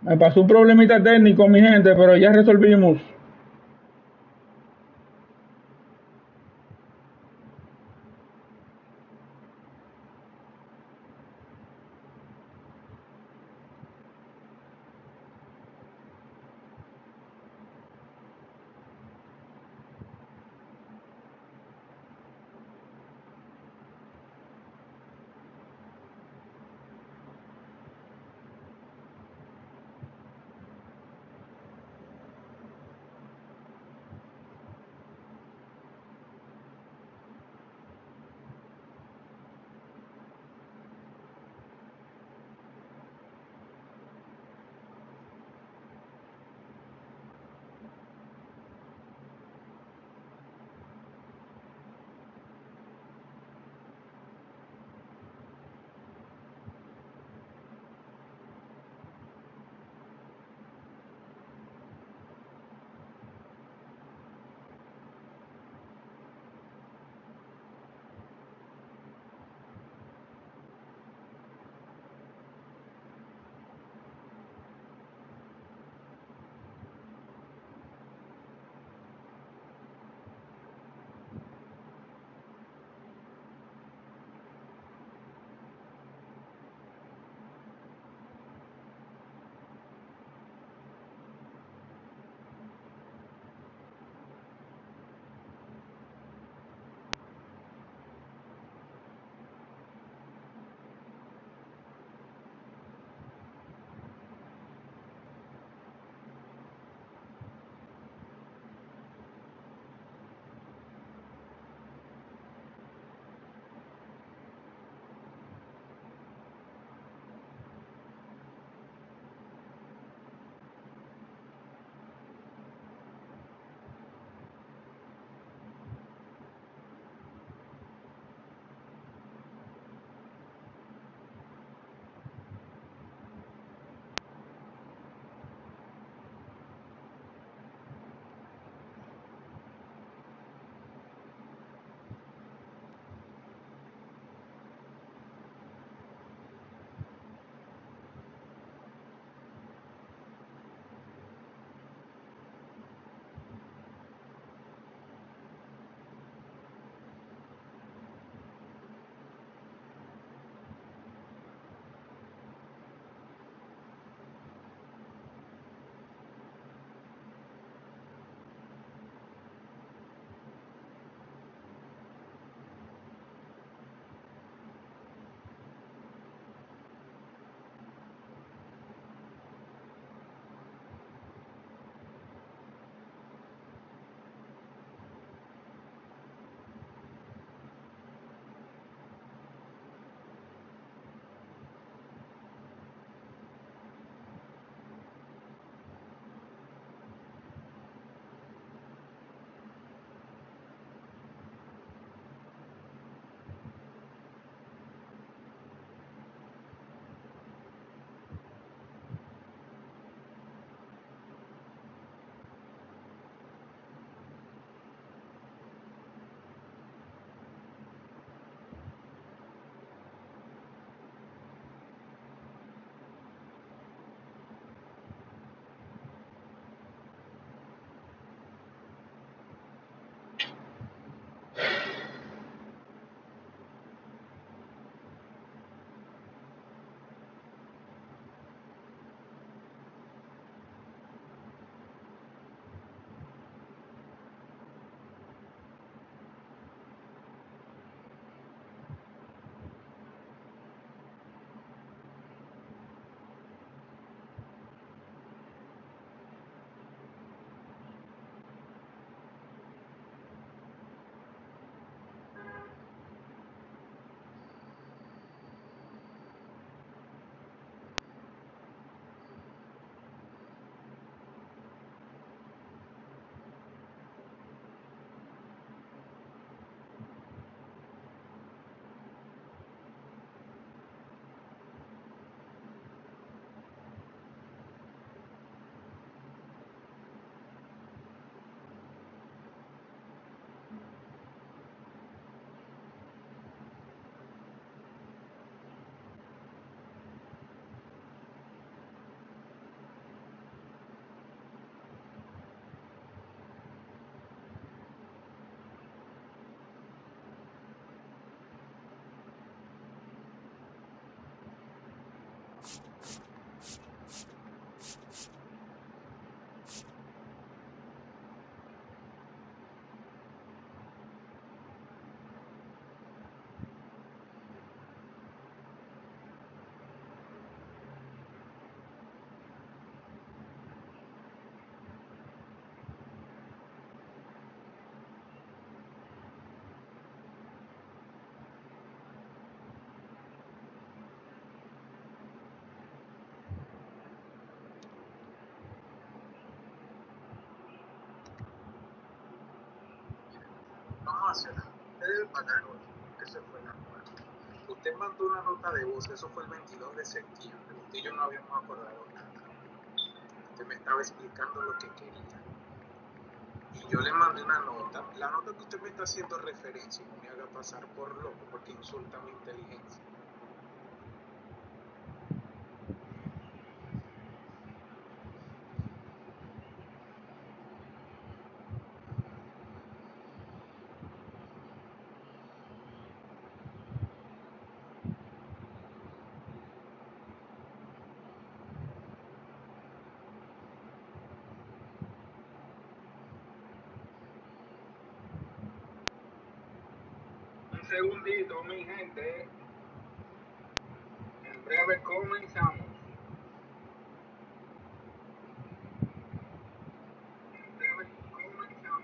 Me pasó un problemita técnico, mi gente, pero ya resolvimos. nacional. Usted debe pagar hoy. Eso fue la nueva. Usted mandó una nota de voz, eso fue el 22 de septiembre. Usted y yo no habíamos acordado nada. Usted me estaba explicando lo que quería. Y yo le mandé una nota. La nota que usted me está haciendo referencia, no me haga pasar por loco porque insulta mi inteligencia. Un segundito, mi gente. En breve comenzamos. En breve comenzamos.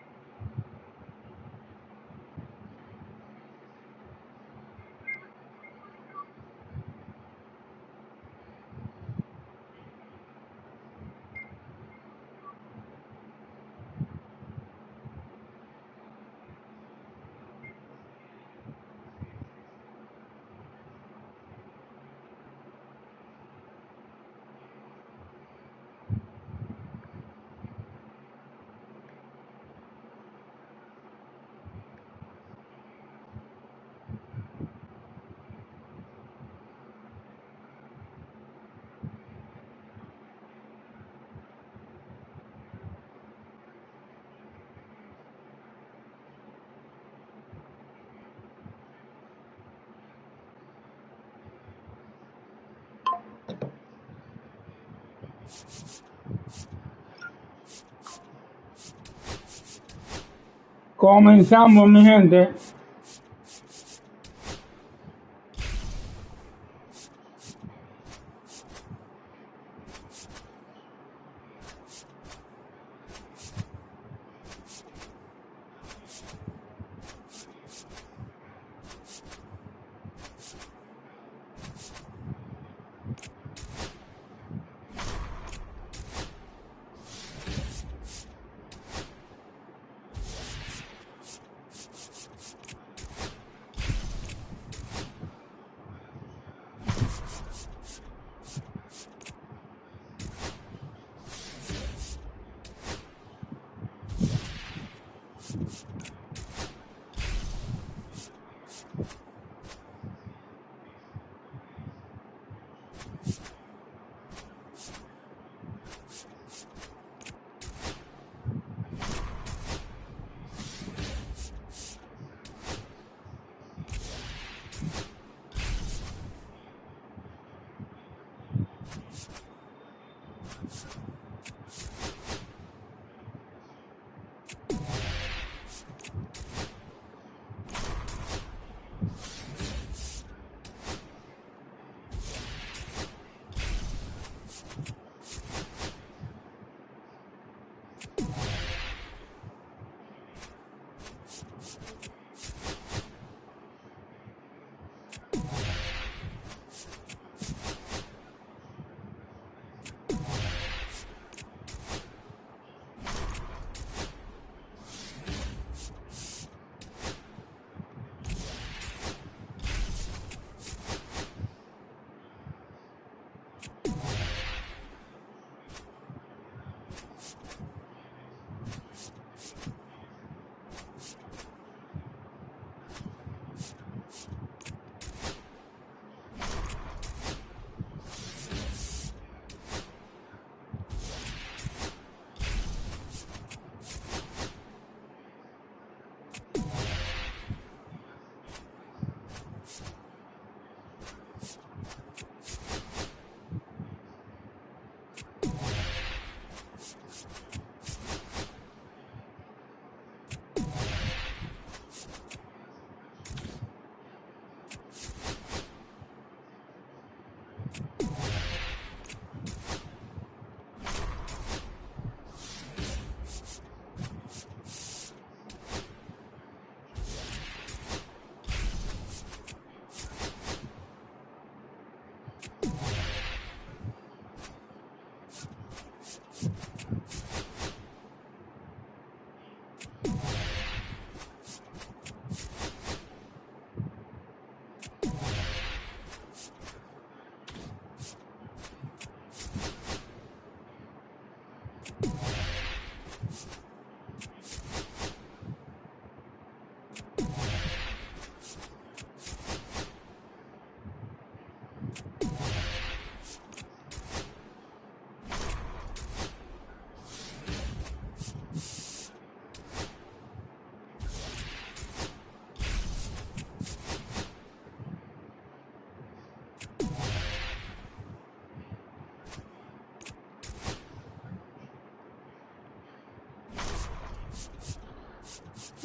Comenzamos, mi gente.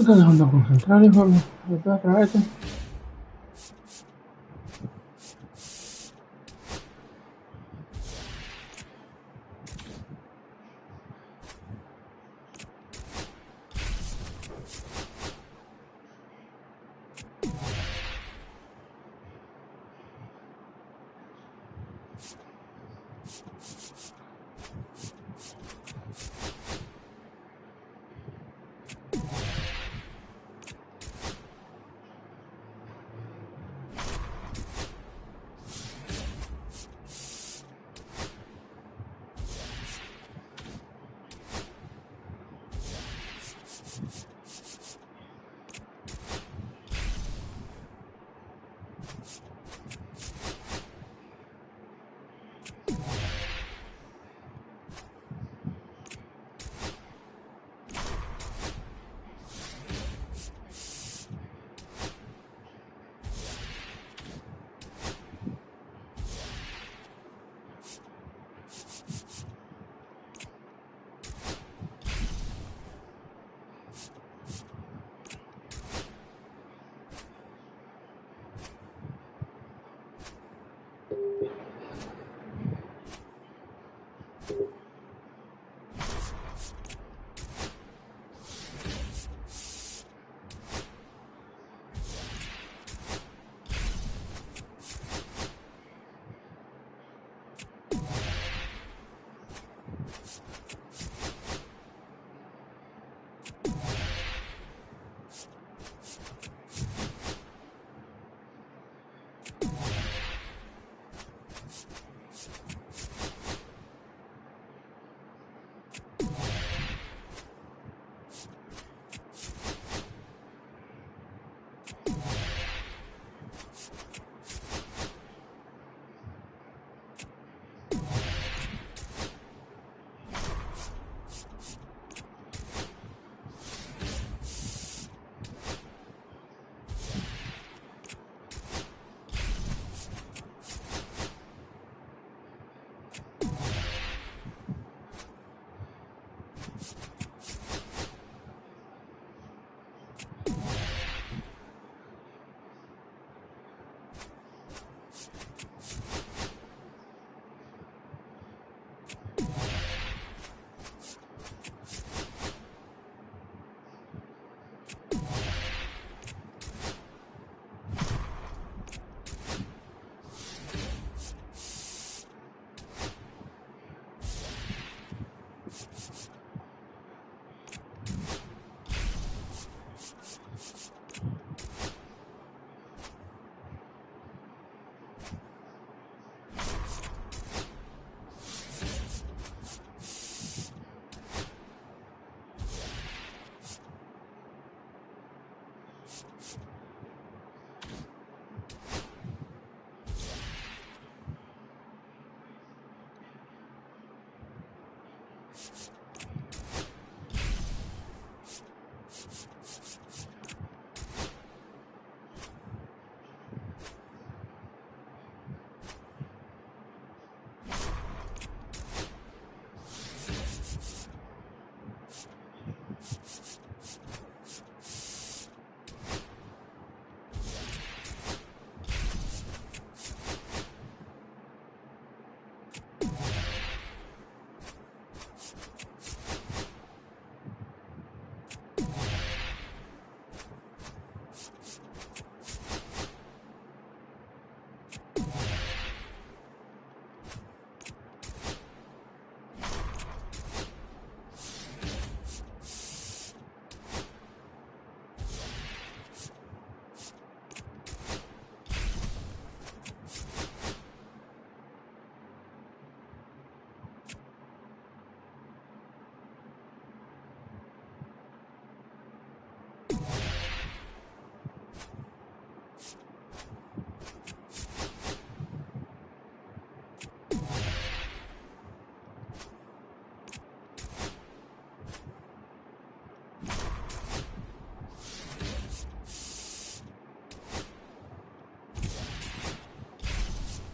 está dejando concentrar, hijo de perra este.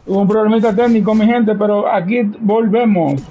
Hubo un problemita técnico, mi gente, pero aquí volvemos.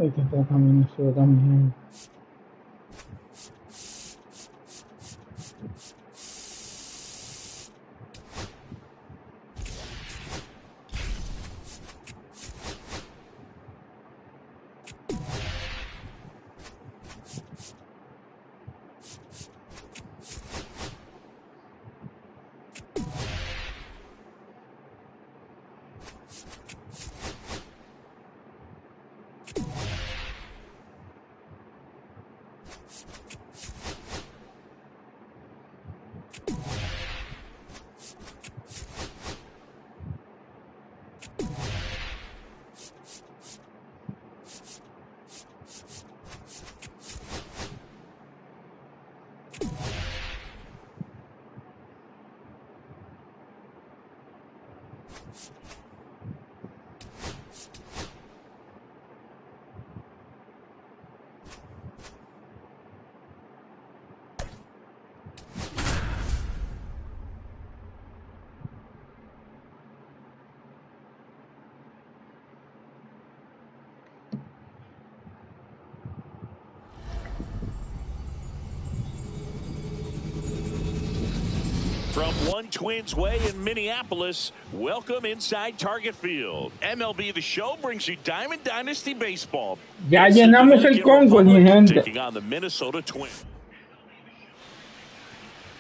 Es que está también eso también. From One Twins Way in Minneapolis, welcome inside Target Field. MLB The Show brings you Diamond Dynasty Baseball. Ya llenamos el Conquest, mi gente. Taking on the Minnesota Twins.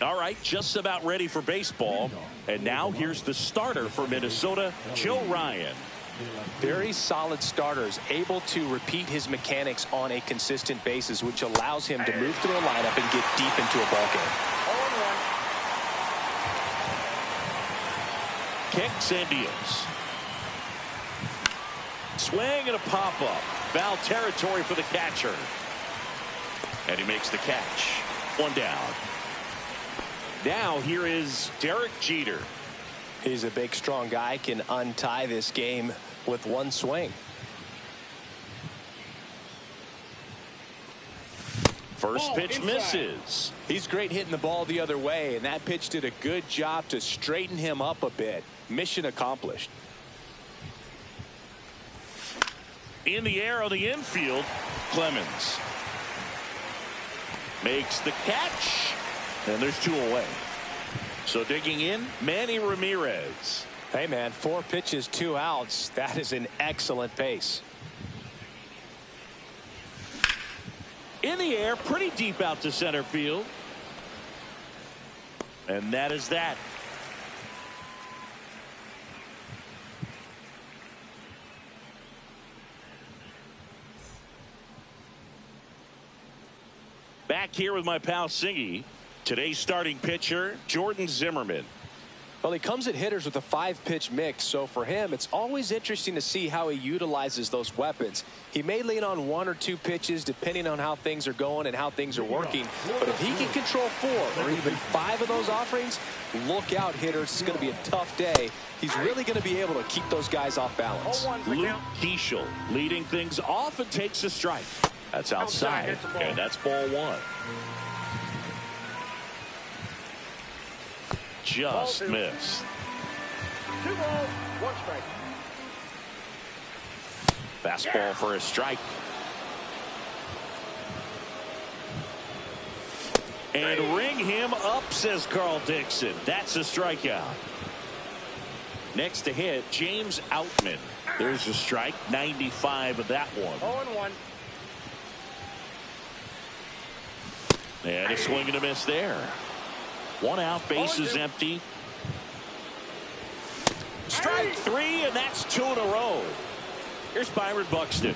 All right, just about ready for baseball. And now here's the starter for Minnesota, Joe Ryan. Very solid starters, able to repeat his mechanics on a consistent basis, which allows him to move through a lineup and get deep into a ball game. Kicks and deals. Swing and a pop-up. Foul territory for the catcher. And he makes the catch. One down. Now here is Derek Jeter. He's a big, strong guy, can untie this game with one swing. First pitch misses. He's great hitting the ball the other way, and that pitch did a good job to straighten him up a bit. Mission accomplished. In the air on the infield, Clemens makes the catch, and there's two away. So digging in, Manny Ramirez. Hey, man, 4 pitches, 2 outs. That is an excellent pace. In the air, pretty deep out to center field. And that is that. Back here with my pal Singy. Today's starting pitcher, Jordan Zimmerman. Well, he comes at hitters with a 5-pitch mix, so for him, it's always interesting to see how he utilizes those weapons. He may lean on 1 or 2 pitches depending on how things are going and how things are working, but if he can control 4 or even 5 of those offerings, look out, hitters. It's going to be a tough day. He's really going to be able to keep those guys off balance. Luke Keeschel leading things off and takes a strike. That's outside, and that's ball 1. Just missed. 2 balls, 1 strike. Fastball for a strike. And ring him up, says Carl Dixon. That's a strikeout. Next to hit, James Outman. There's a strike, 95 of that one. 0-1. And a swing and a miss there. 1 out, base is empty. Strike 3, and that's 2 in a row. Here's Byron Buxton.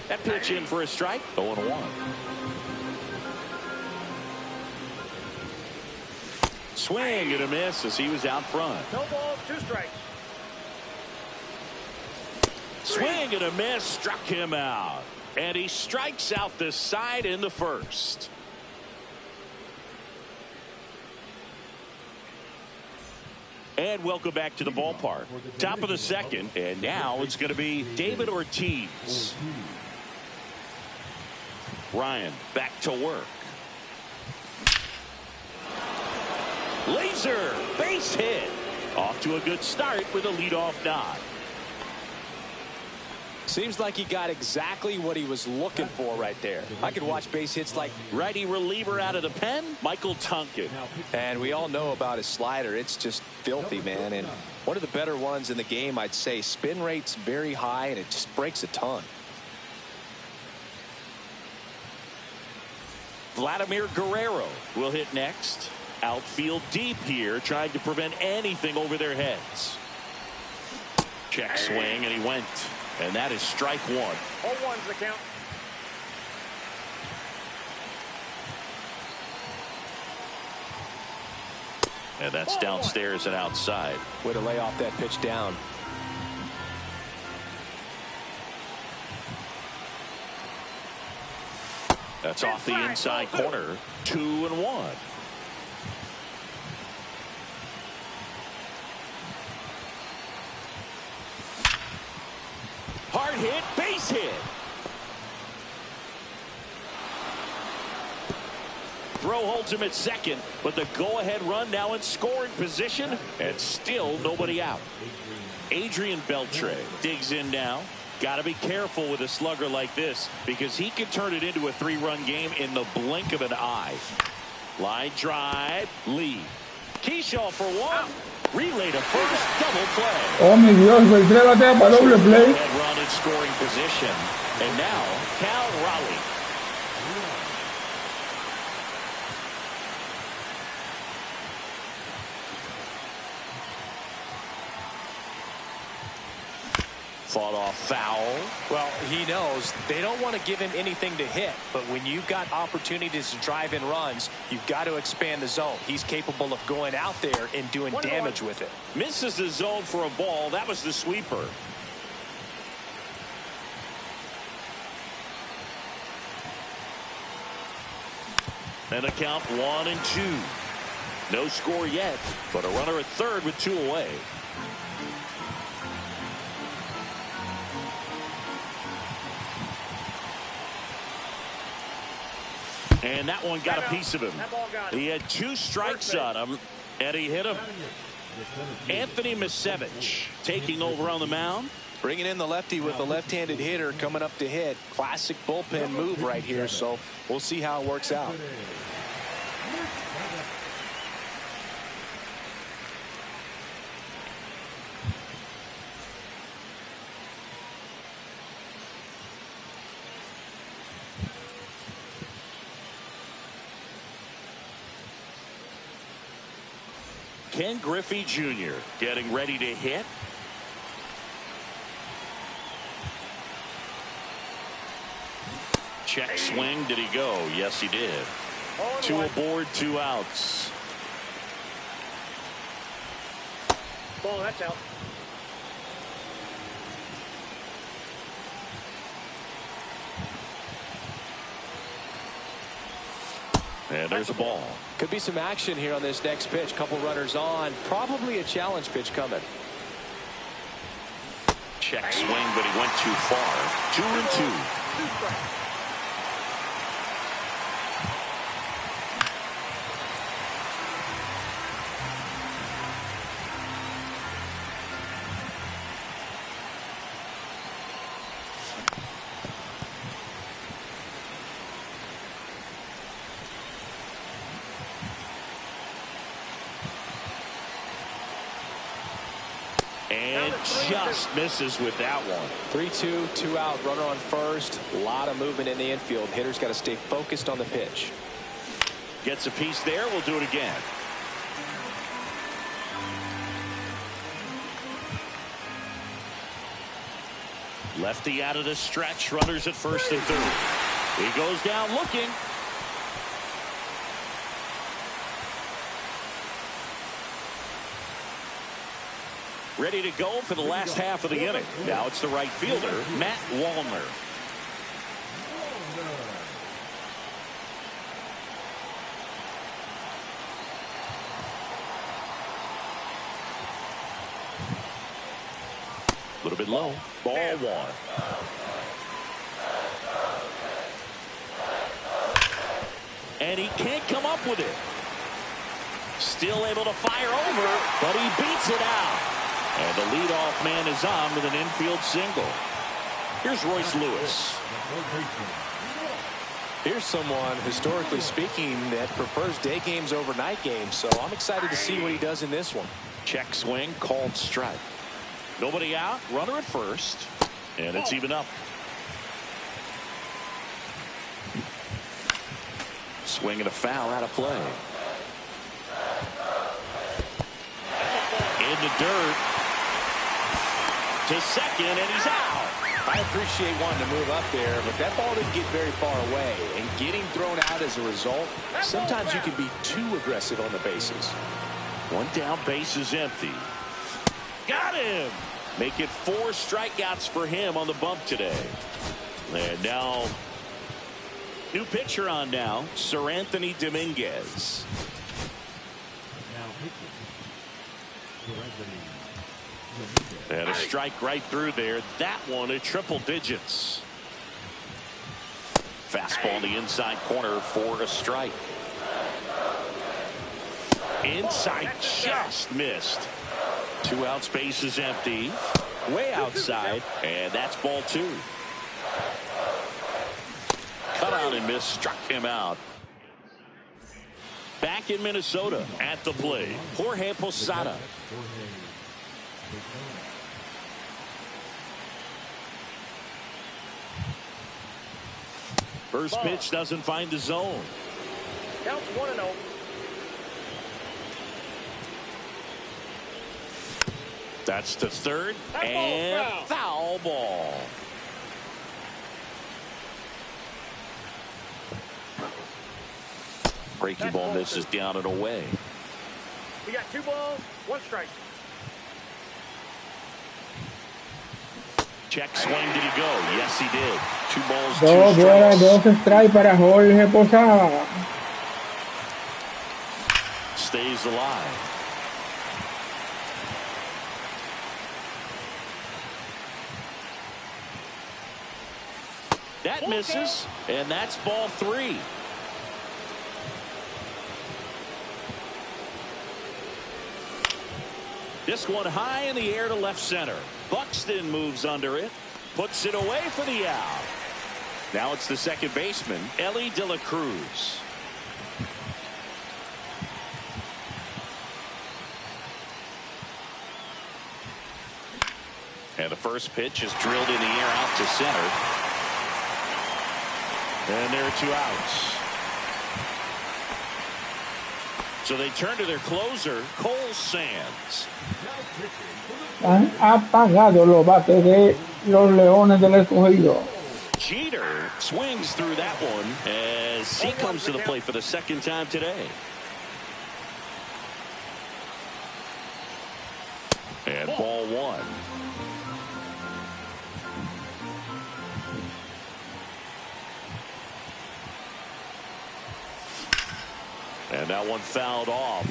That pitch in for a strike. 0-1. Swing and a miss as he was out front. No balls, 2 strikes. Swing and a miss, struck him out. And he strikes out the side in the first. And welcome back to the ballpark. Top of the second, and now it's going to be David Ortiz. Ryan back to work. Laser, base hit. Off to a good start with a leadoff nod. Seems like he got exactly what he was looking for right there. I could watch base hits like righty reliever out of the pen, Michael Tonkin. And we all know about his slider. It's just filthy, man. And one of the better ones in the game, I'd say. Spin rate's very high, and it just breaks a ton. Vladimir Guerrero will hit next. Outfield deep here, trying to prevent anything over their heads. Check swing, and he went. And that is strike one. 0-1's the count. And that's downstairs and outside. Way to lay off that pitch down. That's off the inside corner. 2-1. Hard hit, base hit. Throw holds him at second, but the go-ahead run now in scoring position, and still nobody out. Adrian Beltre digs in now. Got to be careful with a slugger like this because he can turn it into a 3-run game in the blink of an eye. Line drive, lead. Keyshaw for one. Relay to first, double play. Oh, mi Dios, Beltré batea para doble play. Head run in scoring position. And now, Cal Raleigh. Fought off foul. Well, he knows they don't want to give him anything to hit, but when you've got opportunities to drive in runs, you've got to expand the zone. He's capable of going out there and doing damage with it. Misses the zone for a ball. That was the sweeper. And a count 1-2. No score yet, but a runner at third with 2 away. And that one got a piece of him. He had 2 strikes on him, and he hit him. Anthony Misevich taking over on the mound. Bringing in the lefty with the left-handed hitter coming up to hit. Classic bullpen move right here, so we'll see how it works out. Ken Griffey Jr. getting ready to hit. Check swing. Did he go? Yes, he did. 2 aboard, 2 outs. Ball, that's out. And there's a ball. Could be some action here on this next pitch. Couple runners on. Probably a challenge pitch coming. Check swing, but he went too far. 2-2. And just misses with that one. 3-2, 2 out, runner on first. A lot of movement in the infield. Hitter's got to stay focused on the pitch. Gets a piece there. We'll do it again. Lefty out of the stretch. Runners at first and third. He goes down looking. Ready to go for the last half of the inning. Now it's the right fielder, Matt Wallner. A little bit low. Ball 1. And he can't come up with it. Still able to fire over, but he beats it out. And the leadoff man is on with an infield single. Here's Royce Lewis. Here's someone, historically speaking, that prefers day games over night games, so I'm excited to see what he does in this one. Check swing, called strike. Nobody out, runner at first, and it's even up. Swing and a foul out of play. In the dirt. To second, and he's out. I appreciate wanting to move up there, but that ball didn't get very far away. And getting thrown out as a result, sometimes you can be too aggressive on the bases. One down, base is empty. Got him. Make it 4 strikeouts for him on the bump today. And now, new pitcher on now, Sir Anthony Dominguez. And a strike right through there. That one at triple digits. Fastball in the inside corner for a strike. Inside just missed. 2 outs, base is empty. Way outside. And that's ball 2. Cut out and miss. Struck him out. Back in Minnesota at the plate, Jorge Posada. First pitch doesn't find the zone. Counts 1-0. That's to third, and foul ball. Breaking ball misses down and away. We got 2 balls, 1 strike. Check swing, did he go? Yes, he did. 2 balls, 2 2 bolas, strikes. 2 strikes para Jorge Posada. Stays alive. That misses, and that's ball 3. This one high in the air to left center. Buxton moves under it, puts it away for the out. Now it's the second baseman, Ellie De La Cruz. And the first pitch is drilled in the air out to center. And there are 2 outs. So they turn to their closer, Cole Sands. Han apagado los bates de los Leones del Escogido. Jeter swings through that one as he comes to the plate for the second time today. And ball 1. And that one fouled off.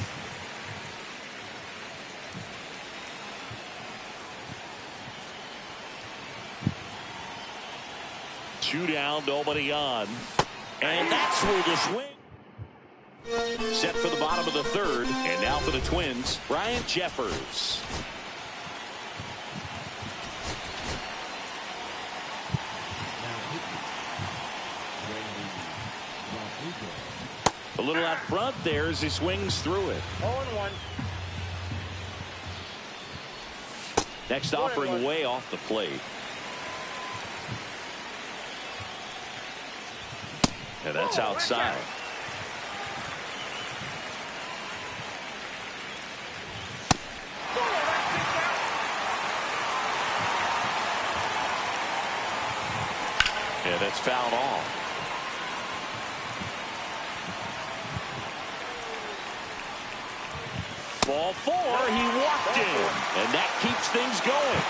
Two down, nobody on. And that's where the swing. Set for the bottom of the third. And now for the Twins, Ryan Jeffers. A little out front there as he swings through it. 0-1. Next offering way off the plate. And that's outside. And that's fouled off. Ball 4, he walked in, and that keeps things going.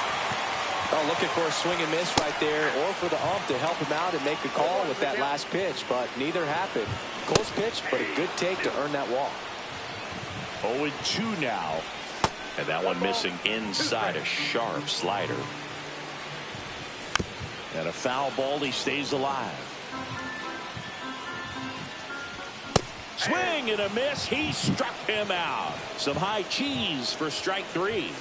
Oh, looking for a swing and miss right there, or for the ump to help him out and make a call with that last pitch, but neither happened. Close pitch, but a good take to earn that walk. 0-2 now, and that one missing inside, a sharp slider. And a foul ball, he stays alive. Swing and a miss. He struck him out. Some high cheese for strike 3.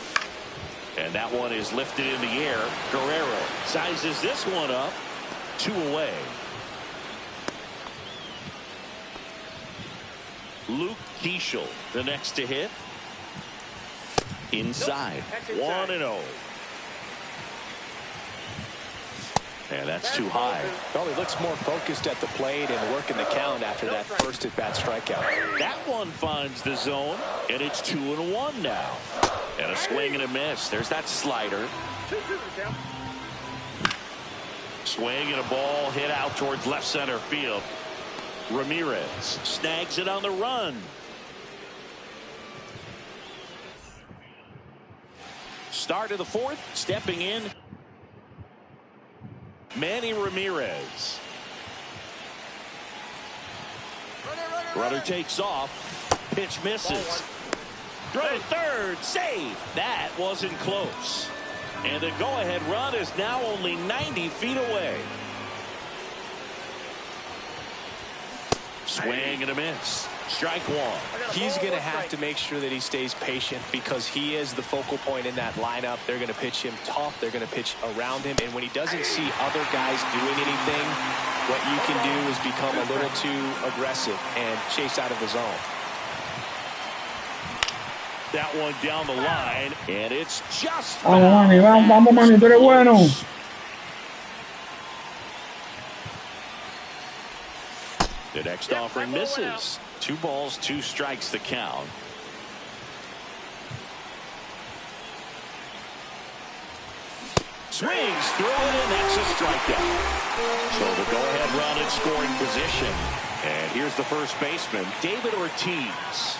And that one is lifted in the air. Guerrero sizes this one up. 2 away. Luke Keeschel, the next to hit. Inside. 1-0. And that's too high. Well, he looks more focused at the plate and working the count after that first at-bat strikeout. That one finds the zone, and it's 2-1 now. And a swing and a miss. There's that slider. Swing and a ball hit out towards left center field. Ramirez snags it on the run. Start of the 4th, stepping in, Manny Ramirez. Runner takes off. Pitch misses. Throw to third. Save. That wasn't close. And the go-ahead run is now only 90 feet away. Swing and a miss. Strike 1. He's going to have to make sure that he stays patient because he is the focal point in that lineup. They're going to pitch him tough. They're going to pitch around him. And when he doesn't see other guys doing anything, what you can do is become a little too aggressive and chase out of the zone. That one down the line, and it's just Vamos, Manny, vamos, Manny, tú eres bueno. The next offering misses. 2 balls, 2 strikes the count. Swings through it, and that's a strikeout. So the go-ahead run in scoring position. And here's the first baseman, David Ortiz.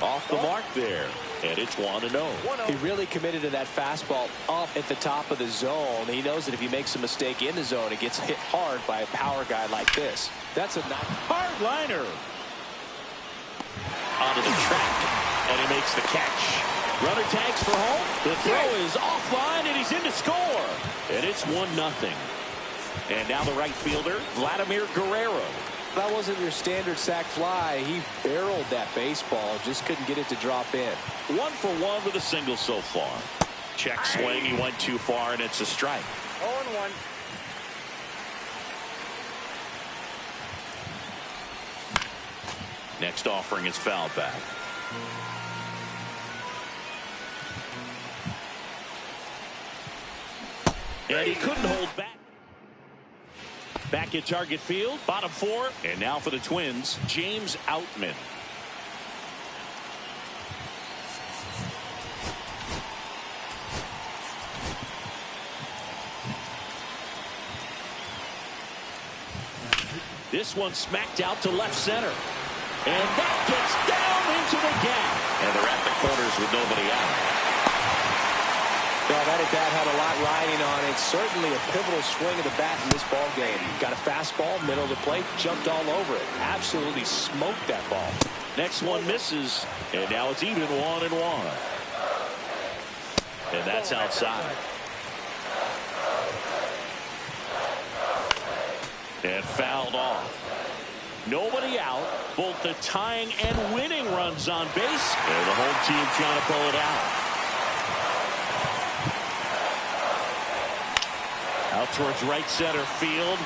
Off the mark there, and it's 1-0. He really committed to that fastball up at the top of the zone. He knows that if he makes a mistake in the zone, it gets hit hard by a power guy like this. That's a hard liner. Onto the track, and he makes the catch. Runner tags for home. The throw is offline, and he's in to score. And it's 1-0. And now the right fielder, Vladimir Guerrero. That wasn't your standard sac fly. He barreled that baseball, just couldn't get it to drop in. 1 for 1 with a single so far. Check swing, he went too far, and it's a strike. 0-1. Next offering is fouled back. And he couldn't hold back. Back at target field, bottom 4, and now for the Twins, James Outman. This one smacked out to left center. And that gets down into the gap. And they're at the corners with nobody out. Well, that at-bat had a lot riding on it. Certainly a pivotal swing of the bat in this ball game. Got a fastball, middle of the plate, jumped all over it. Absolutely smoked that ball. Next one misses, and now it's even 1-1. And that's outside. And fouled off. Nobody out. Both the tying and winning runs on base. And the home team trying to pull it out. Out towards right center field.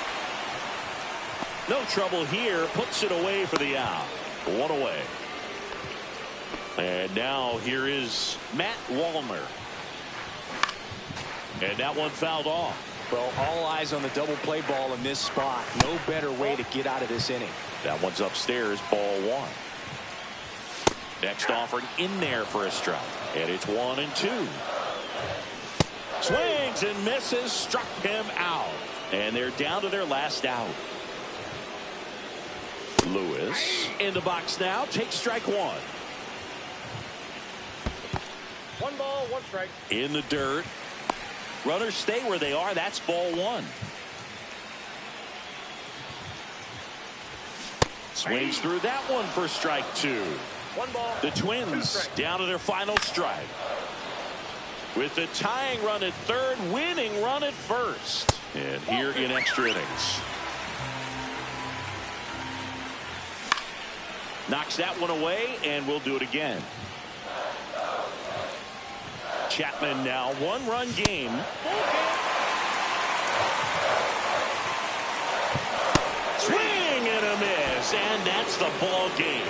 No trouble here. Puts it away for the out. 1 away. And now here is Matt Wallner. And that one fouled off. Well, all eyes on the double play ball in this spot. No better way to get out of this inning. That one's upstairs, ball 1. Next offering in there for a strike. And it's 1-2. Swings and misses, struck him out. And they're down to their last out. Lewis in the box now, takes strike 1. 1 ball, 1 strike. In the dirt. Runners stay where they are. That's ball 1. Swings through that one for strike 2. 1 ball. The Twins down to their final strike. With the tying run at third, winning run at first. And here in extra innings. Knocks that one away, and we'll do it again. Chapman now. One-run game. Swing and a miss, and that's the ball game.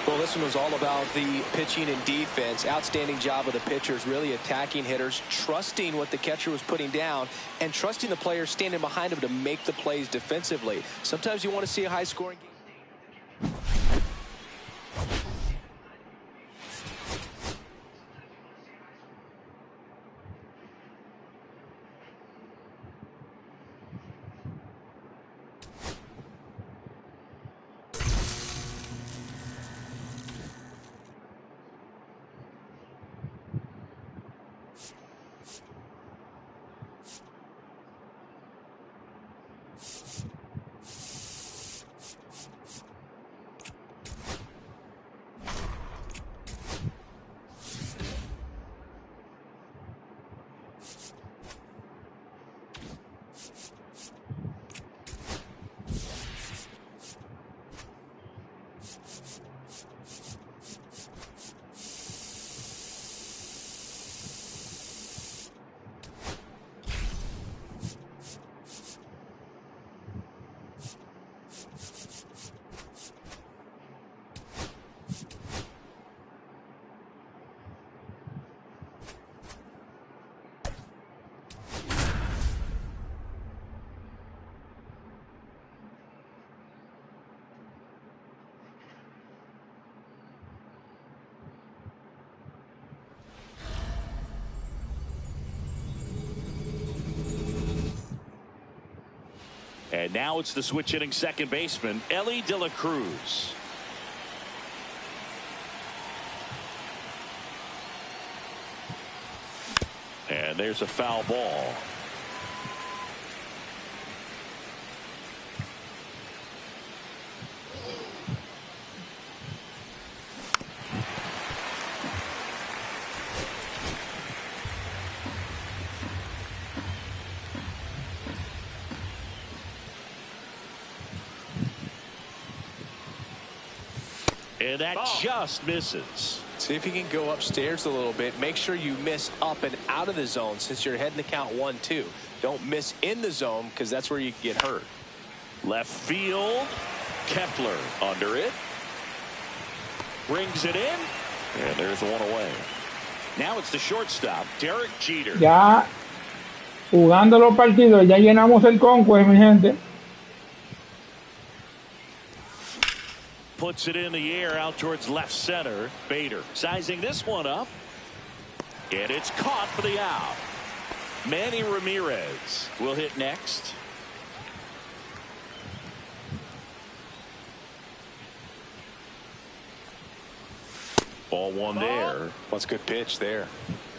Well, this one was all about the pitching and defense. Outstanding job of the pitchers, really attacking hitters, trusting what the catcher was putting down, and trusting the players standing behind him to make the plays defensively. Sometimes you want to see a high-scoring game. And now it's the switch hitting second baseman, Ellie De La Cruz. And there's a foul ball. And that just misses. See if you can go upstairs a little bit. Make sure you miss up and out of the zone since you're heading to count 1-2. Don't miss in the zone because that's where you can get hurt. Left field. Kepler under it. Brings it in. And there's one away. Now it's the shortstop, Derek Jeter. Ya jugando los partidos, ya llenamos el Conquest, mi gente. Puts it in the air out towards left center. Bader sizing this one up. And it's caught for the out. Manny Ramirez will hit next. Ball one there. What's good pitch there.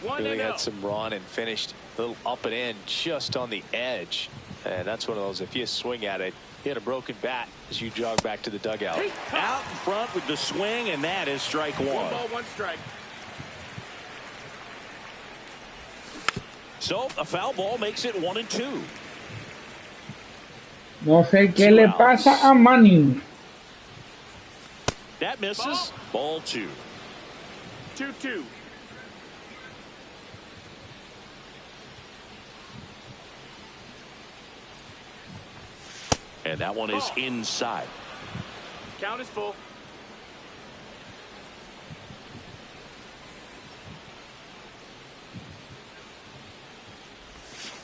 Really had some run and finished a little up and in just on the edge. And that's one of those, if you swing at it, you had a broken bat as you jog back to the dugout. Out in front with the swing, and that is strike one. One ball, one strike. So a foul ball makes it 1-2. No sé qué le pasa a Manny. That misses. Ball two. 2-2. And that one is inside. Count is full.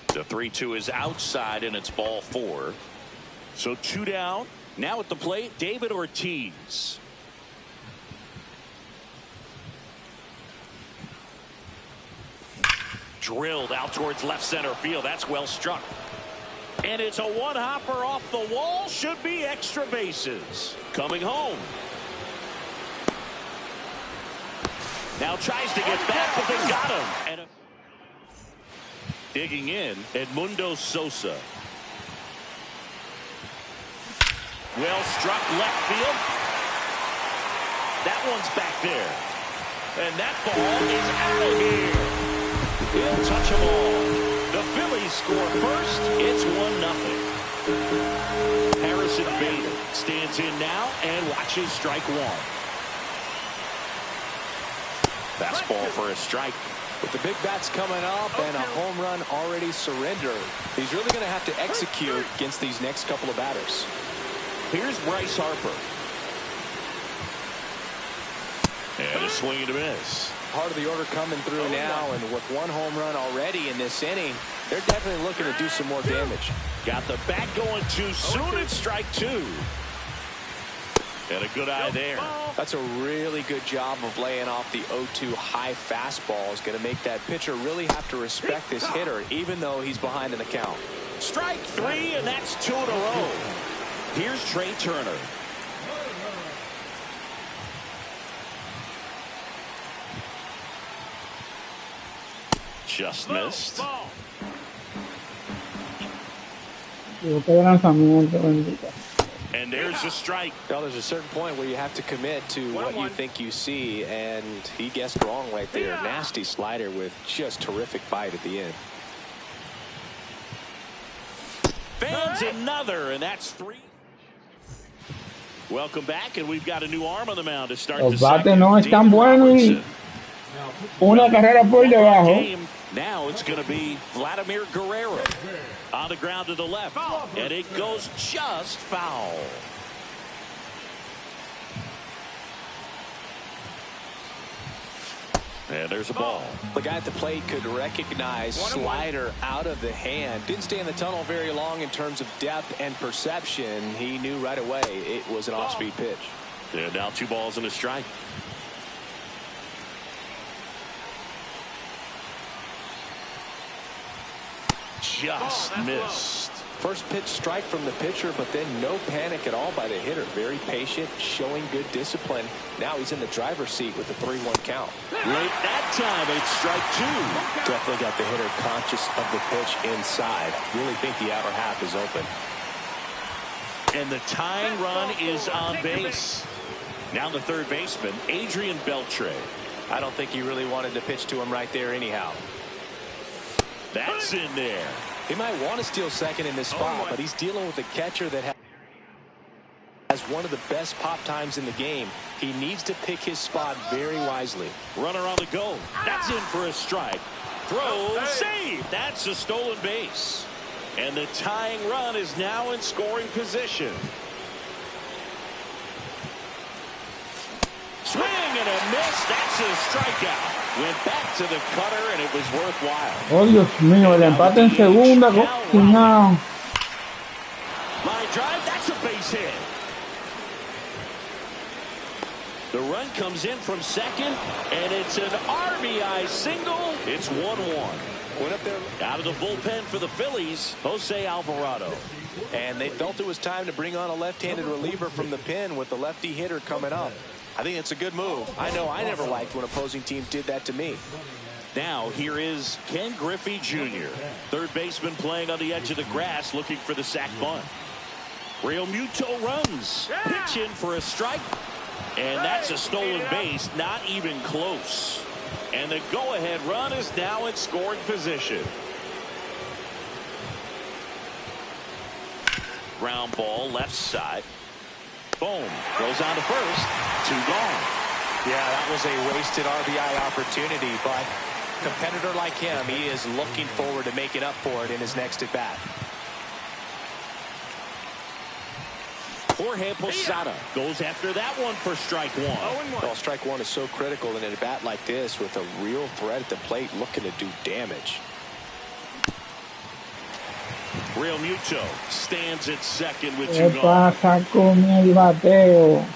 The 3-2 is outside, and it's ball four. So two down. Now at the plate, David Ortiz. Drilled out towards left center field. That's well struck. And it's a one-hopper off the wall. Should be extra bases. Coming home. Now tries to get back, but they got him. And digging in, Edmundo Sosa. Well struck left field. That one's back there. And that ball is out of here. He'll touch them all. The Phillies score first. It's 1-0. Harrison Bader stands in now and watches strike one. Fastball for a strike. With the big bats coming up and a home run already surrendered, he's really going to have to execute against these next couple of batters. Here's Bryce Harper. And a swing and a miss. Part of the order coming through now, and with one home run already in this inning, they're definitely looking to do some more damage. Got the bat going too soon. It's strike two. And a good eye there. That's a really good job of laying off the 0-2 high fastball. Is going to make that pitcher really have to respect this hitter, even though he's behind in the count. Strike three, and that's 2 in a row. Here's Trey Turner. Just missed. Lanzamiento, bendito. And there's a strike. Well, there's a certain point where you have to commit to what you think you see, and he guessed wrong right there. Nasty slider with just terrific bite at the end. Fans another, and that's 3. Welcome back, and we've got a new arm on the mound to start the Los bates second. no están buenos y una carrera por debajo. Now it's going to be Vladimir Guerrero on the ground to the left, and it goes just foul. And there's a ball. The guy at the plate could recognize slider out of the hand. Didn't stay in the tunnel very long in terms of depth and perception. He knew right away it was an off-speed pitch. And now 2 balls and a strike. Just missed. First pitch strike from the pitcher, but then no panic at all by the hitter. Very patient, showing good discipline. Now he's in the driver's seat with the 3-1 count. Late that time, and it's strike 2. Definitely got the hitter conscious of the pitch inside. Really think the outer half is open. And the tying run is on base. Now the third baseman, Adrian Beltre. I don't think he really wanted to pitch to him right there anyhow. That's in there. He might want to steal second in this spot, but he's dealing with a catcher that has one of the best pop times in the game. He needs to pick his spot very wisely. Runner on the go. That's in for a strike. Throw, save. That's a stolen base. And the tying run is now in scoring position. Swing and a miss. That's a strikeout. Went back to the cutter, and it was worthwhile. Oh, Dios mío, el empate en segunda. No. Line drive, that's a base hit. The run comes in from second, and it's an RBI single. It's 1-1. Went up there. Out of the bullpen for the Phillies, Jose Alvarado. And they felt it was time to bring on a left-handed reliever from the pen with the lefty hitter coming up. I think it's a good move. I know I never liked when opposing teams did that to me. Now here is Ken Griffey Jr., third baseman playing on the edge of the grass looking for the sac bunt. Real Muto runs. Pitch in for a strike. And that's a stolen base, not even close. And the go-ahead run is now in scoring position. Ground ball left side. Boom. Goes on to first. 2 gone. Yeah, that was a wasted RBI opportunity, but competitor like him, he is looking forward to making up for it in his next at-bat. Jorge Posada goes after that one for strike 1. Well, strike 1 is so critical in a bat like this with a real threat at the plate looking to do damage. Real Muto stands at second with 2 ¿Qué gone. pasa con el bateo?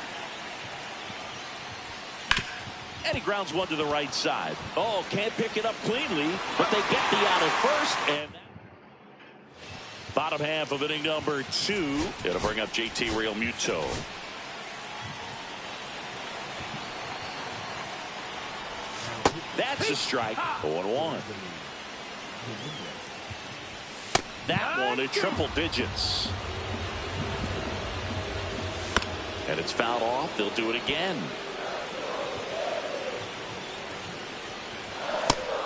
And he grounds one to the right side. Oh, can't pick it up cleanly, but they get the out at first. And bottom half of inning number 2. It'll bring up JT Real Muto. That's a strike. 0-1. That one at triple digits. And it's fouled off. They'll do it again.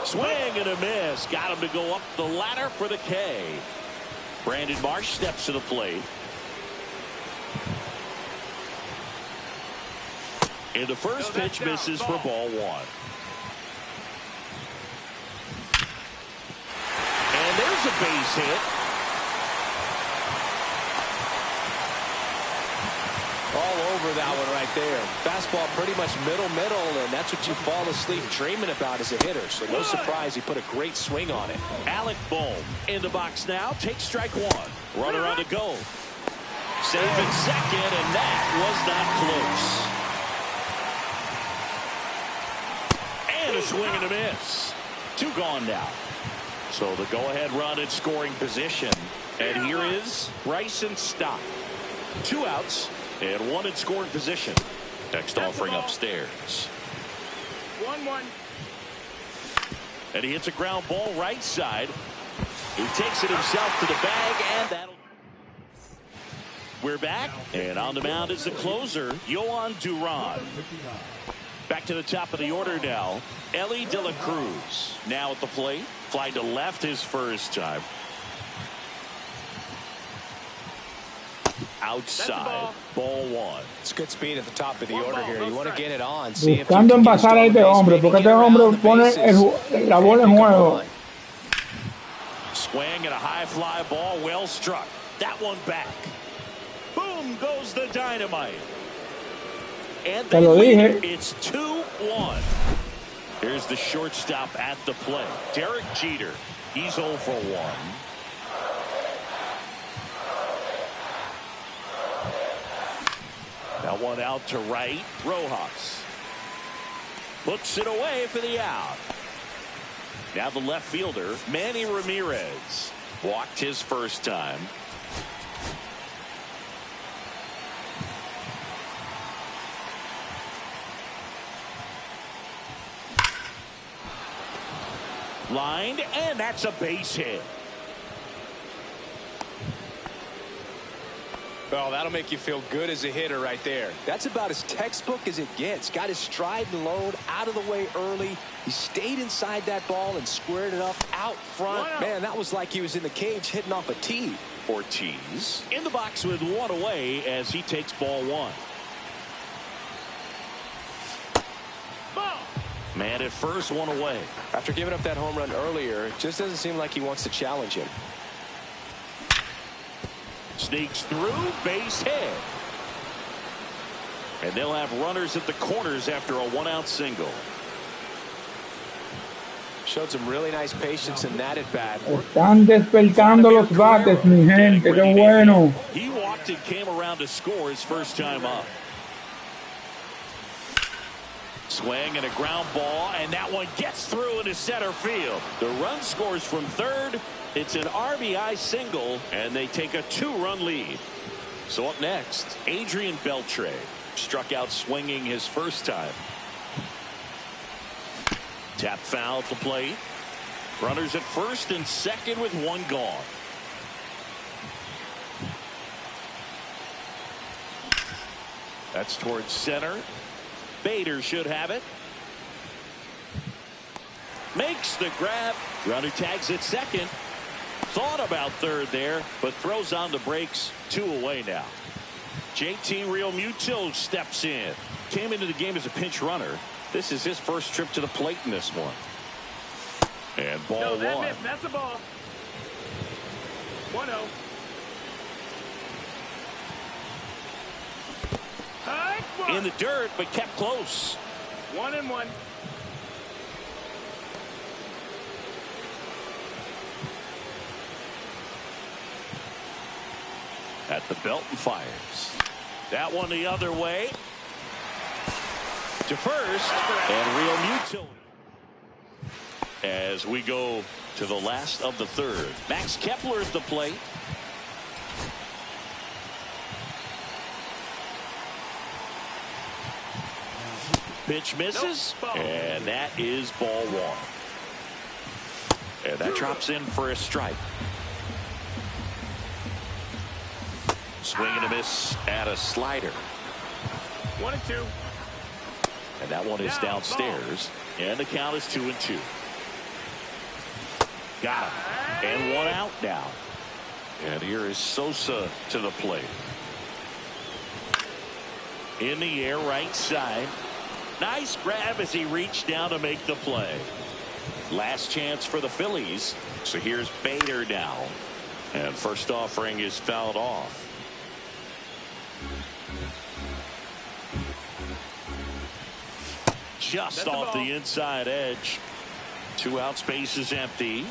Swing and a miss. Got him to go up the ladder for the K. Brandon Marsh steps to the plate. And the first pitch misses for ball 1. There's a base hit. All over that one right there. Fastball pretty much middle, and that's what you fall asleep dreaming about as a hitter. So no surprise he put a great swing on it. Alec Bohm in the box now. Takes strike one. Runner on the go. Save at second, and that was not close. And a swing and a miss. 2 gone now. So the go-ahead run in scoring position. And here is Bryson Stott. 2 outs. And 1 in scoring position. Next offering upstairs. 1-1. And he hits a ground ball right side. He takes it himself to the bag, and that'll. We're back, and on the mound is the closer, Yohan Duran. Back to the top of the order now. Ellie De La Cruz now at the plate. Fly to left his first time. Outside, ball 1. It's good speed at the top of the order here. You want to get it on. See if you Buscando can get envasar a este hombre, porque este hombre pone la bola en juego. Swing and a high fly ball, well struck. That one back. Boom goes the dynamite. And Te lo dije. It's 2-1. Here's the shortstop at the plate. Derek Jeter. He's 0 for 1. That one out to right. Rojas puts it away for the out. Now the left fielder, Manny Ramirez, walked his first time. Lined, and that's a base hit. Oh, that'll make you feel good as a hitter right there. That's about as textbook as it gets. Got his stride and load out of the way early. He stayed inside that ball and squared it up out front. Man, that was like he was in the cage hitting off a tee. Ortiz in the box with 1 away as he takes ball 1. Man at first, 1 away. After giving up that home run earlier, it just doesn't seem like he wants to challenge him. Sneaks through, base hit. And they'll have runners at the corners after a 1-out single. Showed some really nice patience in that at bat. Están despertando los bates, mi gente, qué bueno. He walked and came around to score his first time up. Swing and a ground ball, and that one gets through into center field. The run scores from third. It's an RBI single, and they take a 2-run lead. So up next, Adrian Beltre struck out swinging his first time. Tap foul at the plate. Runners at first and second with 1 gone. That's towards center. Bader should have it. Makes the grab. Runner tags at second. Thought about third there, but throws on the brakes. 2 away now. JT Realmuto steps in. Came into the game as a pinch runner. This is his first trip to the plate in this one. And ball 1. That's the ball. 1-0. In the dirt, but kept close. 1-1. At the belt and fires. That one the other way. To first. And Realmuto. As we go to the last of the third. Max Kepler at the plate. Pitch misses. And that is ball 1. And that drops in for a strike. Swing and a miss at a slider. 1-2. And that one is downstairs. And the count is 2-2. Got him. And 1 out now. And here is Sosa to the plate. In the air, right side. Nice grab as he reached down to make the play. Last chance for the Phillies. So here's Bader now. And first offering is fouled off. Just off the inside edge. 2 out, space is empty.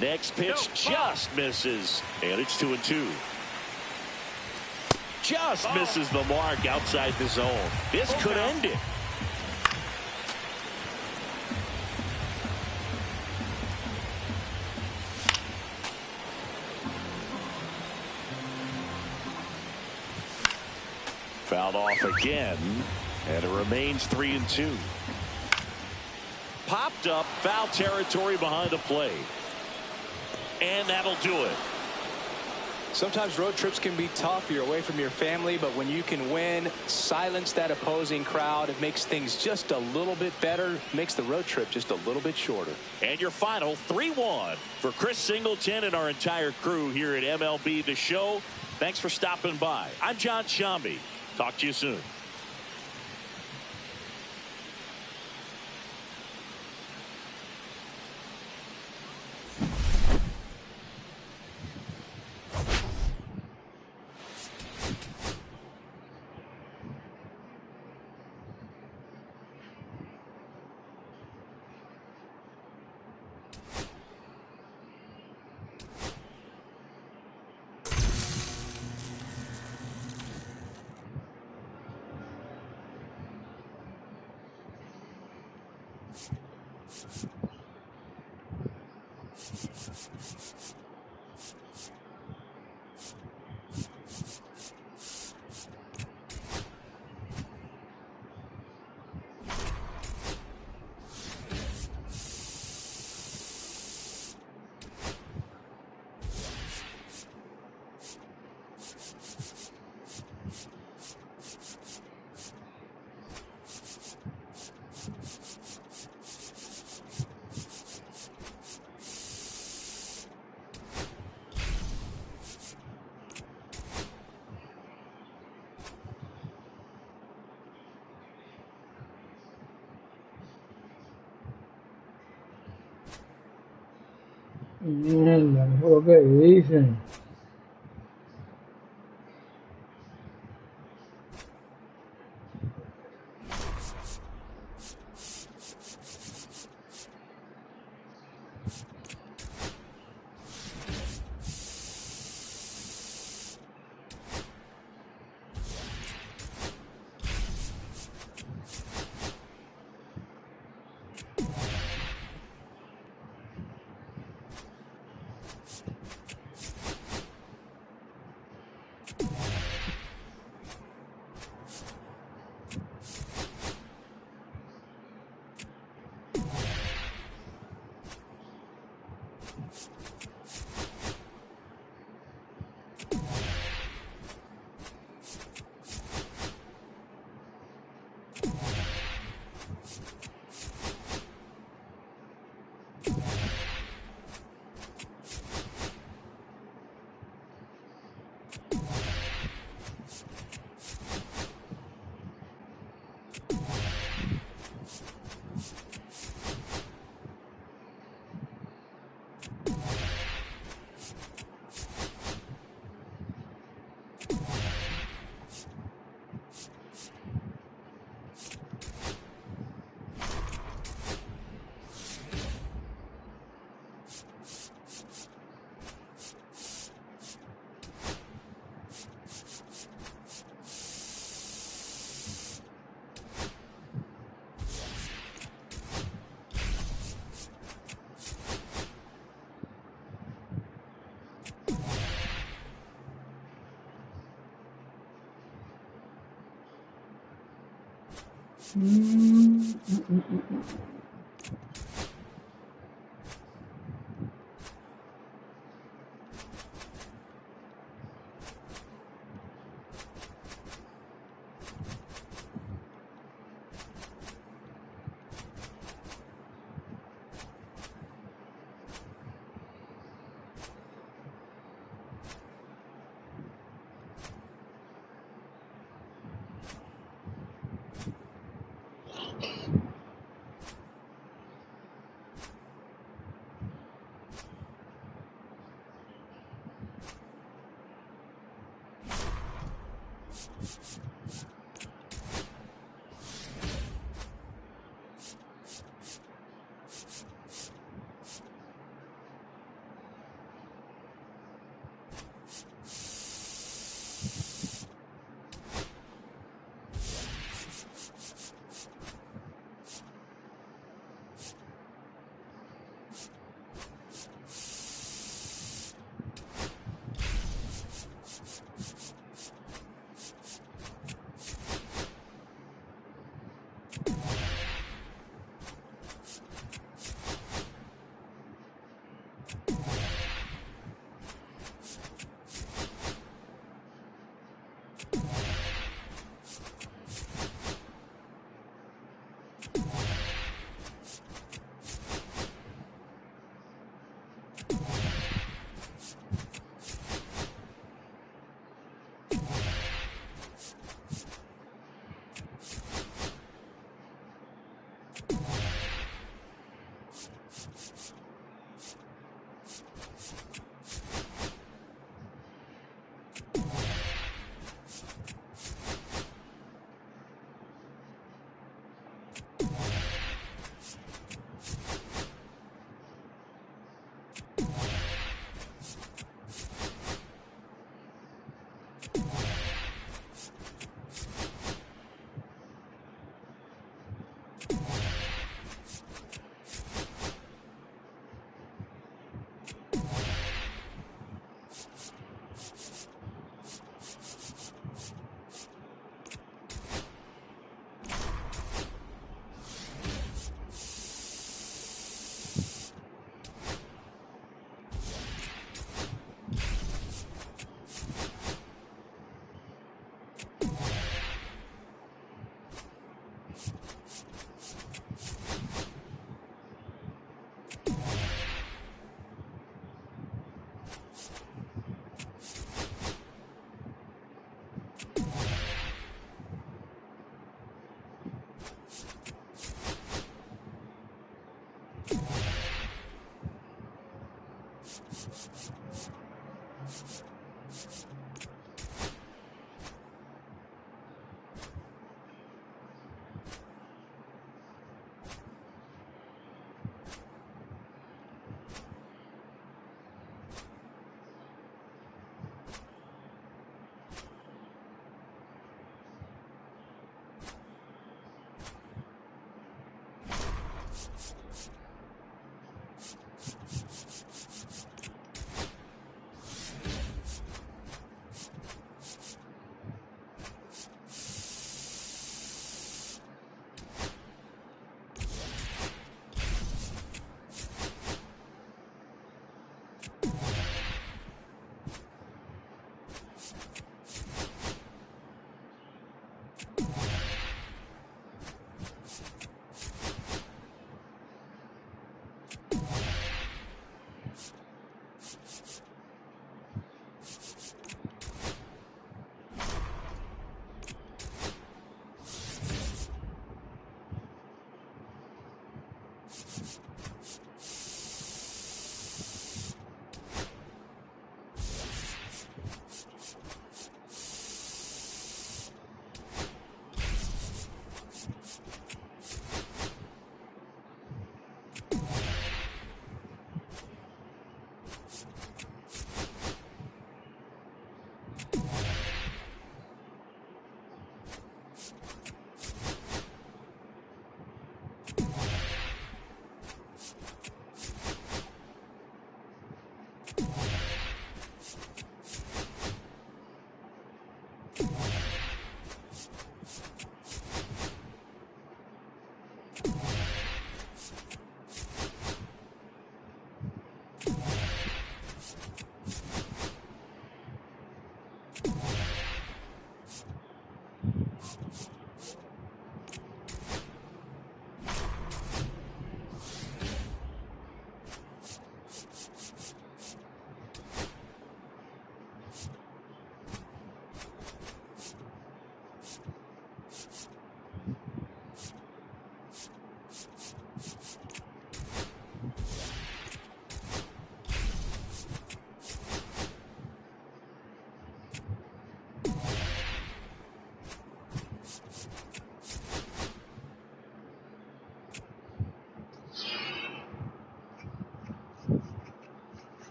Next pitch just misses. And it's 2-2. Just misses the mark outside the zone. This could end it. Fouled off again, and it remains 3-2. Popped up, foul territory behind the plate. And that'll do it. Sometimes road trips can be tough. You're away from your family, but when you can win, silence that opposing crowd, it makes things just a little bit better, makes the road trip just a little bit shorter. And your final 3-1 for Chris Singleton and our entire crew here at MLB The Show. Thanks for stopping by. I'm John Shambi. Talk to you soon. Mierda, ¿qué fue lo que dicen?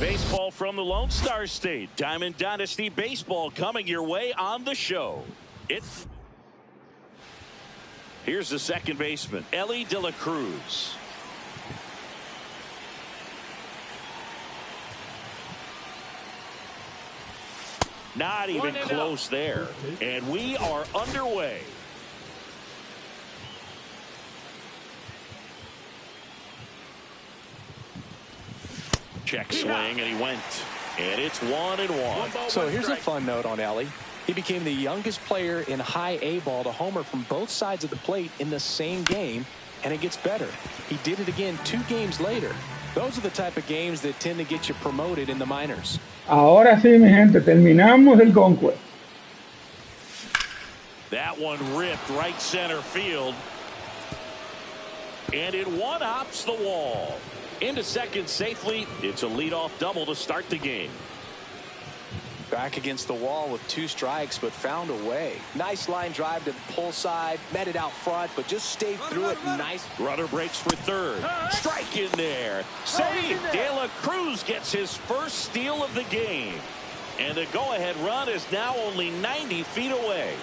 Baseball from the Lone Star State. Diamond Dynasty Baseball coming your way on the show. Here's the second baseman, Ellie De La Cruz. Not even close there. And we are underway. Check swing, and he went. And it's 1-1. So here's a fun note on Ellie. He became the youngest player in high A ball to homer from both sides of the plate in the same game, and it gets better. He did it again 2 games later. Those are the type of games that tend to get you promoted in the minors. Ahora sí, mi gente, terminamos el Conquest. That one ripped right center field. And it one-hops the wall. Into second safely. It's a leadoff double to start the game. Back against the wall with 2 strikes, but found a way. Nice line drive to the pull side. Met it out front, but just stayed through it. Nice. Runner breaks for third. Strike in there. Save. De La Cruz gets his first steal of the game. And the go-ahead run is now only 90 feet away.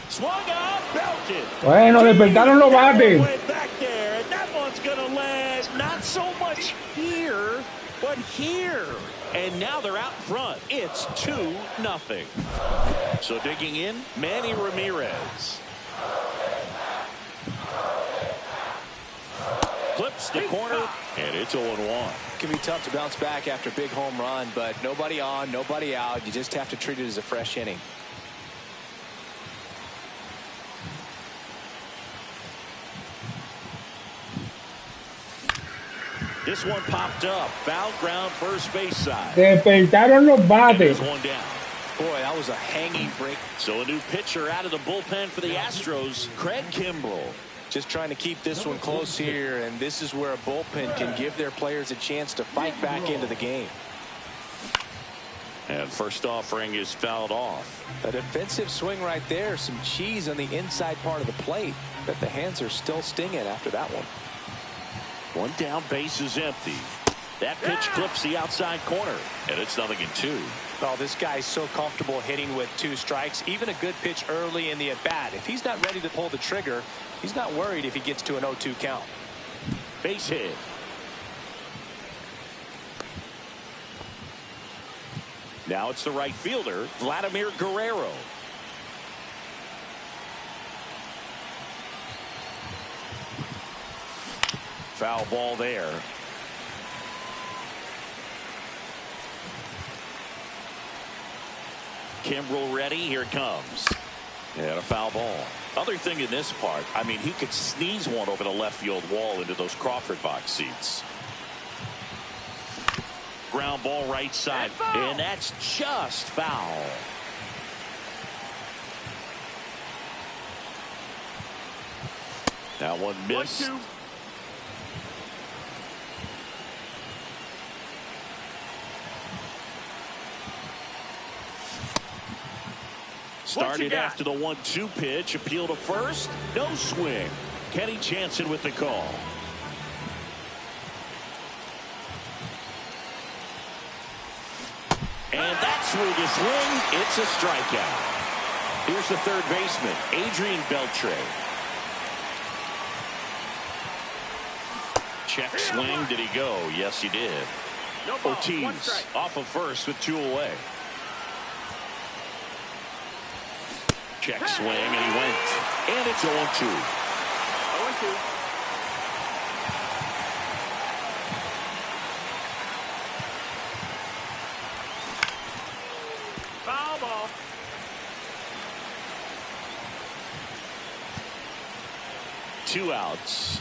Swung out, belted. Bueno, despertaron los bates. Back there, and that one's gonna land not so much here, but here. And now they're out front. It's 2-0. So digging in, Manny Ramirez. Clips the corner, and it's 0-1. It can be tough to bounce back after a big home run, but nobody on, nobody out. You just have to treat it as a fresh inning. This one popped up. Foul ground, first base side. Despertaron los bates. One down. Boy, that was a hanging break. So a new pitcher out of the bullpen for the Astros, Craig Kimbrell. Just trying to keep this one close here, and this is where a bullpen can give their players a chance to fight back into the game. And first offering is fouled off. A defensive swing right there. Some cheese on the inside part of the plate. But the hands are still stinging after that one. One down, base is empty. That pitch clips the outside corner, and it's 0-2. Oh, this guy's so comfortable hitting with 2 strikes. Even a good pitch early in the at-bat. If he's not ready to pull the trigger, he's not worried if he gets to an 0-2 count. Base hit. Now it's the right fielder, Vladimir Guerrero. Foul ball there. Kimbrell ready. Here it comes. And a foul ball. Other thing in this part, I mean, he could sneeze one over the left field wall into those Crawford box seats. Ground ball right side. And that's just foul. That one missed. 1-2. Started after the 1-2 pitch. Appeal to first. No swing. Kenny Jansen with the call. And that swing is swing. It's a strikeout. Here's the third baseman, Adrian Beltre. Check swing. Did he go? Yes, he did. No ball, Ortiz off of first with 2 away. Check swing, and he went. And it's 0-2. 0-2. 2 outs.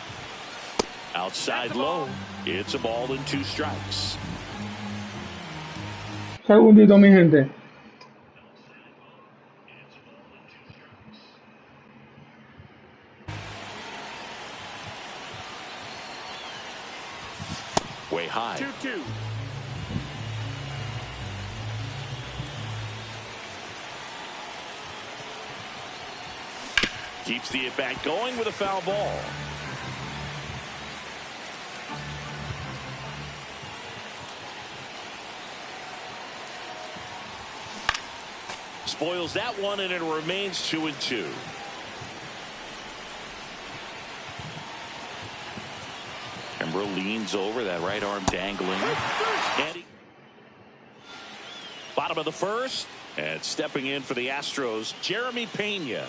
Outside low. It's a ball and 2 strikes. Segundito, mi gente. Way high. 2-2. Keeps the at-bat going with a foul ball. Spoils that one, and it remains 2-2. Ember leans over, that right arm dangling. And bottom of the first, and stepping in for the Astros, Jeremy Pena.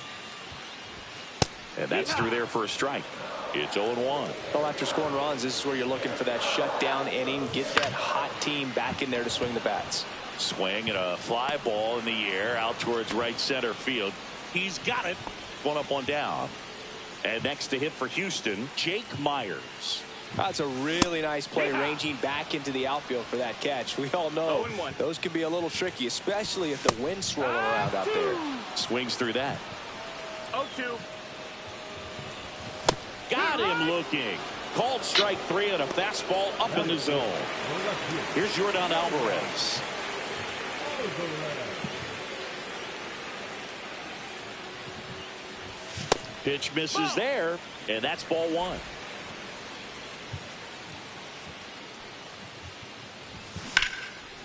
And that's through there for a strike. It's 0-1. Well, after scoring runs, this is where you're looking for that shutdown inning. Get that hot team back in there to swing the bats. Swing and a fly ball in the air out towards right center field. He's got it. 1 up, 1 down. And next to hit for Houston, Jake Myers. That's a really nice play, ranging back into the outfield for that catch. We all know those can be a little tricky, especially if the wind's swirling around out there. Swings through that. 0-2. Got him looking. Called strike 3 and a fastball up in the zone. Here's Jordan Alvarez. Pitch misses there, and that's ball 1.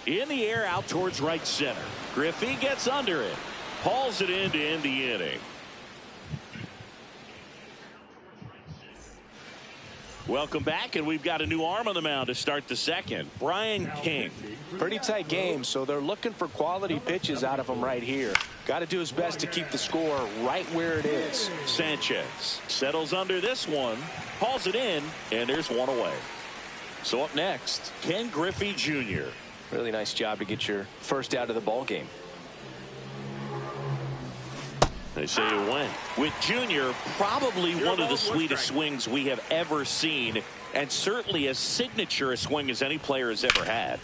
In the air out towards right center. Griffey gets under it. Hauls it in to end the inning. Welcome back, and we've got a new arm on the mound to start the second. Brian King. Pretty tight game, so they're looking for quality pitches out of him right here. Got to do his best to keep the score right where it is. Sanchez settles under this one, hauls it in, and there's 1 away. So up next, Ken Griffey Jr. Really nice job to get your first out of the ball game. They say it went. With Junior, probably one of the sweetest swings we have ever seen, and certainly as signature a swing as any player has ever had.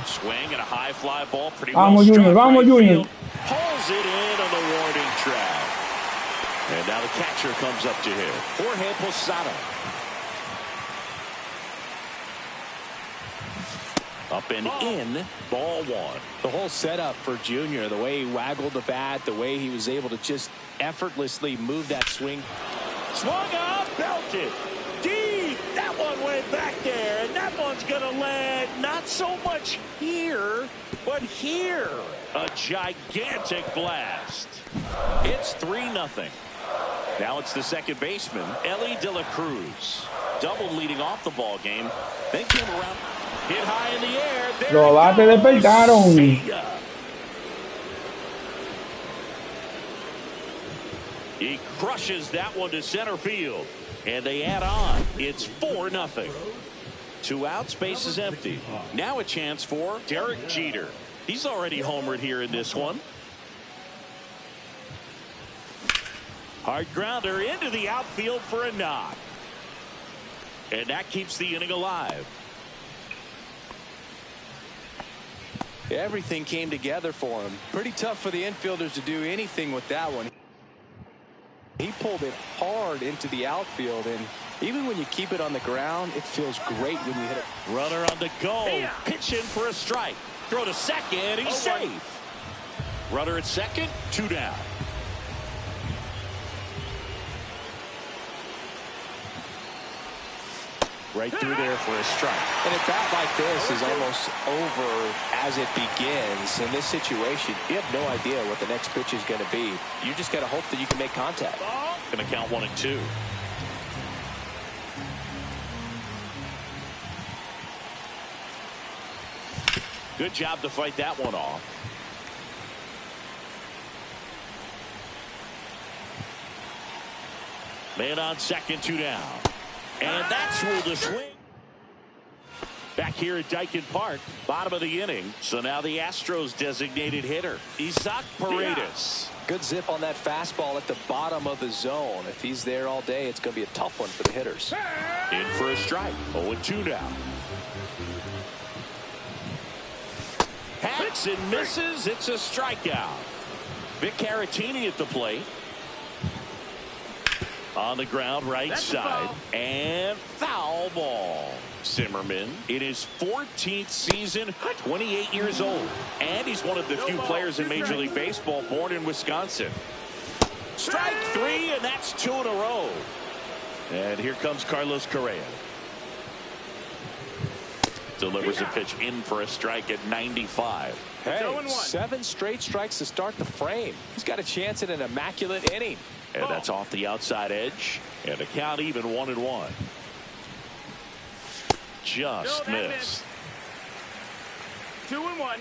Swing and a high fly ball, pretty well struck. Vamos, Junior. Pulls it in on the warning track. And now the catcher comes up to hit. Jorge Posada. Up and in, ball 1. The whole setup for Junior, the way he waggled the bat, the way he was able to just effortlessly move that swing. Swung up, belted. Deep. That one went back there, and that one's going to land not so much here, but here. A gigantic blast. It's 3-0. Now it's the second baseman, Ellie De La Cruz. Double leading off the ball game. Then came around. Hit high in the air. Los bates despertaron. He crushes that one to center field. And they add on. It's 4-0. 2 outs, base is empty. Now a chance for Derek Jeter. He's already homered here in this one. Hard grounder into the outfield for a knock. And that keeps the inning alive. Everything came together for him. Pretty tough for the infielders to do anything with that one. He pulled it hard into the outfield, and even when you keep it on the ground, it feels great when you hit it. Runner on the go. Pitch in for a strike. Throw to second. He's safe. Runner at second. 2 down. Right through there for a strike. And a bat like this is almost over as it begins. In this situation, you have no idea what the next pitch is going to be. You just got to hope that you can make contact. Going to count 1 and 2. Good job to fight that one off. Man on second, 2 down. And that's ruled a swing. Back here at Dyken Park, bottom of the inning. So now the Astros designated hitter, Isaac Paredes. Good zip on that fastball at the bottom of the zone. If he's there all day, it's going to be a tough one for the hitters. In for a strike. 0-2 now. Hacks and misses. It's a strikeout. Vic Caratini at the plate. On the ground, right side. And foul ball. Zimmerman in his 14th season, 28 years old. And he's one of the few players in Major League Baseball born in Wisconsin. Strike 3, and that's 2 in a row. And here comes Carlos Correa. Delivers a pitch in for a strike at 95. Hey, 7 straight strikes to start the frame. He's got a chance at an immaculate inning. And that's off the outside edge. And the count even 1-1. Just missed. 2-1.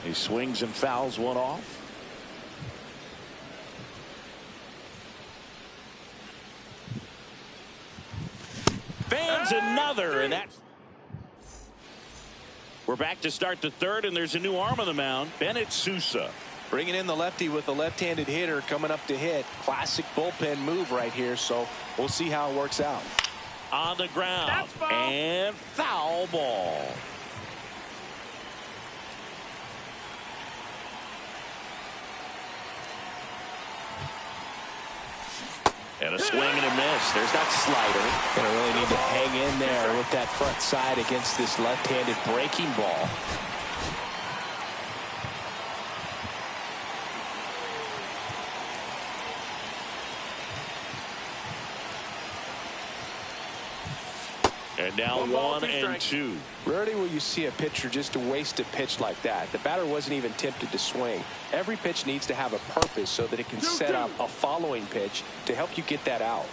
He swings and fouls one off. Fans another, and that's. We're back to start the third, and there's a new arm on the mound. Bennett Sousa. Bringing in the lefty with a left-handed hitter coming up to hit. Classic bullpen move right here, so we'll see how it works out. On the ground. And foul ball. And a swing and a miss. There's that slider. Gonna really need to hang in there with that front side against this left-handed breaking ball. And now 1-2. Rarely will you see a pitcher just waste a pitch like that. The batter wasn't even tempted to swing. Every pitch needs to have a purpose so that it can set up a following pitch to help you get that out.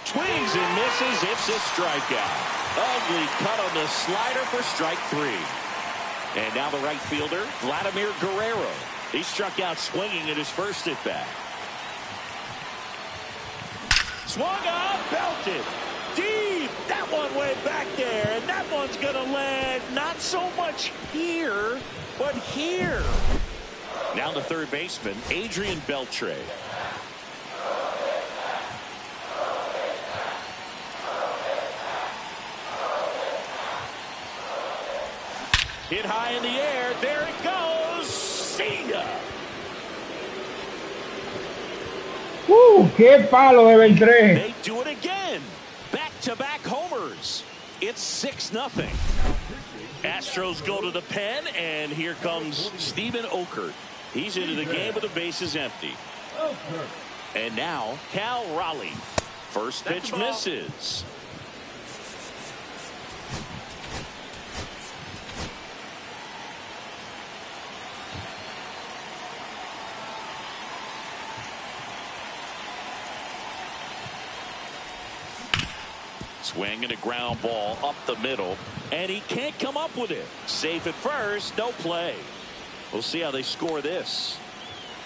Swings and misses. It's a strikeout. Ugly cut on the slider for strike 3. And now the right fielder, Vladimir Guerrero. He struck out swinging at his first at bat. Swung on, belted. Deep. That one went back there, and that one's going to land not so much here, but here. Now the third baseman, Adrian Beltre. Hit high in the air. There it goes. See ya. ¡Qué palo de Beltré! They do it again. Back-to-back homers. It's 6-0. Astros go to the pen, and here comes Stephen Okert. He's into the game with the bases empty. And now, Cal Raleigh. First pitch misses. Swing and a ground ball up the middle, and he can't come up with it. Safe at first, no play. We'll see how they score this.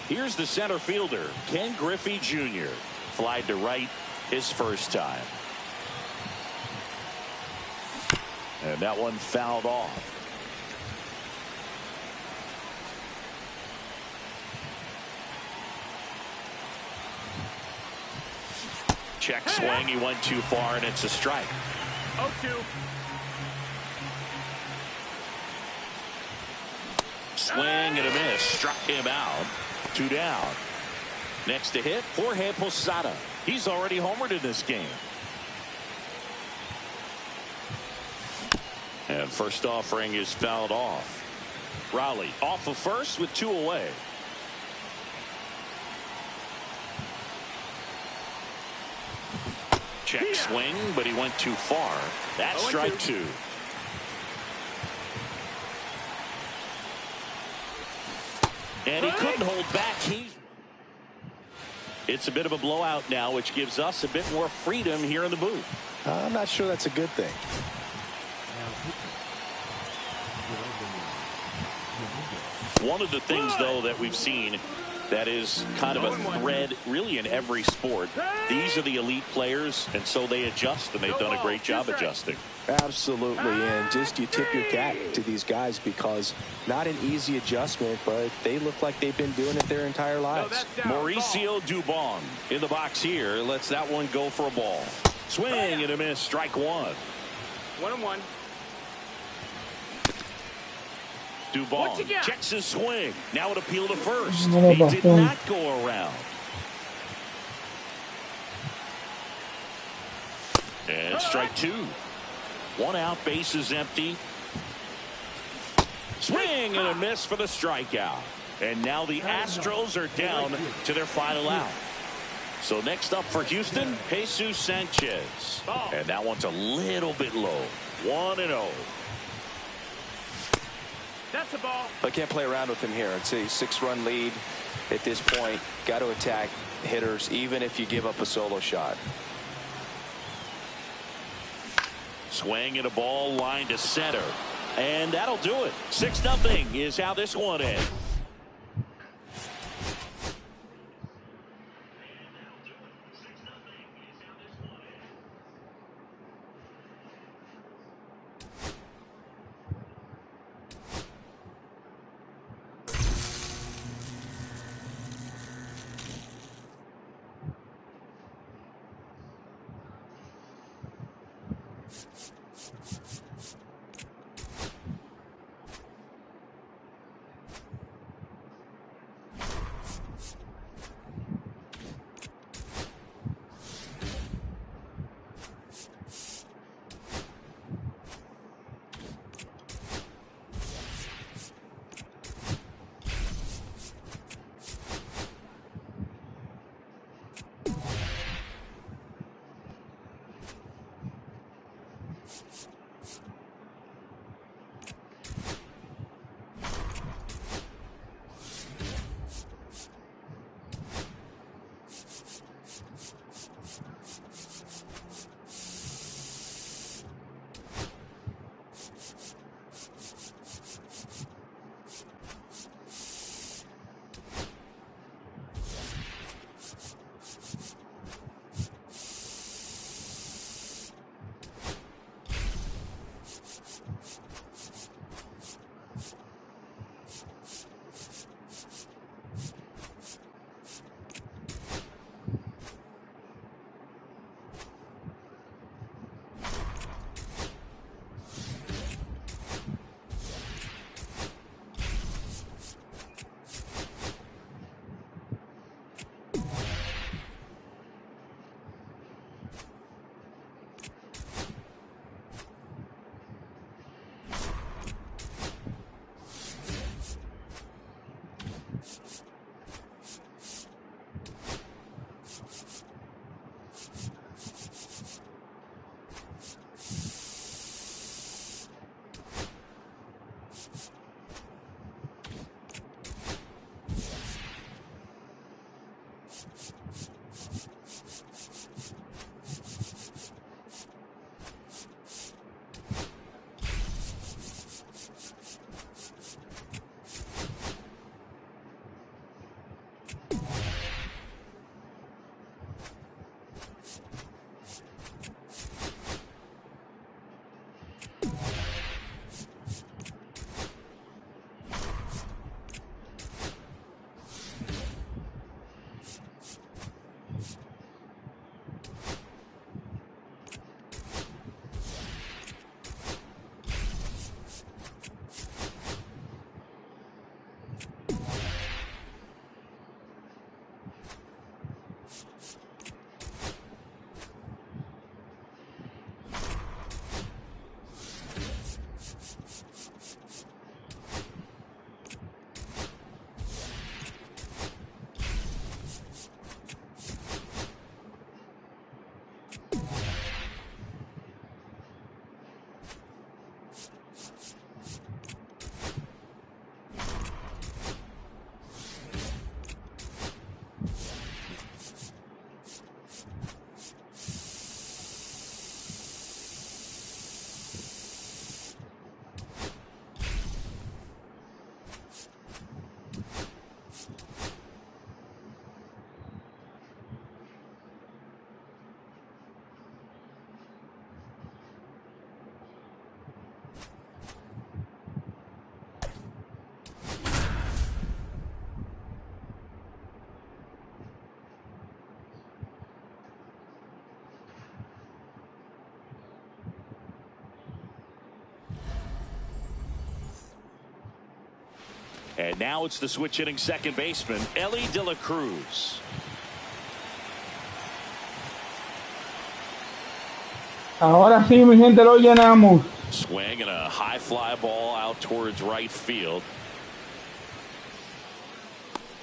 Here's the center fielder, Ken Griffey Jr. Flied to right his first time. And that one fouled off. Check swing, he went too far, and it's a strike. 0-2. Swing and a miss, struck him out. 2 down. Next to hit, Jorge Posada. He's already homered in this game. And first offering is fouled off. Raleigh off of first with 2 away. Check swing, but he went too far. That's strike 2. And he couldn't hold back. It's a bit of a blowout now, which gives us a bit more freedom here in the booth. I'm not sure that's a good thing. One of the things, though, that we've seen That is kind of a thread really in every sport. These are the elite players, and so they adjust, and they've done a great job adjusting. Absolutely, and just you tip your cap to these guys because not an easy adjustment, but they look like they've been doing it their entire lives. Mauricio Dubon in the box here lets that one go for a ball. Swing and a miss, strike one. 1-1. Dubon checks his swing. Now it appeal to first. No, He did not go around. And strike two. One out, base is empty. Swing and a miss for the strikeout. And now the Astros are down to their final out. So next up for Houston, Jesus Sanchez. And that one's a little bit low. 1-0. That's the ball. I can't play around with him here. It's a 6-run lead at this point. Got to attack hitters even if you give up a solo shot. Swing and a ball line to center. And that'll do it. 6-0 is how this one ends. And now it's the switch hitting second baseman, Ellie De La Cruz. Ahora sí, mi gente, lo llenamos. Swing and a high fly ball out towards right field.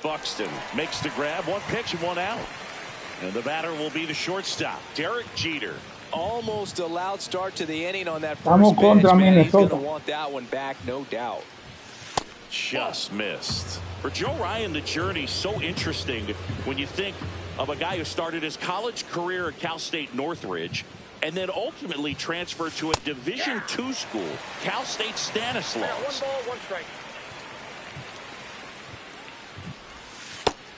Buxton makes the grab, one pitch and one out. And the batter will be the shortstop, Derek Jeter. Almost a loud start to the inning on that Vamos first pitch. contra Man, he's going Minnesota. to want that one back, no doubt. Just missed. For Joe Ryan, the journey's so interesting when you think of a guy who started his college career at Cal State Northridge and then ultimately transferred to a Division II school, Cal State Stanislaus. One ball, one strike.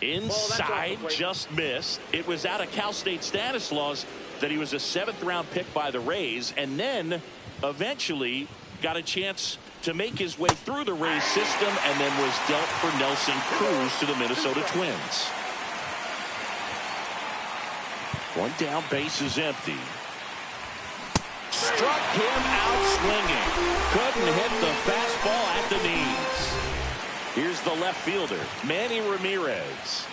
Inside, just missed. It was out of Cal State Stanislaus that he was a 7th-round pick by the Rays, and then eventually got a chance to make his way through the Rays system, and then was dealt for Nelson Cruz to the Minnesota Twins. One down, base is empty. Struck him out swinging. Couldn't hit the fastball at the knees. Here's the left fielder, Manny Ramirez.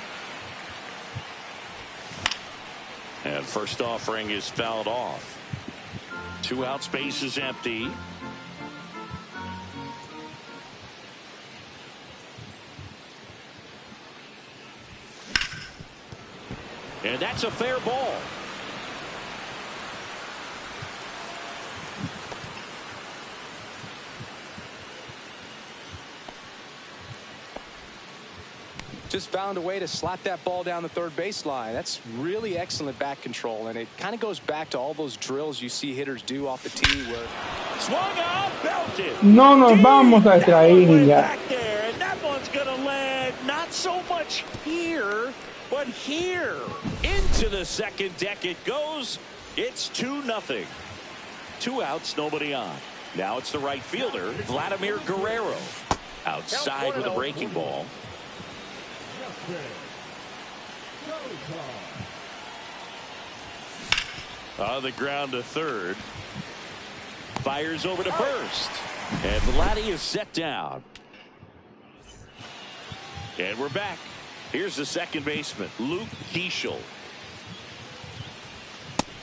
And first offering is fouled off. 2 outs, base is empty. And that's a fair ball. Just found a way to slap that ball down the third baseline. That's really excellent back control, and it kind of goes back to all those drills you see hitters do off the tee where Swung out, belted. No nos vamos a extraer ya. Back there, and that one's gonna land not so much here, but here. Into the second deck it goes. It's 2-0. 2 outs, nobody on. Now it's the right fielder, Vladimir Guerrero. Outside with a breaking ball. On the ground to third. Fires over to first. And Vladdy is set down. And we're back. Here's the second baseman, Luke Keeschel.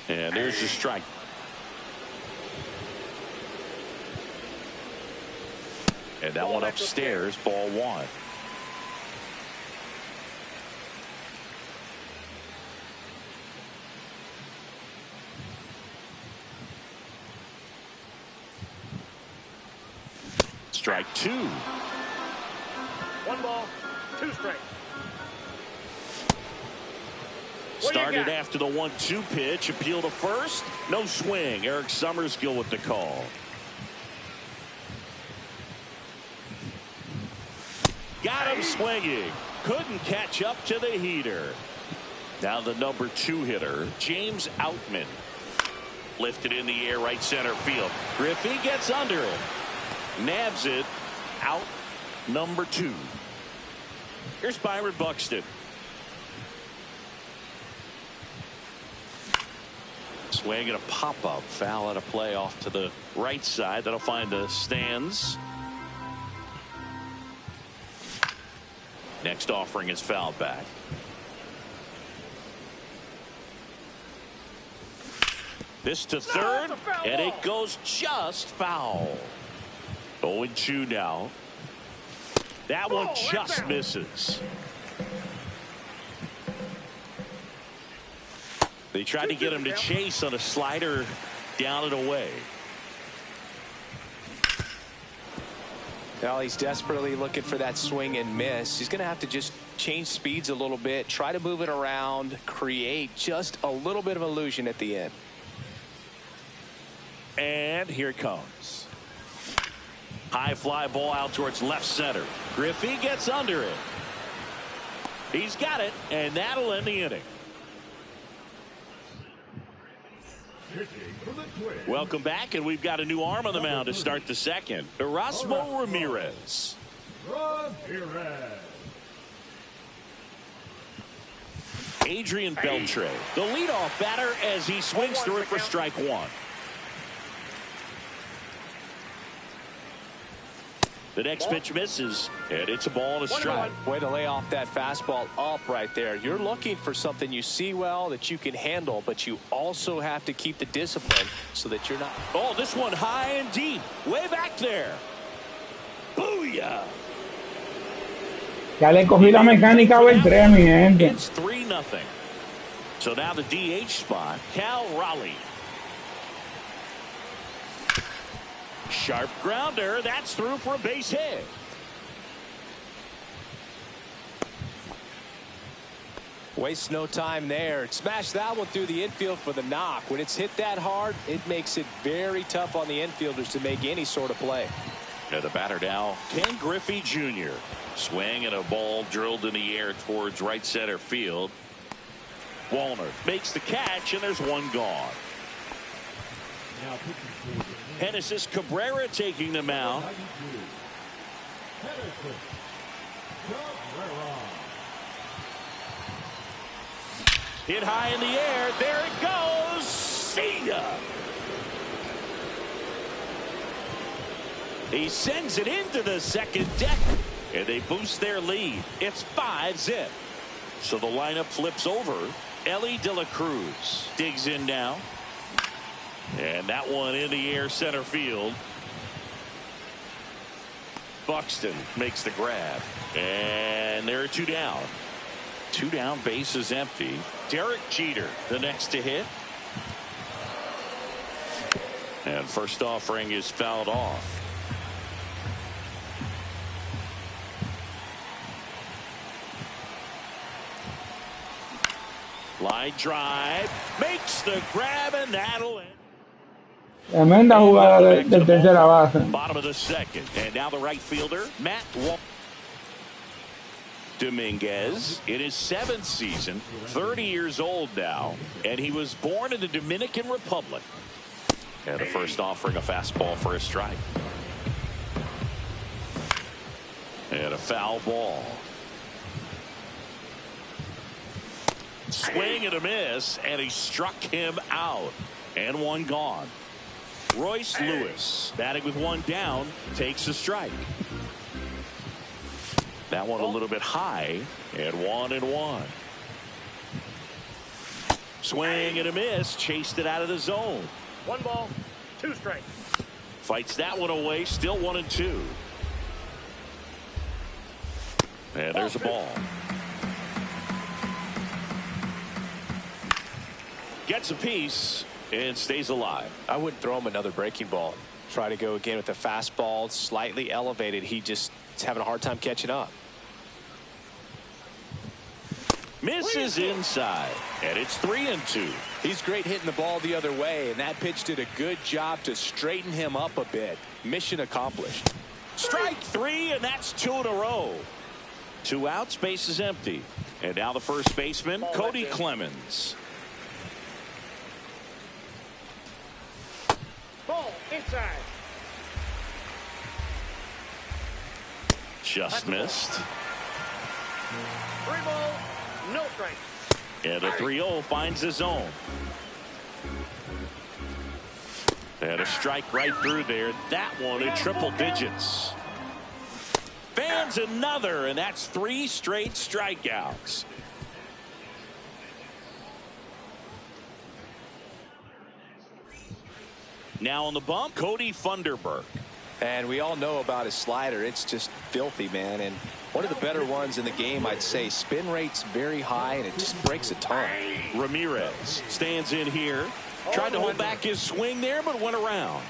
And there's the strike. And that one upstairs, ball 1. Strike 2. 1 ball, 2 strikes. Started after the 1-2 pitch. Appeal to first. No swing. Eric Summerskill with the call. Got him swinging. Couldn't catch up to the heater. Now the number 2 hitter, James Outman. Lifted in the air, right center field. Griffey gets under it. Nabs it. Out number 2. Here's Byron Buxton. Swing and a pop-up. Foul out of play off to the right side. That'll find the stands. Next offering is fouled back. This to third, and it goes just foul. 0-2 now. That one just misses. They tried to get him to chase on a slider down and away. Well, he's desperately looking for that swing and miss. He's going to have to just change speeds a little bit, try to move it around, create just a little bit of illusion at the end. And here it comes. High fly ball out towards left center. Griffey gets under it. He's got it, and that'll end the inning. Welcome back, and we've got a new arm on the mound to start the second. Erasmo Ramirez. Adrian Beltre, the leadoff batter, as he swings through it for strike 1. The next pitch misses, and it's a ball and a strike. Way to lay off that fastball up right there. You're looking for something you see well that you can handle, but you also have to keep the discipline so that you're not. Oh, this one high and deep, way back there. Booyah! Ya le cogí la mecánica a Beltré, mi gente. It's 3-0. So now the DH spot, Cal Raleigh. Sharp grounder, that's through for a base hit. Waste no time there. Smash that one through the infield for the knock. When it's hit that hard, it makes it very tough on the infielders to make any sort of play. And the batter now, Ken Griffey Jr. Swing and a ball drilled in the air towards right center field. Wallner makes the catch, and there's one gone. Genesis Cabrera taking the mound. Hit high in the air. There it goes. See ya. He sends it into the second deck, and they boost their lead. It's 5-0. So the lineup flips over. Ellie De La Cruz digs in now. And that one in the air center field. Buxton makes the grab. And there are 2 down. 2 down, base is empty. Derek Jeter, the next to hit. And first offering is fouled off. Line drive, makes the grab, and that'll end. Tremenda jugada de tercera base. Bottom of the second, and now the right fielder, Matt Dominguez in his 7th season, 30 years old now, and he was born in the Dominican Republic. And the first offering, a fastball for a strike. And a foul ball. Swing and a miss, and he struck him out. And one gone. Royce Lewis, batting with 1 down, takes a strike. That one a little bit high, and 1-1. Swing and a miss, chased it out of the zone. 1 ball, 2 strikes. Fights that one away, still 1-2. And there's a ball. Gets a piece and stays alive. I wouldn't throw him another breaking ball. Try to go again with the fastball, slightly elevated. He just is having a hard time catching up. Misses inside, and it's 3-2. He's great hitting the ball the other way, and that pitch did a good job to straighten him up a bit. Mission accomplished. Strike 3, and that's 2 in a row. 2 outs, base is empty. And now the first baseman, Cody Clemens. Ball inside. Just missed. 3 ball, no strike. And a 3-0 finds the zone. And a strike right through there. That one in triple digits. Fans another, and that's 3 straight strikeouts. Now on the bump, Cody Funderburk. And we all know about his slider. It's just filthy, man. And one of the better ones in the game, I'd say. Spin rate's very high, and it just breaks a ton. Ramirez stands in here. Tried to hold back his swing there, but went around.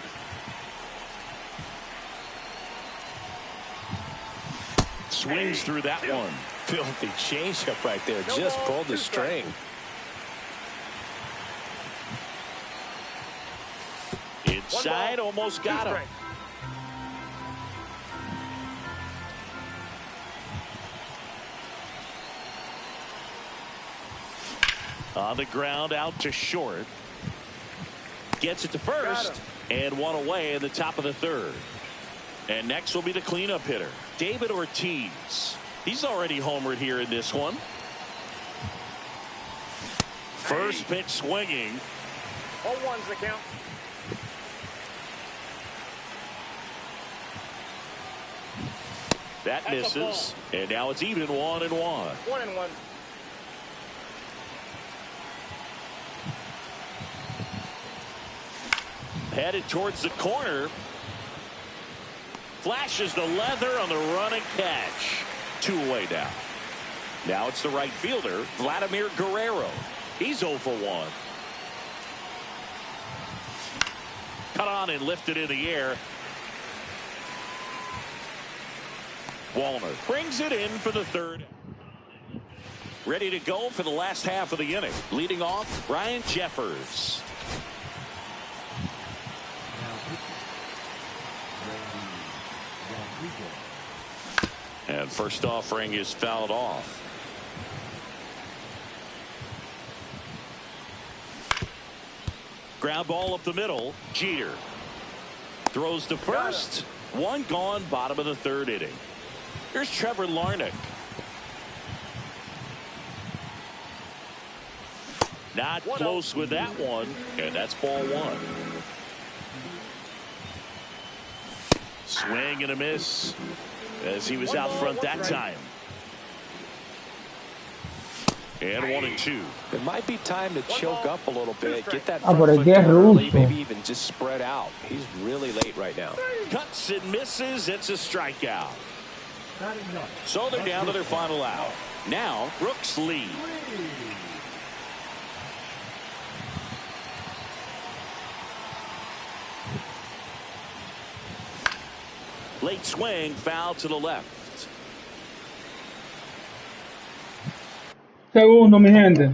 Swings through that one. Filthy changeup right there. Just pulled the string. Inside, almost got him. On the ground, out to short. Gets it to first, and one away in the top of the 3rd. And next will be the cleanup hitter, David Ortiz. He's already homered here in this one. First pitch swinging. 0-1's the count. That misses. And now it's even 1-1. 1-1. Headed towards the corner. Flashes the leather on the running catch. 2 away now. Now it's the right fielder, Vladimir Guerrero. He's 0 for 1. Cut on and lifted in the air. Walner brings it in for the third. Ready to go for the last half of the inning. Leading off, Ryan Jeffers. And first offering is fouled off. Ground ball up the middle. Jeter throws to first. 1 gone, bottom of the 3rd inning. Here's Trevor Larnach. Not close with that one, and that's ball 1. Swing and a miss as he was out front that time. And 1-2. It might be time to choke up a little bit, get that pero front es foot que es early, ruso. maybe even just spread out. He's really late right now. Cuts and misses. It's a strikeout. So they're down to their final out. Now Brooks lead. Late swing, foul to the left. Segundo, mi gente.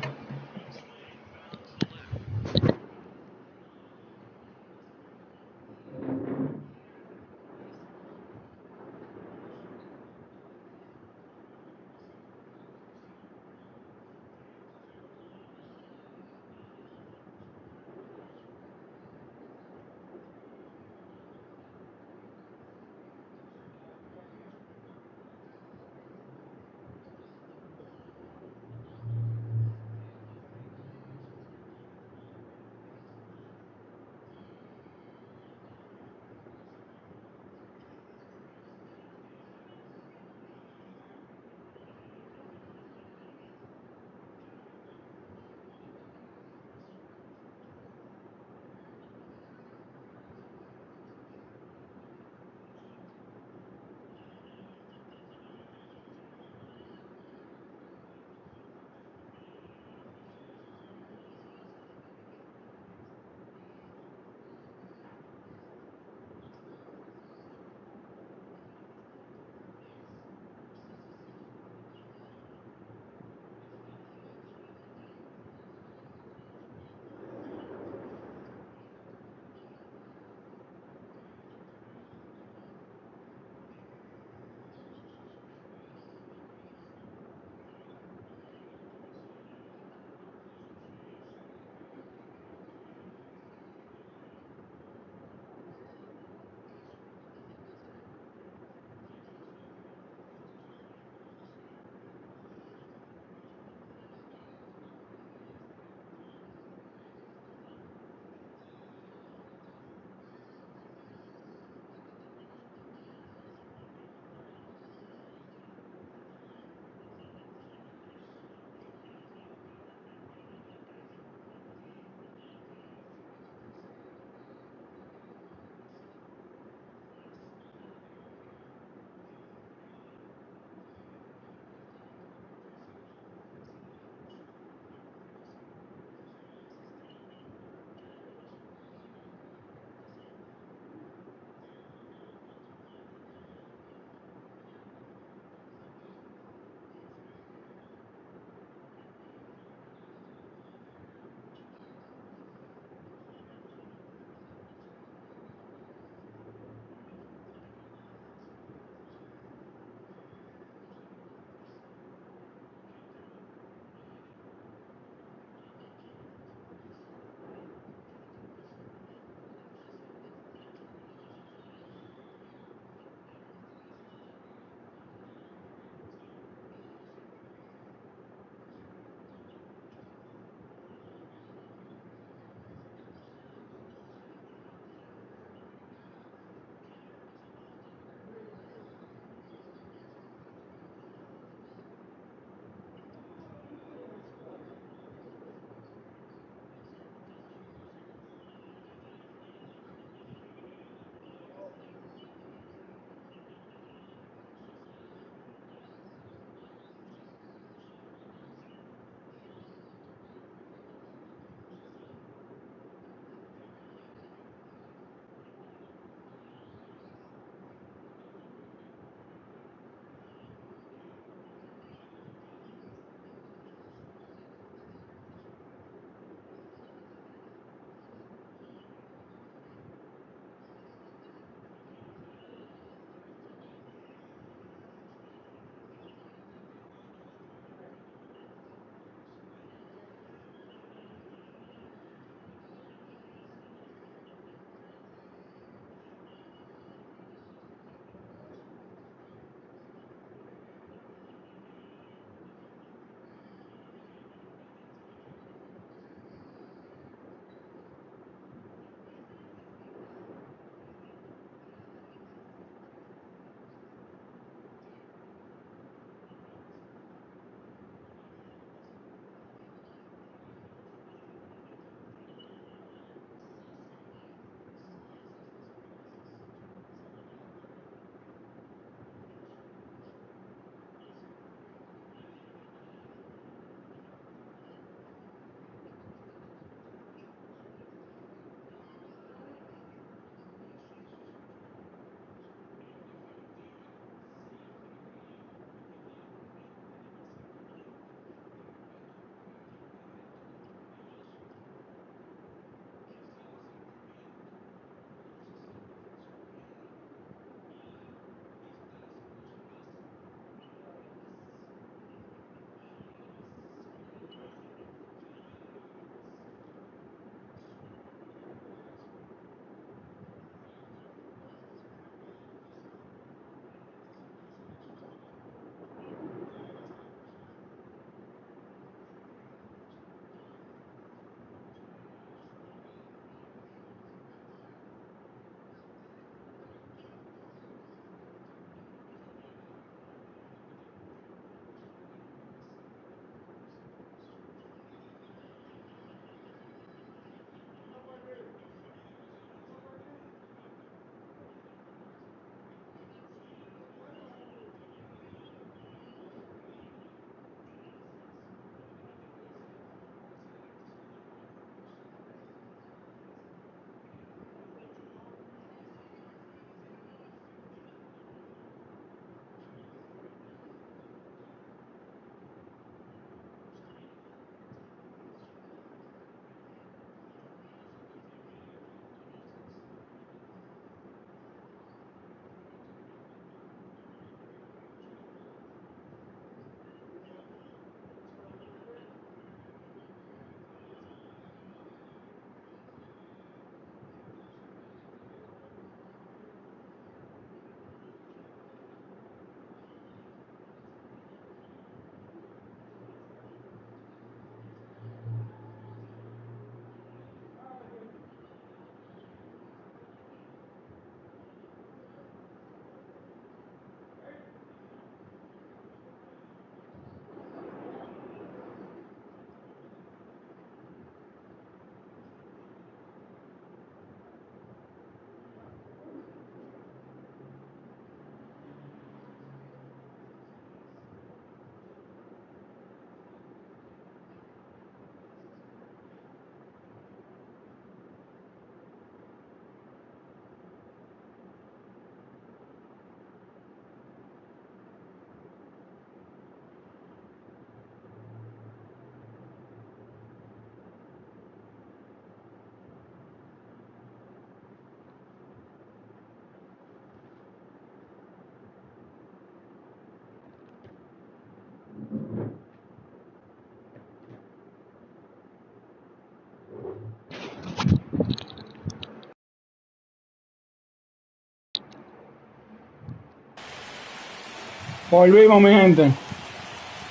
Volvimos, mi gente.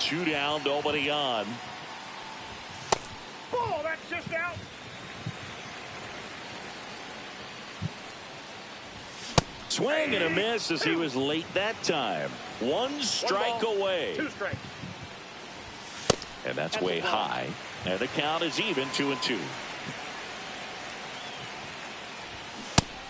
2 down, nobody on. Oh, that's just out. Swing and a miss as he was late that time. One strike away. 2 strikes. And that's way high. And the count is even, 2-2.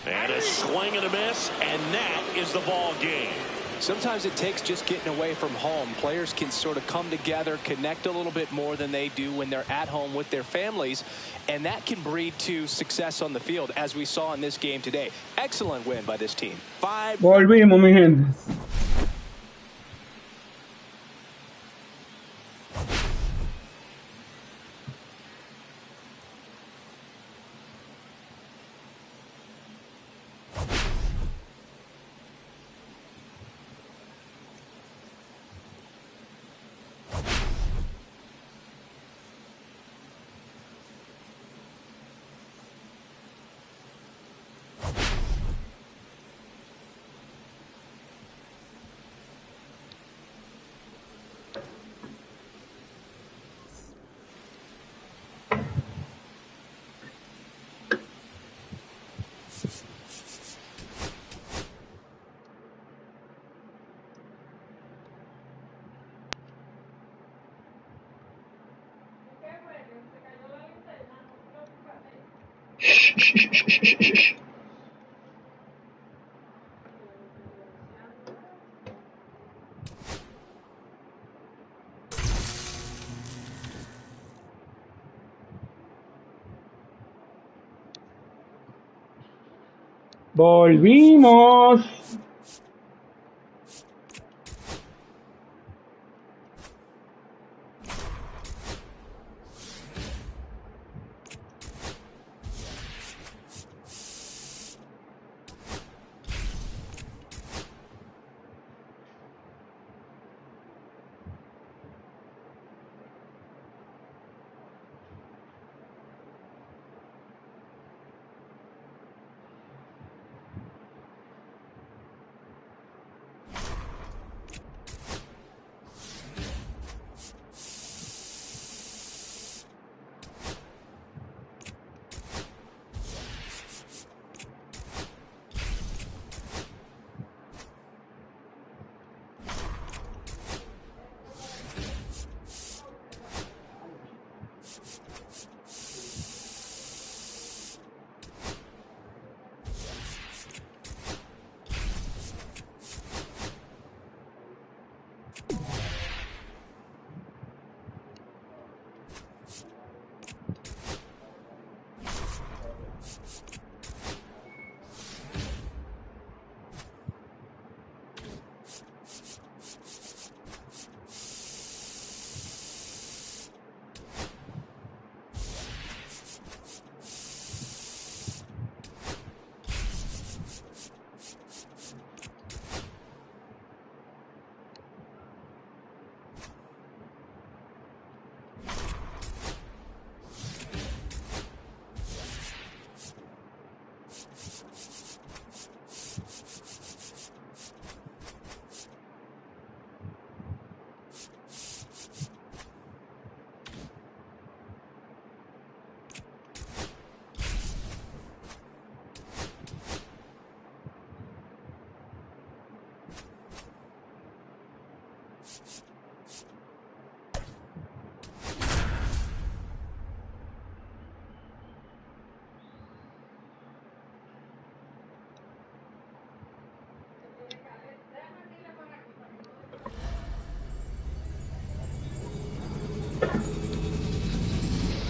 And a swing and a miss, and that is the ball game. Sometimes it takes just getting away from home. Players can sort of come together, connect a little bit more than they do when they're at home with their families, and that can breed to success on the field, as we saw in this game today. Excellent win by this team. Volvimos, mi gente. Volvimos.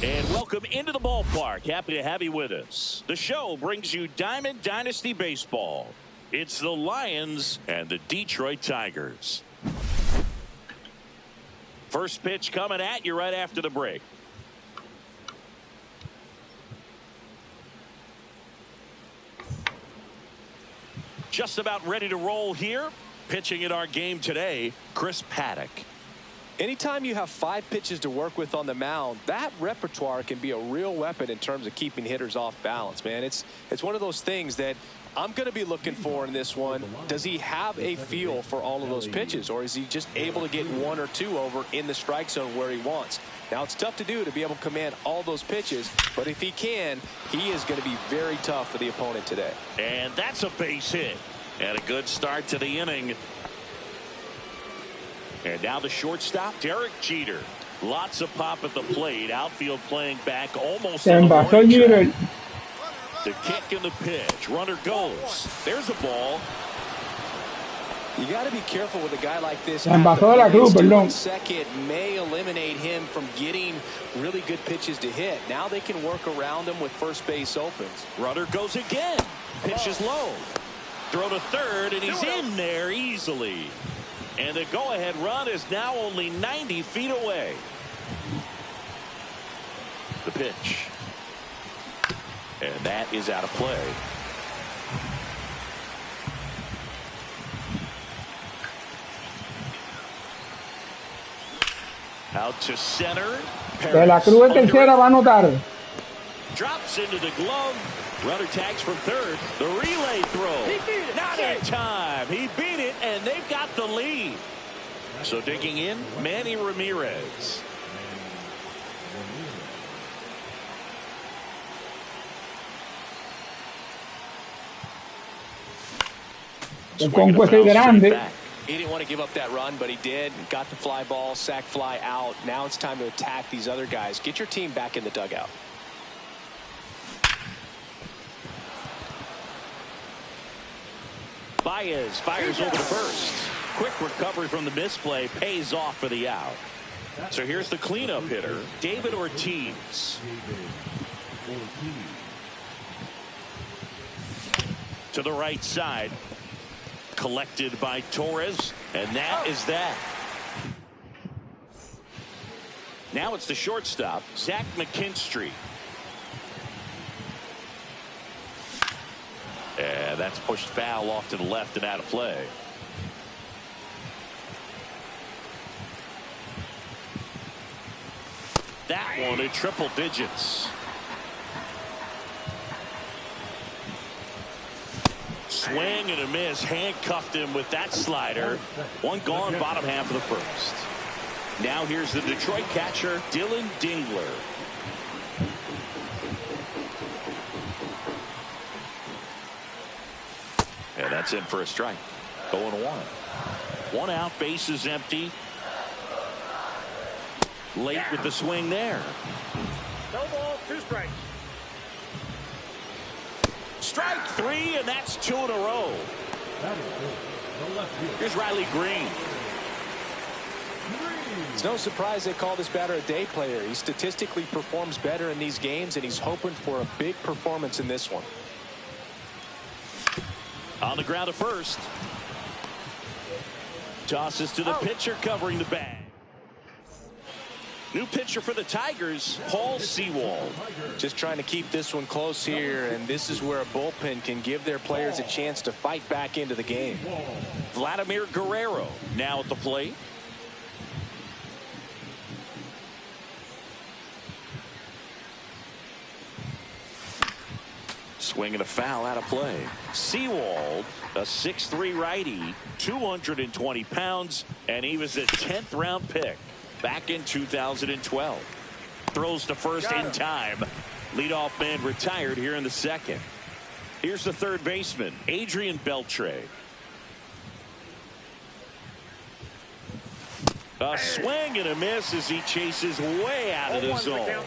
And welcome into the ballpark. Happy to have you with us. The show brings you Diamond Dynasty Baseball. It's the Lions and the Detroit Tigers. First pitch coming at you right after the break. Just about ready to roll here. Pitching in our game today, Chris Paddock. Anytime you have 5 pitches to work with on the mound, that repertoire can be a real weapon in terms of keeping hitters off balance, man. It's one of those things that I'm going to be looking for in this one, does he have a feel for all of those pitches, or is he just able to get one or two over in the strike zone where he wants? Now, it's tough to do to be able to command all those pitches, but if he can, he is going to be very tough for the opponent today. And that's a base hit. And a good start to the inning. And now the shortstop, Derek Jeter. Lots of pop at the plate. Outfield playing back almost. Se envasó Jeter. The kick and the pitch. Runner goes. There's a ball. You got to be careful with a guy like this. Se envasó de la cruz, perdón. Second may eliminate him from getting really good pitches to hit. Now they can work around him with first base opens. Runner goes again. Pitch is low. Throw to third, and he's in there easily. And the go-ahead run is now only 90 feet away. The pitch. And that is out of play. Out to center. De la Cruz en tercera va a anotar. Drops into the glove. Runner tags from third. The relay throw. Not in time. He beat it, and they've got the lead. So digging in, Manny Ramirez. El Conquest es grande. He didn't want to give up that run, but he did. Got the fly ball, sack fly out. Now it's time to attack these other guys. Get your team back in the dugout. Baez fires over to first. Quick recovery from the misplay pays off for the out. So here's the cleanup hitter, David Ortiz. To the right side. Collected by Torres, and that is that. Now it's the shortstop, Zach McKinstry. And that's pushed foul off to the left and out of play. That one in triple digits. Swing and a miss. Handcuffed him with that slider. One gone, bottom half of the first. Now here's the Detroit catcher, Dylan Dingler. And that's in for a strike. 0-1. One out, base is empty. Late with the swing there. No ball, 2 strikes. Strike 3, and that's 2 in a row. Here's Riley Green. It's no surprise they call this batter a day player. He statistically performs better in these games, and he's hoping for a big performance in this one. On the ground at first. Tosses to the pitcher covering the bag. New pitcher for the Tigers, Paul Sewald. Just trying to keep this one close here, and this is where a bullpen can give their players a chance to fight back into the game. Vladimir Guerrero now at the plate. Swing and a foul out of play. Sewald, a 6'3" righty, 220 pounds, and he was a 10th round pick back in 2012. Throws to first in time. Leadoff man retired here in the second. Here's the third baseman, Adrian Beltre. A swing and a miss as he chases way out of the zone.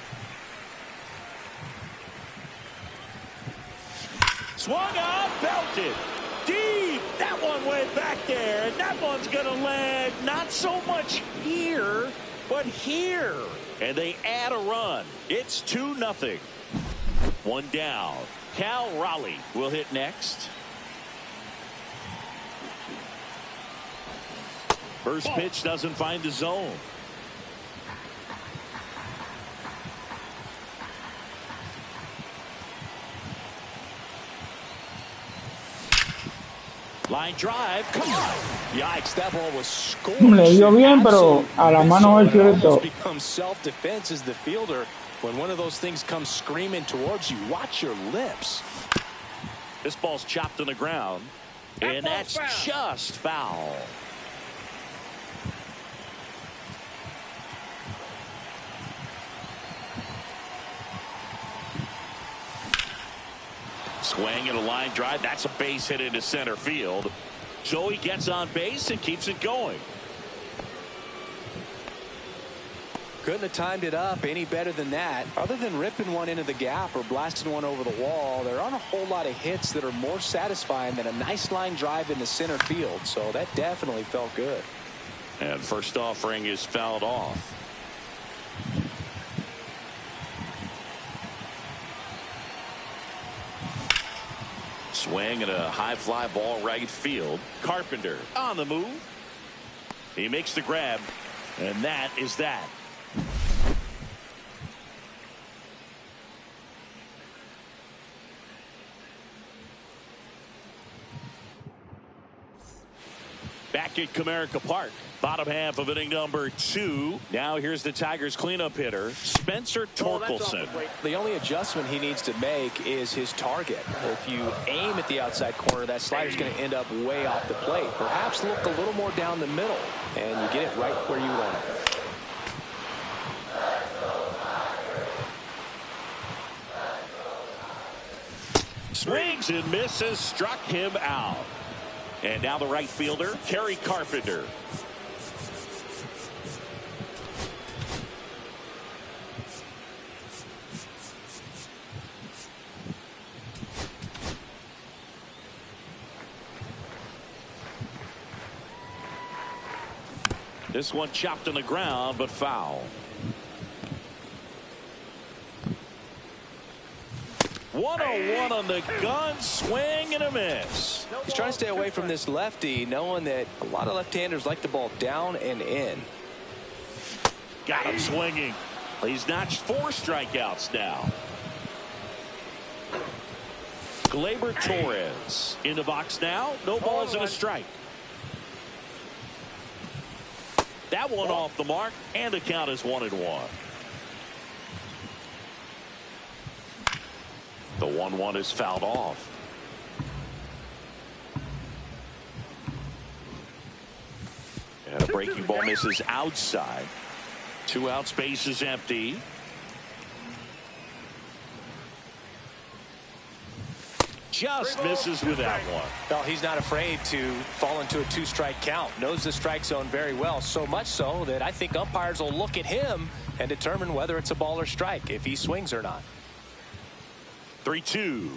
Swung up, belted. Deep. That one went back there, and that one's going to land not so much here, but here. And they add a run. It's 2-0. One down. Cal Raleigh will hit next. First pitch doesn't find the zone. Line drive, come on. Yikes, that ball was scored. Le dio bien, pero a la mano del cierto. Becomes self-defense as the fielder. When one of those things comes screaming towards you, watch your lips. This ball's chopped on the ground, and that's just foul. Swing and a line drive. That's a base hit into center field. So he gets on base and keeps it going. Couldn't have timed it up any better than that. Other than ripping one into the gap or blasting one over the wall, there aren't a whole lot of hits that are more satisfying than a nice line drive in the center field. So that definitely felt good. And first offering is fouled off. Swing and a high fly ball right field. Carpenter on the move. He makes the grab, and that is that. Back at Comerica Park, bottom half of inning number 2. Now here's the Tigers cleanup hitter, Spencer Torkelson. The only adjustment he needs to make is his target. If you aim at the outside corner, that slider's going to end up way off the plate. Perhaps look a little more down the middle, and you get it right where you want it. Swings and misses, struck him out. And now the right fielder, Kerry Carpenter. This one chopped on the ground, but foul. 101 on the gun, swing and a miss. He's trying to stay away from this lefty, knowing that a lot of left-handers like the ball down and in. Got him swinging. He's notched 4 strikeouts now. Gleyber Torres in the box now. No balls and a strike. That one off the mark, and the count is 1-1. The 1-1 is fouled off. And a breaking ball misses outside. 2 outs, base is empty. Just misses with that one. Well, he's not afraid to fall into a 2-strike count. Knows the strike zone very well, so much so that I think umpires will look at him and determine whether it's a ball or strike, if he swings or not. 3-2.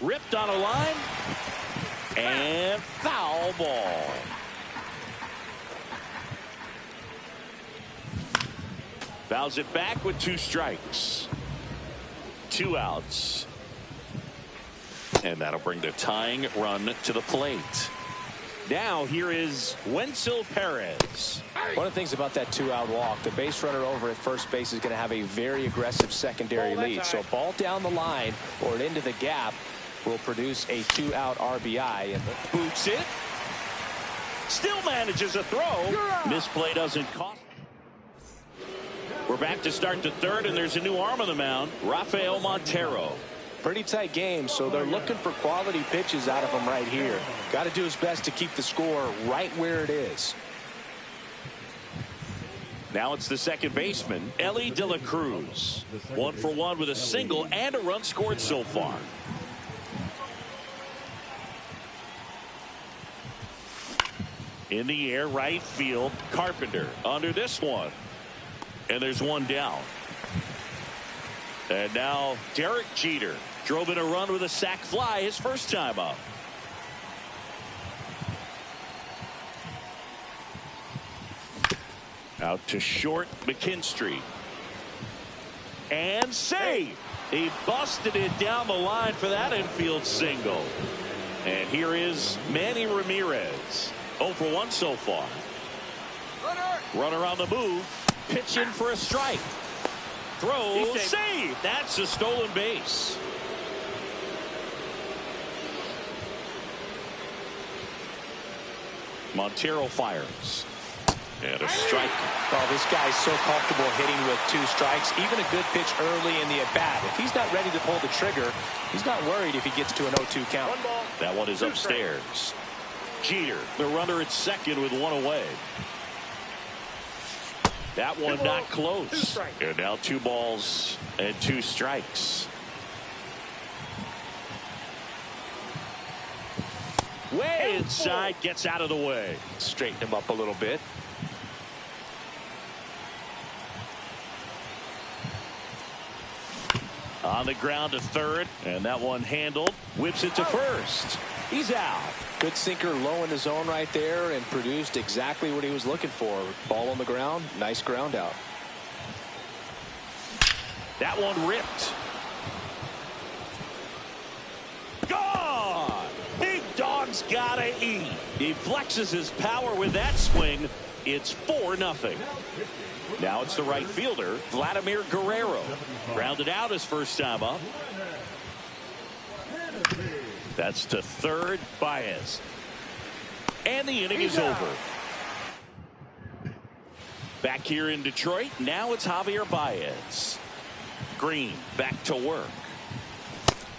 Ripped on a line. And foul ball. Fouls it back with 2 strikes. 2 outs. And that'll bring the tying run to the plate. Now here is Wenzel Perez. One of the things about that 2-out walk, the base runner over at first base is going to have a very aggressive secondary lead. So a ball down the line or into the gap will produce a 2-out RBI. And boots it. Still manages a throw. Misplay doesn't cost. We're back to start the 3rd, and there's a new arm on the mound, Rafael Montero. Pretty tight game, so they're looking for quality pitches out of him right here. Got to do his best to keep the score right where it is. Now it's the second baseman, Ellie De La Cruz. 1 for 1 with a single and a run scored so far. In the air, right field, Carpenter under this one. And there's one down. And now Derek Jeter drove in a run with a sac fly his first time up. Out to short, McKinstry. And save. He busted it down the line for that infield single. And here is Manny Ramirez. 0 for 1 so far. Runner on the move. Pitch in for a strike. Throw, save. That's a stolen base. Montero fires. And a strike. Well, this guy's so comfortable hitting with 2 strikes. Even a good pitch early in the at-bat. If he's not ready to pull the trigger, he's not worried if he gets to an 0-2 count. That one is upstairs. Jeter, the runner at second with 1 away. That one not close. And now 2 balls and 2 strikes. Way inside, gets out of the way. Straighten him up a little bit. On the ground to third, and that one handled. Whips it to first. He's out. Good sinker low in the zone right there and produced exactly what he was looking for. Ball on the ground, nice ground out. That one ripped. Gone! Big dog's gotta eat. He flexes his power with that swing. It's 4-0. Now it's the right fielder, Vladimir Guerrero. Grounded out his first time up. That's to third, Baez. And the inning is over. Back here in Detroit, now it's Javier Baez. Green back to work.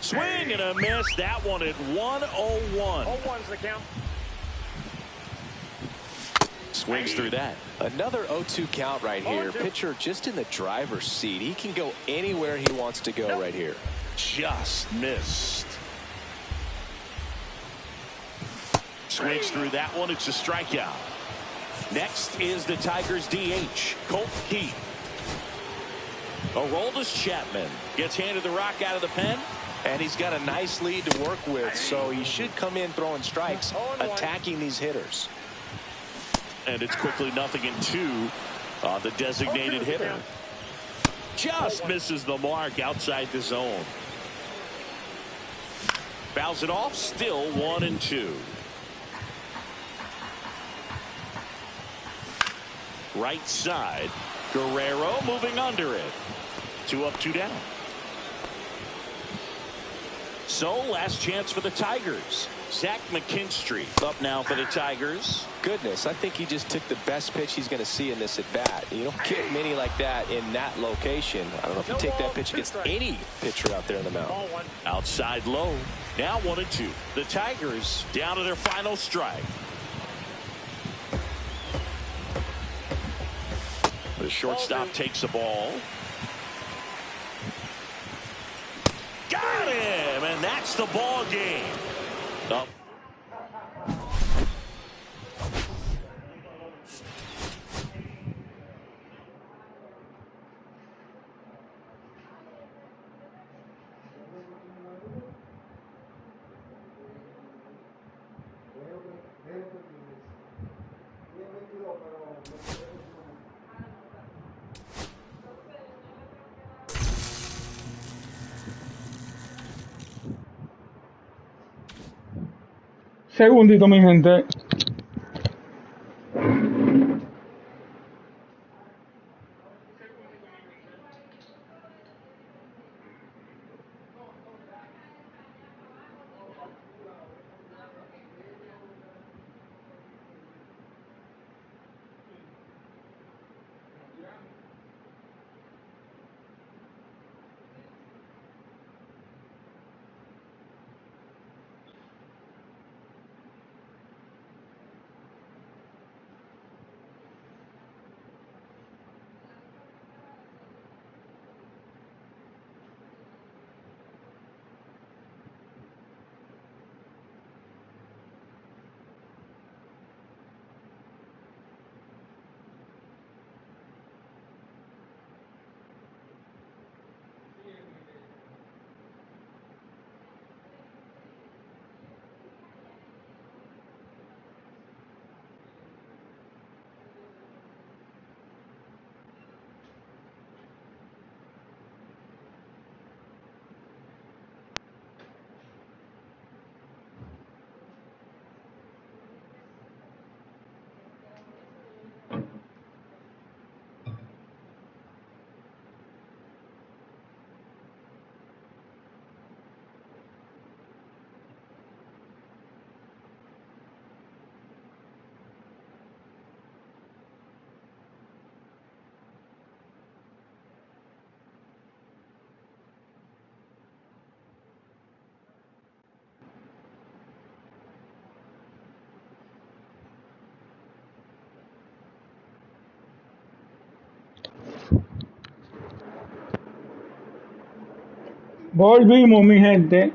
Swing and a miss. That one at 1-0-1. 0-1's the count. Swings through that. Another 0-2 count right here. Pitcher just in the driver's seat. He can go anywhere he wants to go right here. Just missed. Swings through that one. It's a strikeout. Next is the Tigers DH, Colt Keith. Aroldis Chapman gets handed the rock out of the pen. And he's got a nice lead to work with, so he should come in throwing strikes, attacking these hitters. And it's quickly 0-2 on the designated hitter. Just misses the mark outside the zone. Fouls it off, still 1-2. Right side, Guerrero moving under it. 2 up, 2 down. So last chance for the Tigers. Zach McKinstry up now for the Tigers. Goodness, I think he just took the best pitch he's going to see in this at bat. You don't get many like that in that location. I don't know if you take that pitch against any pitcher out there in the mound. Outside low. Now 1-2. The Tigers down to their final strike. The shortstop takes the ball. Got him, and that's the ball game. Up. Segundito, mi gente. Volvimos, mi gente.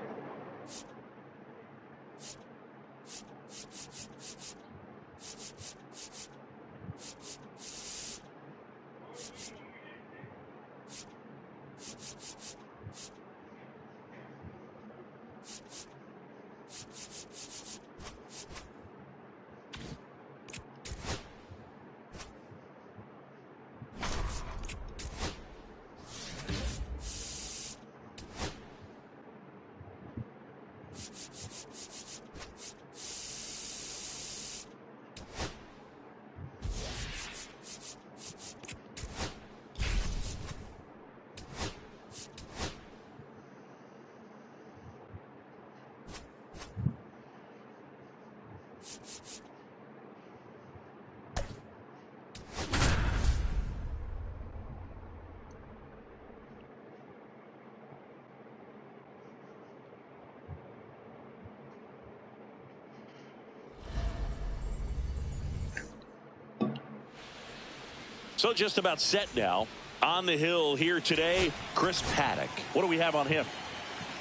So just about set now. On the hill here today, Chris Paddock. What do we have on him?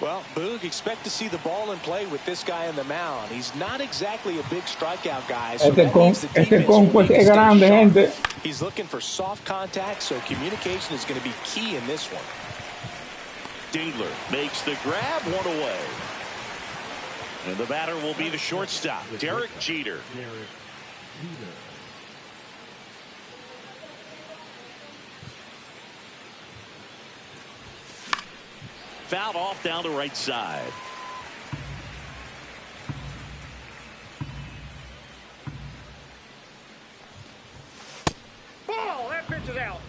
Well, Boog, expect to see the ball in play with this guy on the mound. He's not exactly a big strikeout guy, so that means the defense will need to stay grande, sharp. gente. He's looking for soft contact, so communication is going to be key in this one. Dingler makes the grab, one away. And the batter will be the shortstop, Derek Jeter. Fouled off down the right side. Ball, that pitch is out.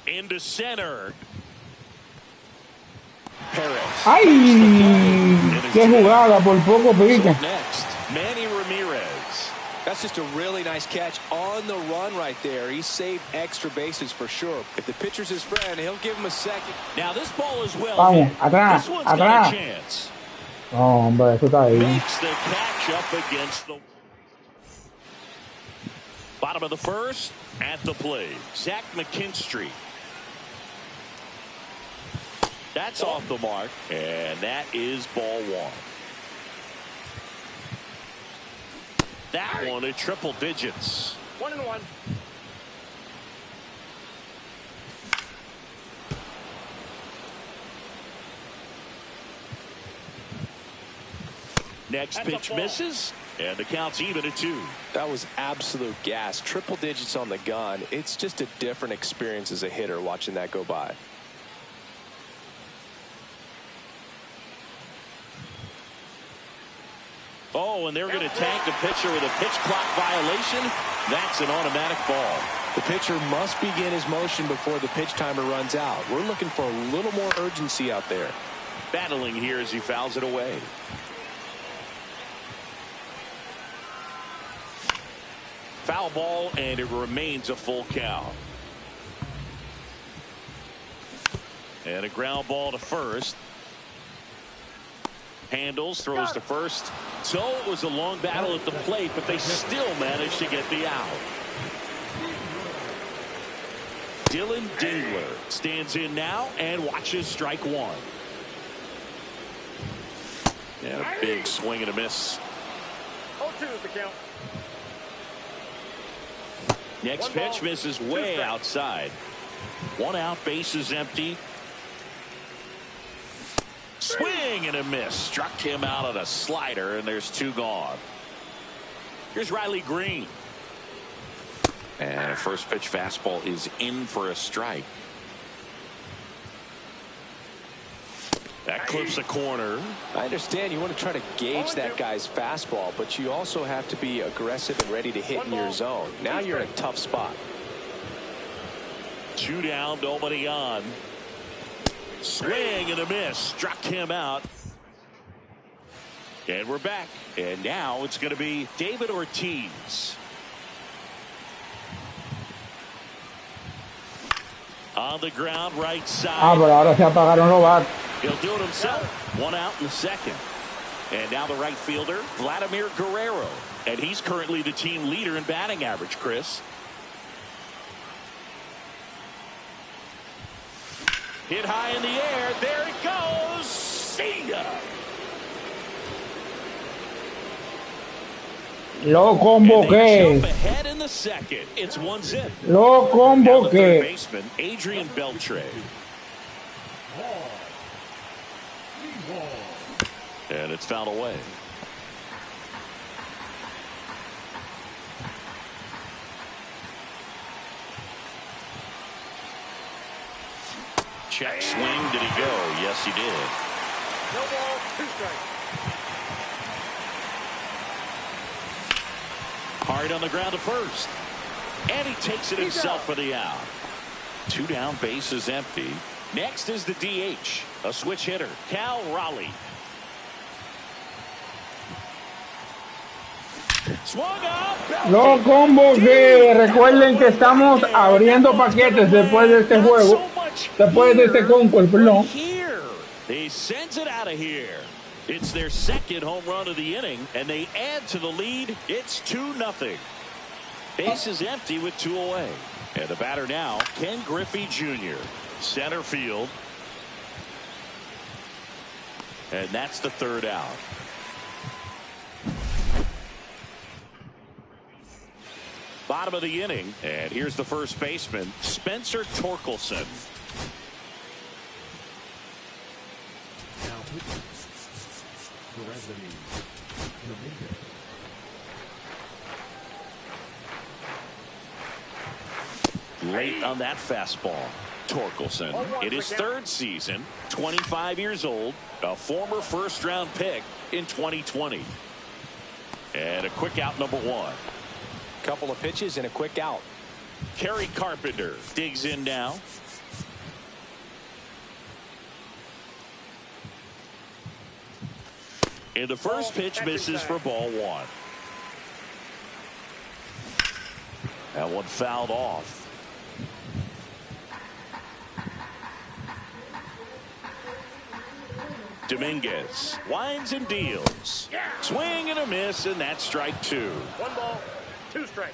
Into center. Perez. ¡Ay! ¡Qué jugada! Por poco pica. Next, Manny Ramirez. That's just a really nice catch on the run right there. He saved extra bases for sure. If the pitcher's his friend, he'll give him a second. Now this ball is well Vamos, hit. atrás, This one's atrás. got a chance. No, hombre, eso está ahí. Makes the catch up against the bottom of the first. At the plate, Zach McKinstry. That's off the mark, and that is ball one. That one at triple digits. 1-1. Next pitch misses, and the count's even at 2. That was absolute gas. Triple digits on the gun. It's just a different experience as a hitter watching that go by. Oh, and they're going to tag the pitcher with a pitch clock violation. That's an automatic ball. The pitcher must begin his motion before the pitch timer runs out. We're looking for a little more urgency out there. Battling here as he fouls it away. Foul ball, and it remains a full count. And a ground ball to first. Handles, throws to first. So it was a long battle at the plate, but they still managed to get the out. Dylan Dingler stands in now and watches strike one. And a big swing and a miss. 0-2 is the count. Next pitch misses way outside. One out, base is empty. Swing and a miss. Struck him out on a slider, and there's 2 gone. Here's Riley Green. And a first pitch fastball is in for a strike. That clips a corner. I understand you want to try to gauge that guy's fastball, but you also have to be aggressive and ready to hit in your zone. Now you're in a tough spot. 2 down, nobody on. Swing and a miss. Struck him out. And we're back. And now it's going to be David Ortiz. On the ground, right side. Pero ahora se apagaron los bats. He'll do it himself. 1 out in the second. And now the right fielder, Vladimir Guerrero. And he's currently the team leader in batting average, Chris. Hit high in the air. There it goes. See ya. Lo convoqué. Ahead in the second. It's 1-0. Lo Now the third convoqué. baseman, Adrian Beltre. And it's fouled away. Check swing. Did he go? Yes, he did. No ball, 2 strikes. Hard on the ground to first. And he takes it himself for the out. 2 down, bases empty. Next is the DH, a switch hitter, Cal Raleigh. Swung up. Lo convoqué. Recuerden que estamos abriendo paquetes después de este juego. Después de este Conquest, perdón. Here. He sends it out of here. It's their second home run of the inning, and they add to the lead. It's 2-0. Base is empty with 2 away. And the batter now, Ken Griffey Jr. Center field. And that's the 3rd out. Bottom of the inning, and here's the first baseman, Spencer Torkelson. Late on that fastball. Torkelson in his 3rd season, 25 years old, a former first-round pick in 2020. And a quick out, number 1. Couple of pitches and a quick out. Kerry Carpenter digs in now. And the first pitch misses for ball 1. That one fouled off. Dominguez winds and deals. Swing and a miss, and that's strike 2. 1 ball, 2 strikes.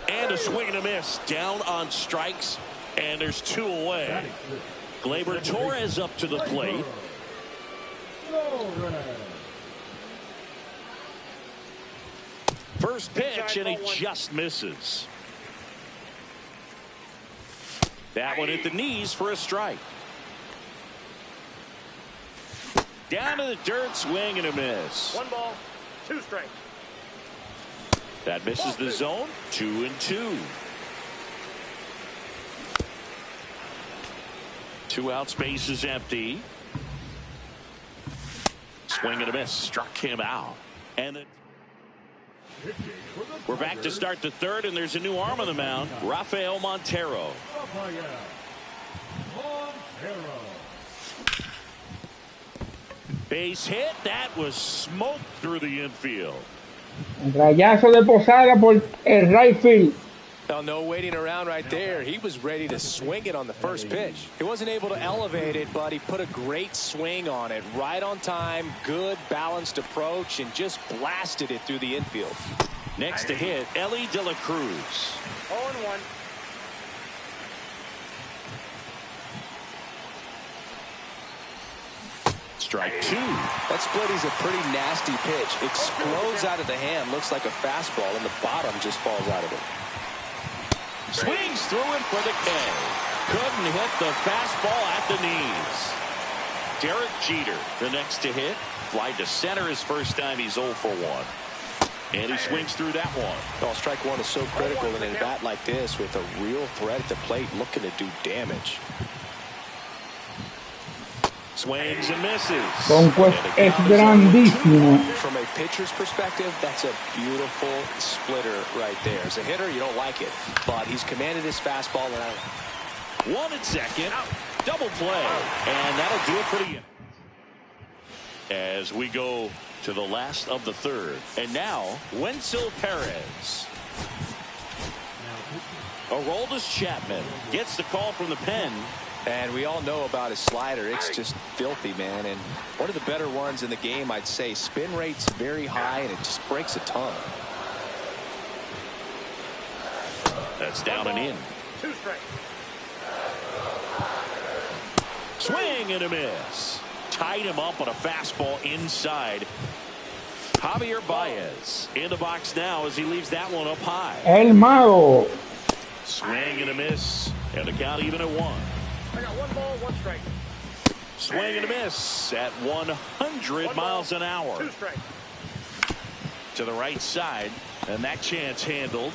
And a swing and a miss. Down on strikes, and there's 2 away. Gleyber Torres up to the plate. First pitch, and he just misses. That one at the knees for a strike. Down to the dirt, swing and a miss. 1 ball, 2 strikes. That misses the zone. 2-2. 2 outs, base is empty. Swing and a miss. Struck him out. And we're back to start the 3rd, and there's a new arm on the mound, Rafael Montero. Base hit. That was smoked through the infield. Rayazo de Posada por el right field. Well, no waiting around right there. He was ready to swing it on the first pitch. He wasn't able to elevate it, but he put a great swing on it. Right on time, good balanced approach, and just blasted it through the infield. Next to hit, Ellie De La Cruz. 0-1. Strike 2. That splitty's a pretty nasty pitch. Explodes out of the hand. Looks like a fastball, and the bottom just falls out of it. Swings through it for the K. Couldn't hit the fastball at the knees. Derek Jeter, the next to hit. Fly to center his first time. He's 0 for 1. And he swings through that one. Well, strike 1 is so critical in a bat like this with a real threat at the plate looking to do damage. Swings and misses. Conquest es grandísimo. From a pitcher's perspective, that's a beautiful splitter right there. As a hitter, you don't like it, but he's commanded his fastball. And 1 at second. Double play. And that'll do it for the inning. As we go to the last of the 3rd. And now, Wenzel Perez. Aroldis Chapman gets the call from the pen. And we all know about his slider. It's just filthy, man. And one of the better ones in the game, I'd say. Spin rate's very high, and it just breaks a ton. That's down and in. 2 strikes. Swing and a miss. Tied him up on a fastball inside. Javier Baez in the box now as he leaves that one up high. El Mago. Swing and a miss. And the count even at 1. I got 1 ball, 1 strike. Swing and a miss at 100 miles an hour. 2 strikes. To the right side. And that chance handled.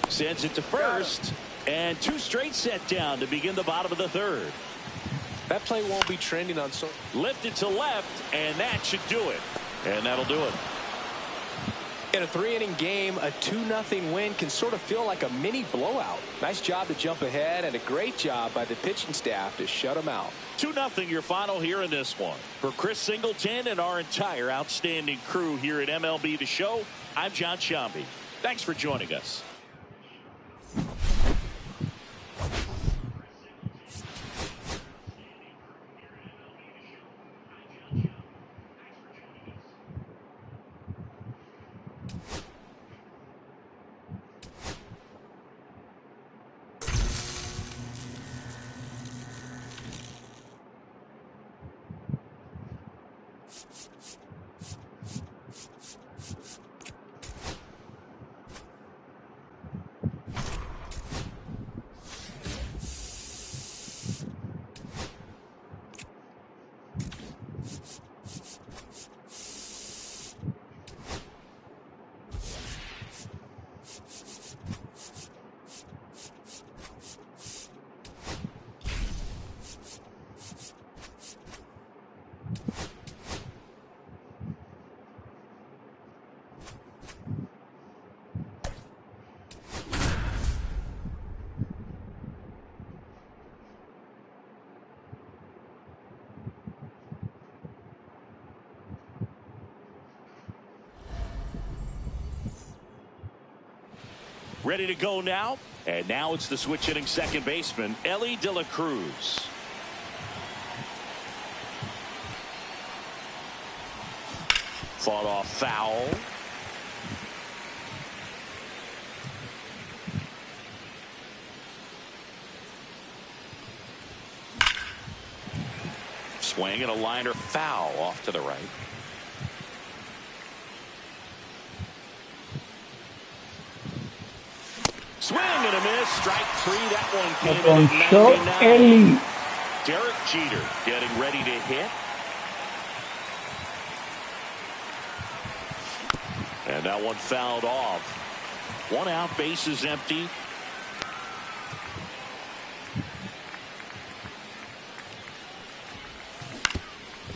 Sends it to first. And 2 straight set down to begin the bottom of the 3rd. That play won't be trending on so. Lifted to left, and that should do it. And that'll do it. In a 3-inning game, a 2-0 win can sort of feel like a mini blowout. Nice job to jump ahead, and a great job by the pitching staff to shut them out. 2-0 your final here in this one. For Chris Singleton and our entire outstanding crew here at MLB The Show, I'm John Shambi. Thanks for joining us. Ready to go now. And now it's the switch hitting second baseman, Ellie De La Cruz. Fought off foul. Swing and a liner foul off to the right. Swing and a miss. Strike 3. That one came in at 99. Derek Jeter getting ready to hit. And that one fouled off. 1 out, bases empty.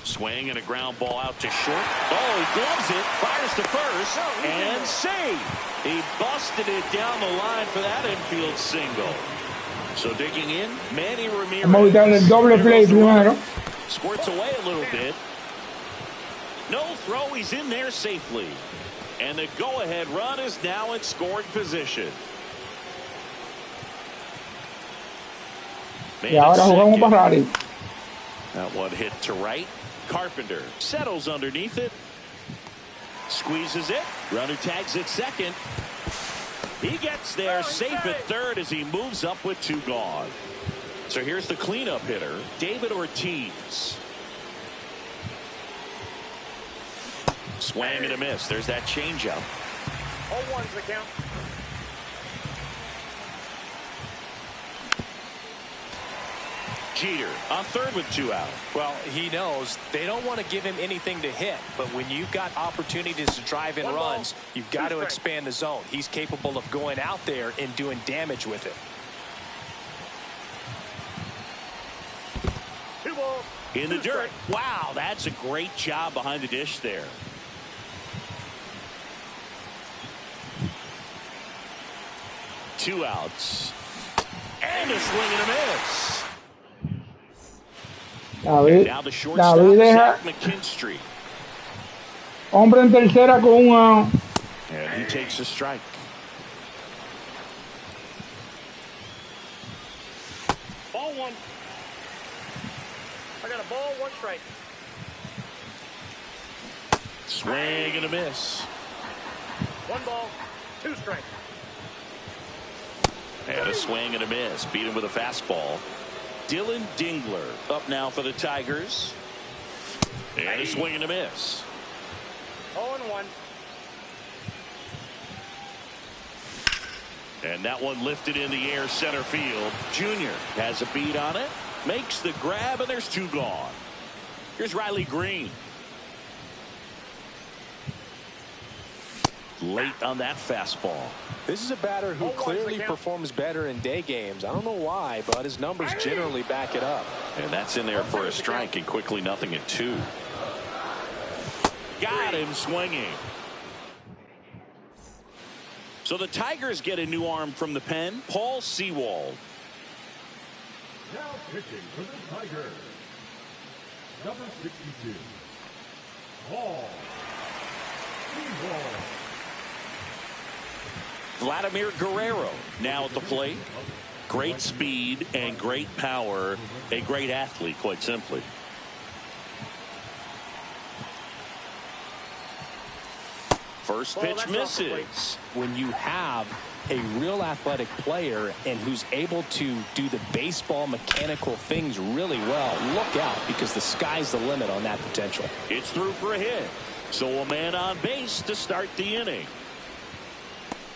Swing and a ground ball out to short. Oh, he gloves it, fires to first, and save. He busted it down the line for that infield single. So digging in, Manny Ramirez. Vamos a quitarle el doble play primero. Squirts away a little bit. No throw, he's in there safely. And the go-ahead run is now in scoring position. Y ahora jugamos para Rari. That one hit to right. Carpenter settles underneath it. Squeezes it. Runner tags at second. He gets there safe at third as he moves up with 2 gone. So here's the cleanup hitter, David Ortiz. Swing and a miss. There's that changeup. 0-1's the count. Jeter on third with 2 out. Well, he knows they don't want to give him anything to hit, but when you've got opportunities to drive in runs, you've got to expand the zone. He's capable of going out there and doing damage with it. 2 balls. In the dirt. Wow, that's a great job behind the dish there. Two outs. And a swing and a miss. David, Now the shortstop, David deja Zach McKinstry. hombre en tercera con 1 out. And he takes a strike. Ball 1. I got a ball, 1 strike. Swing and a miss. 1 ball, 2 strikes. And a swing and a miss. Beat him with a fastball. Dylan Dingler up now for the Tigers. And a swing and a miss. 0-1. And that one lifted in the air center field. Junior has a beat on it. Makes the grab, and there's two gone. Here's Riley Green. Late on that fastball. This is a batter who clearly performs better in day games. I don't know why, but his numbers generally back it up. And that's in there for a strike, and quickly 0-2. Got him swinging. So the Tigers get a new arm from the pen, Paul Sewald. Now pitching for the Tigers, number 62, Paul Sewald. Vladimir Guerrero now at the plate. Great speed and great power. A great athlete, quite simply. First pitch misses. When you have a real athletic player and who's able to do the baseball mechanical things really well, look out, because the sky's the limit on that potential. It's through for a hit. So a man on base to start the inning.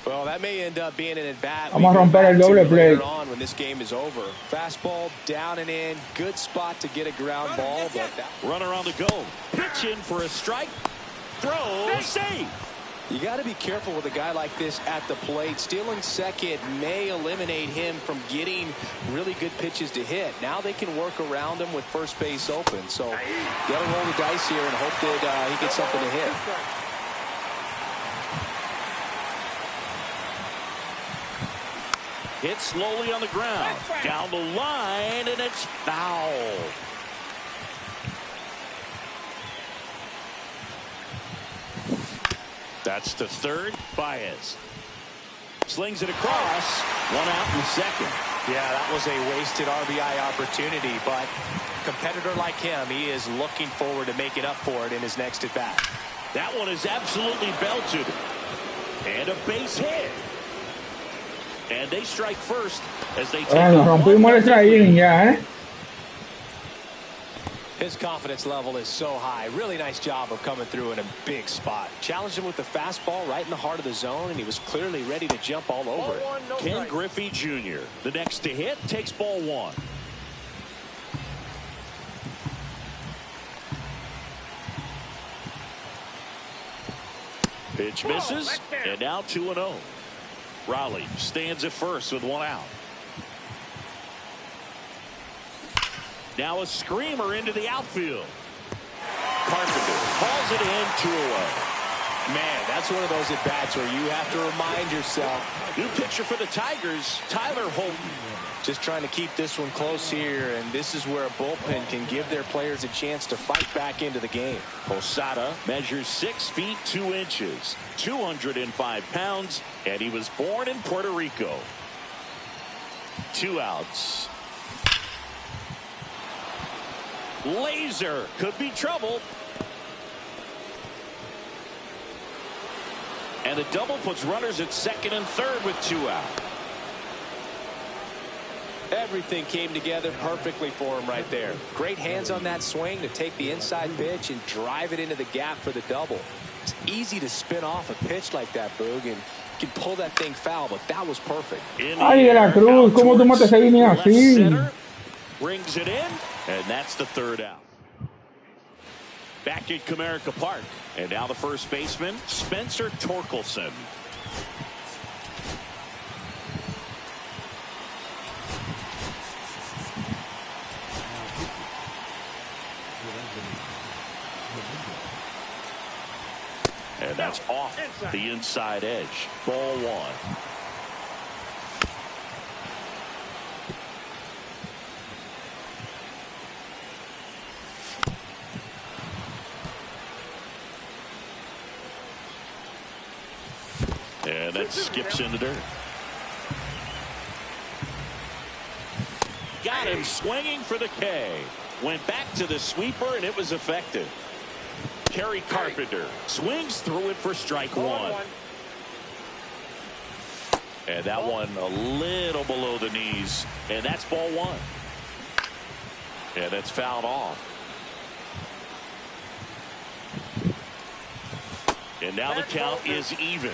Well, that may end up being an at-bat Vamos a romper el doble play. on when this game is over. Fastball down and in. Good spot to get a ground ball. But runner on the go. Pitch in for a strike. Throw safe. You got to be careful with a guy like this at the plate. Stealing second may eliminate him from getting really good pitches to hit. Now they can work around him with first base open. So got to roll the dice here and hope that he gets something to hit. Hit slowly on the ground. Down the line, and it's foul. That's the third. Baez slings it across. One out in the second. Yeah, that was a wasted RBI opportunity, but a competitor like him, he is looking forward to making up for it in his next at bat. That one is absolutely belted. And a base hit. And they strike first as they take Nos rompimos el inning ya, ¿eh? His confidence level is so high. Really nice job of coming through in a big spot. Challenged him with the fastball right in the heart of the zone, and he was clearly ready to jump all over it. Ken Griffey Jr., the next to hit, takes ball one. Pitch misses, and now 2-0. Raleigh stands at first with one out. Now a screamer into the outfield. Carpenter calls it in, 2 away. Man, that's one of those at-bats where you have to remind yourself. New pitcher for the Tigers, Tyler Holton. Just trying to keep this one close here, and this is where a bullpen can give their players a chance to fight back into the game. Posada measures 6 feet 2 inches, 205 pounds, and he was born in Puerto Rico. 2 outs. Laser could be trouble. And a double puts runners at second and third with 2 out. Everything came together perfectly for him right there. Great hands on that swing to take the inside pitch and drive it into the gap for the double. It's easy to spin off a pitch like that, Boog, and you can pull that thing foul, but that was perfect. Ay, de la Cruz, ¿cómo tú matas esa línea así? Brings it in, and that's the 3rd out. Back at Comerica Park, and now the first baseman, Spencer Torkelson. And that's off the inside edge. Ball 1. And that skips in the dirt. Got him swinging for the K. Went back to the sweeper, and it was effective. Kerry Carpenter swings through it for strike 1. And that one a little below the knees. And that's ball one. And that's fouled off. And now the count is even.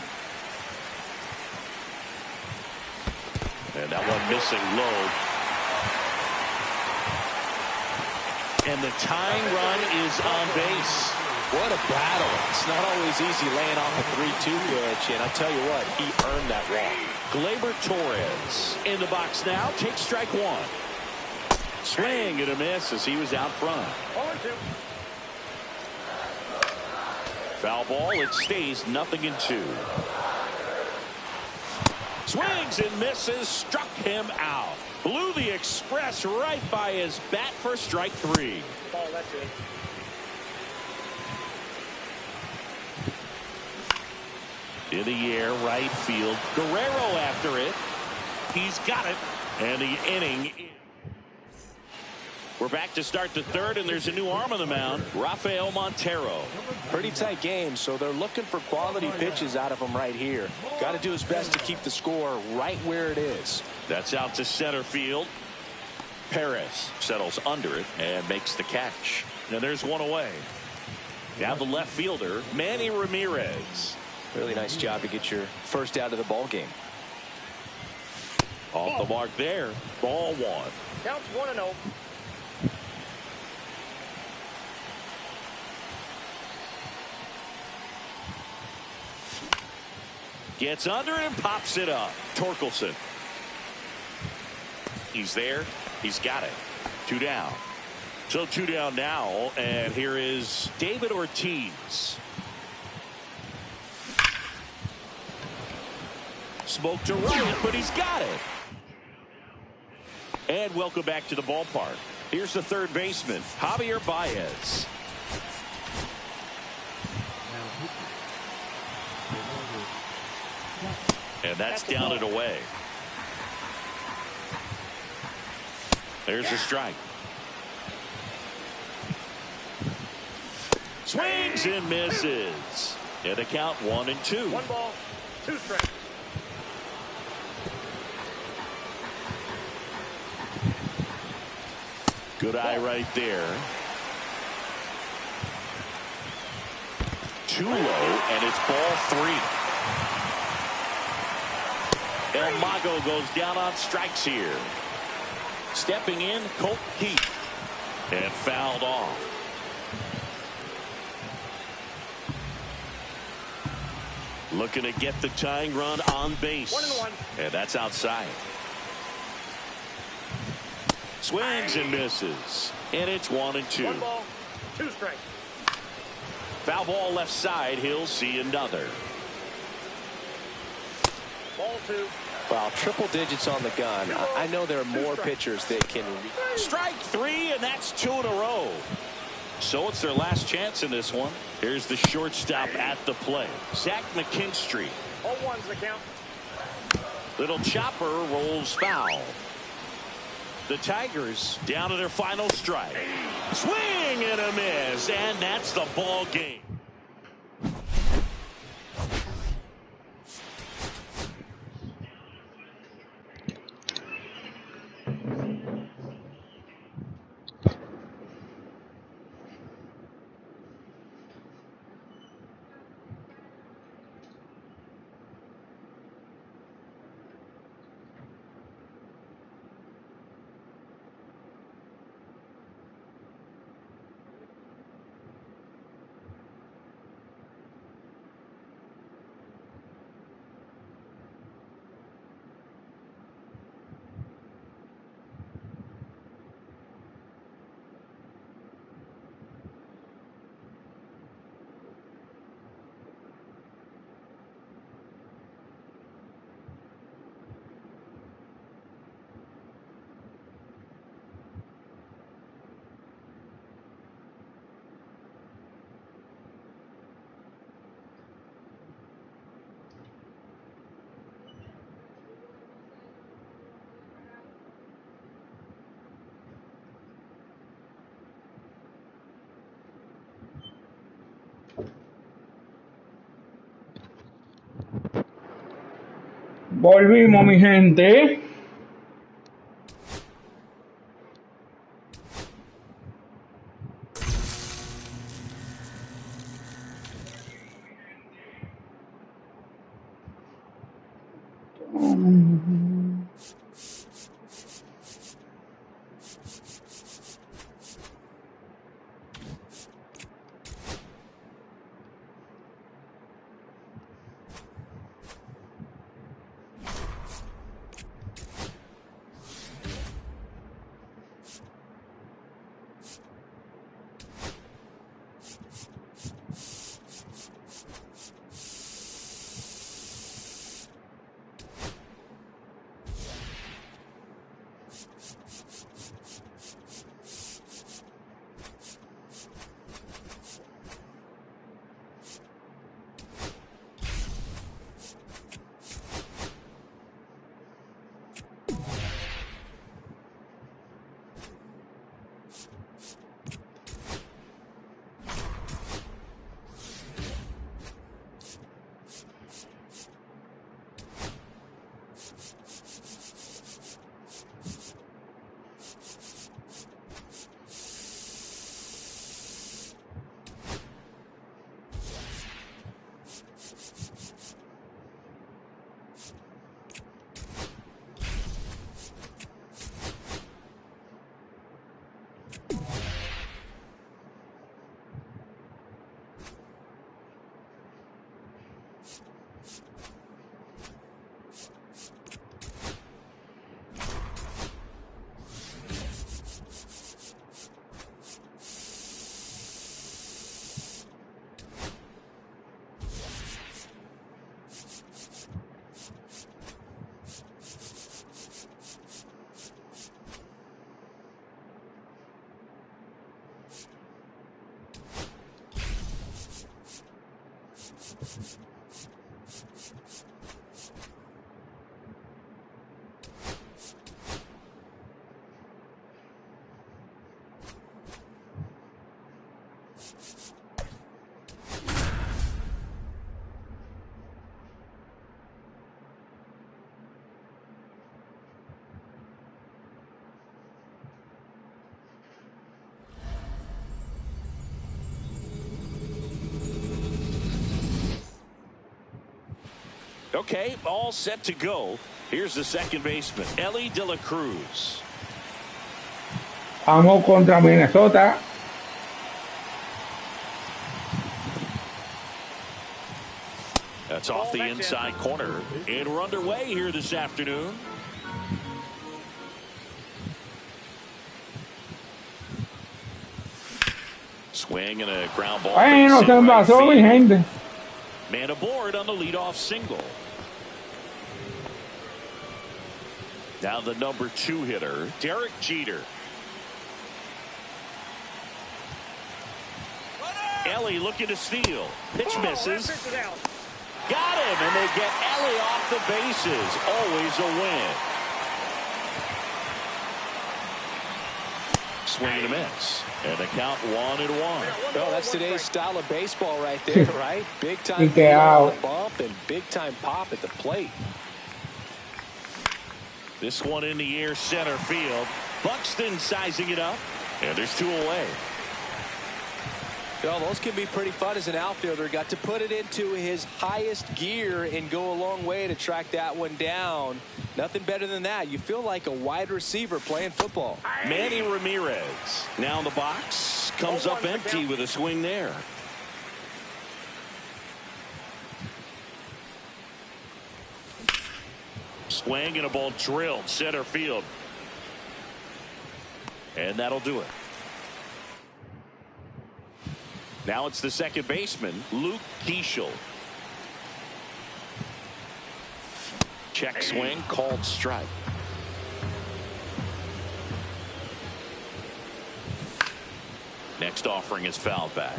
And that one missing low. And the tying run is on base. What a battle. It's not always easy laying off a 3-2 pitch, and I tell you what, he earned that walk. Gleyber Torres in the box now. Takes strike one. Swing and a miss as he was out front. 0-2. Foul ball. It stays 0-2. Swings and misses. Struck him out. Blew the express right by his bat for strike three. Ball, that's it. In the air, right field. Guerrero after it. He's got it. And the inning. We're back to start the third, and there's a new arm on the mound, Rafael Montero. Pretty tight game, so they're looking for quality pitches out of him right here. Got to do his best to keep the score right where it is. That's out to center field. Perez settles under it and makes the catch. Now there's one away. Now the left fielder, Manny Ramirez. Really nice job to get your first out of the ball game. Off the mark there. Ball one. Counts 1-0. Gets under it and pops it up. Torkelson. He's there. He's got it. 2 down. So 2 down now. And here is David Ortiz. Smoke to right, but he's got it. And welcome back to the ballpark. Here's the third baseman, Javier Baez. And that's down and away. There's a strike. Swings and misses. And the count 1-2. 1 ball, 2 strikes. Good eye right there. Too low, and it's ball 3. El Mago goes down on strikes here. Stepping in, Colt Keith. And fouled off. Looking to get the tying run on base. 1-1. And that's outside. Swings and misses. And it's 1-2. 1 ball, 2 strikes. Foul ball left side. He'll see another. Ball 2. Wow, triple digits on the gun. I know there are more pitchers that can. Strike 3, and that's 2 in a row. So it's their last chance in this one. Here's the shortstop at the plate, Zach McKinstry. 0-1's the count. Little chopper rolls foul. The Tigers down to their final strike. Swing and a miss, and that's the ball game. Volvimos, mi gente. Okay, all set to go. Here's the second baseman, Ellie De La Cruz. Vamos contra Minnesota. That's off the inside corner. And we're underway here this afternoon. Swing and a ground ball. Bueno, se pasó, mi gente. Man aboard on the leadoff single. Now the number 2 hitter, Derek Jeter. Ellie looking to steal. Pitch misses. Got him, and they get Ellie off the bases. Always a win. Swing and a miss. And the count 1-1. Oh, that's today's style of baseball right there, right? Big time out. On the bump and big time pop at the plate. This one in the air, center field. Buxton sizing it up, and there's 2 away. Well, those can be pretty fun as an outfielder. Got to put it into his highest gear and go a long way to track that one down. Nothing better than that. You feel like a wide receiver playing football. Manny Ramirez now in the box. Comes up empty with a swing there. Swing and a ball drilled center field. And that'll do it. Now it's the second baseman, Luke Keeschel. Check swing, called strike. Next offering is fouled back.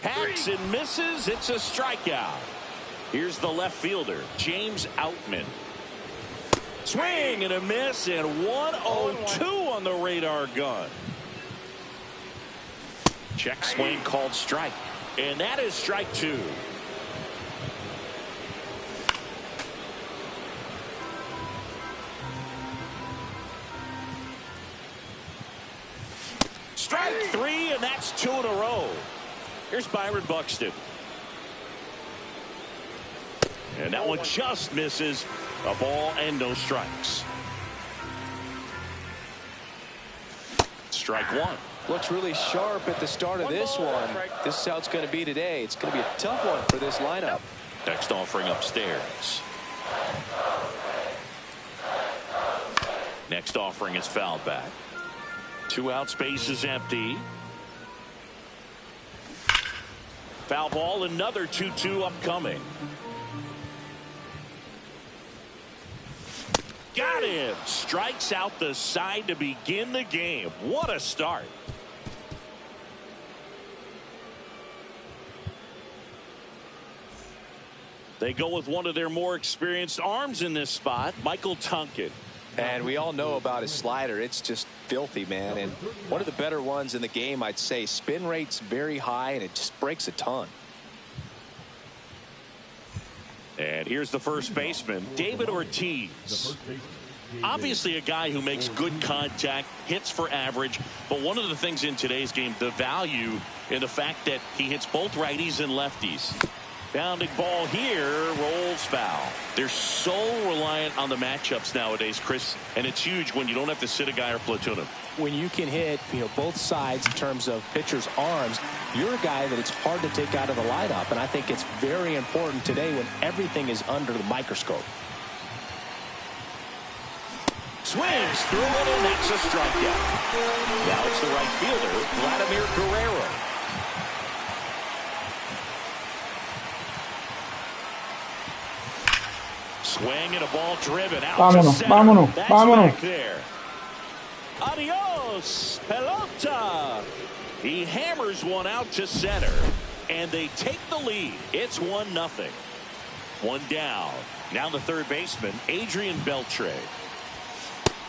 Hacks and misses. It's a strikeout. Here's the left fielder, James Outman. Swing and a miss, and 1-0-2 on the radar gun. Check swing called strike. And that is strike 2. Strike 3, and that's 2 in a row. Here's Byron Buxton. And that one just misses. A ball and no strikes. Strike 1. Looks really sharp at the start of this one. This is how it's going to be today. It's going to be a tough one for this lineup. Next offering upstairs. Next offering is fouled back. 2 outs, base is empty. Foul ball, another 2-2 upcoming. Got him. Strikes out the side to begin the game. What a start. They go with one of their more experienced arms in this spot, Michael Tonkin. And we all know about his slider. It's just filthy, man. And one of the better ones in the game, I'd say. Spin rate's very high, and it just breaks a ton. And here's the first baseman, David Ortiz. Obviously a guy who makes good contact, hits for average, but one of the things in today's game, the value in the fact that he hits both righties and lefties. Bounding ball here, rolls foul. They're so reliant on the matchups nowadays, Chris, and it's huge when you don't have to sit a guy or platoon him. When you can hit, both sides in terms of pitchers' arms, you're a guy that it's hard to take out of the lineup, and I think it's very important today when everything is under the microscope. Swings through it, and that's a strikeout. Now it's the right fielder, Vladimir Guerrero. Swing and a ball driven out to center. Vámonos, That's vámonos. back there. Adios, pelota. He hammers one out to center, and they take the lead. It's 1-0. One down. Now the third baseman, Adrian Beltre.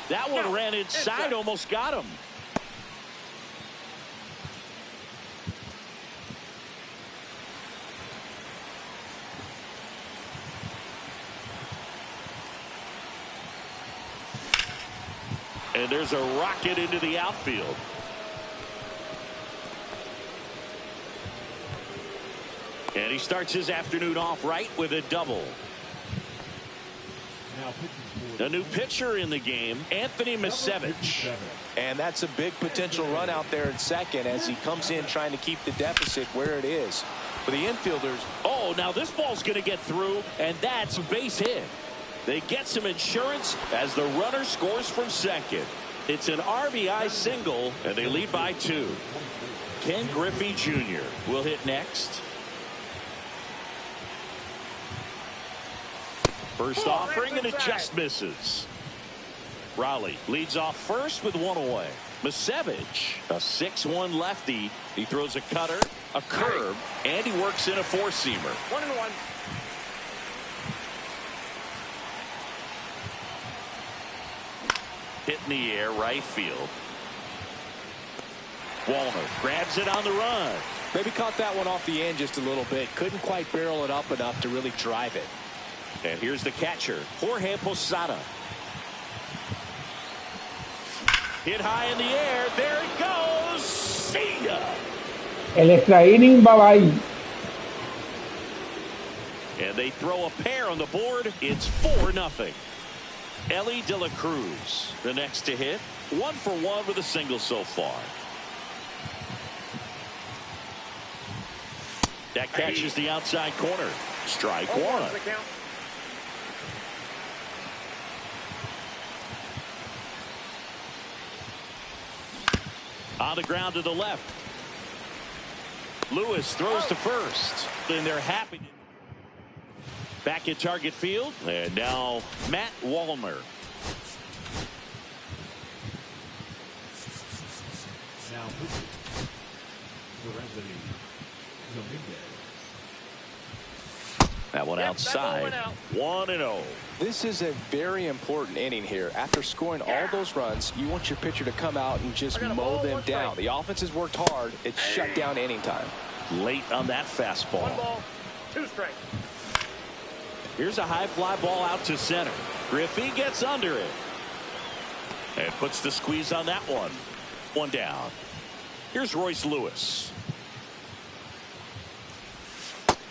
That one ran inside, almost got him. And there's a rocket into the outfield. And he starts his afternoon off right with a double. The new pitcher in the game, Anthony Misevich. And that's a big potential run out there at second as he comes in trying to keep the deficit where it is. For the infielders. Oh, now this ball's going to get through, and that's a base hit. They get some insurance as the runner scores from second. It's an RBI single, and they lead by 2. Ken Griffey Jr. will hit next. First offering, and it just misses. Raleigh leads off first with 1 away. Misevich, a 6'1 lefty. He throws a cutter, a curve, and he works in a 4-seamer. 1-1. Hit in the air, right field. Wallner grabs it on the run. Maybe caught that one off the end just a little bit. Couldn't quite barrel it up enough to really drive it. And here's the catcher, Jorge Posada. Hit high in the air. There it goes. See ya. El extra inning, bye-bye. And they throw a pair on the board. It's 4-0. Ellie De La Cruz, the next to hit. 1 for 1 with a single so far. That catches the outside corner. Strike 1. On the ground to the left. Lewis throws to first. And they're happy. Back at target field. And now Matt Wallner. Now, That one outside. 1-0. This is a very important inning here. After scoring all those runs, you want your pitcher to come out and just mow them down. The offense has worked hard. It's shut down inning time. Late on that fastball. 1 ball, 2 strikes. Here's a high fly ball out to center. Griffey gets under it and puts the squeeze on that one. 1 down. Here's Royce Lewis.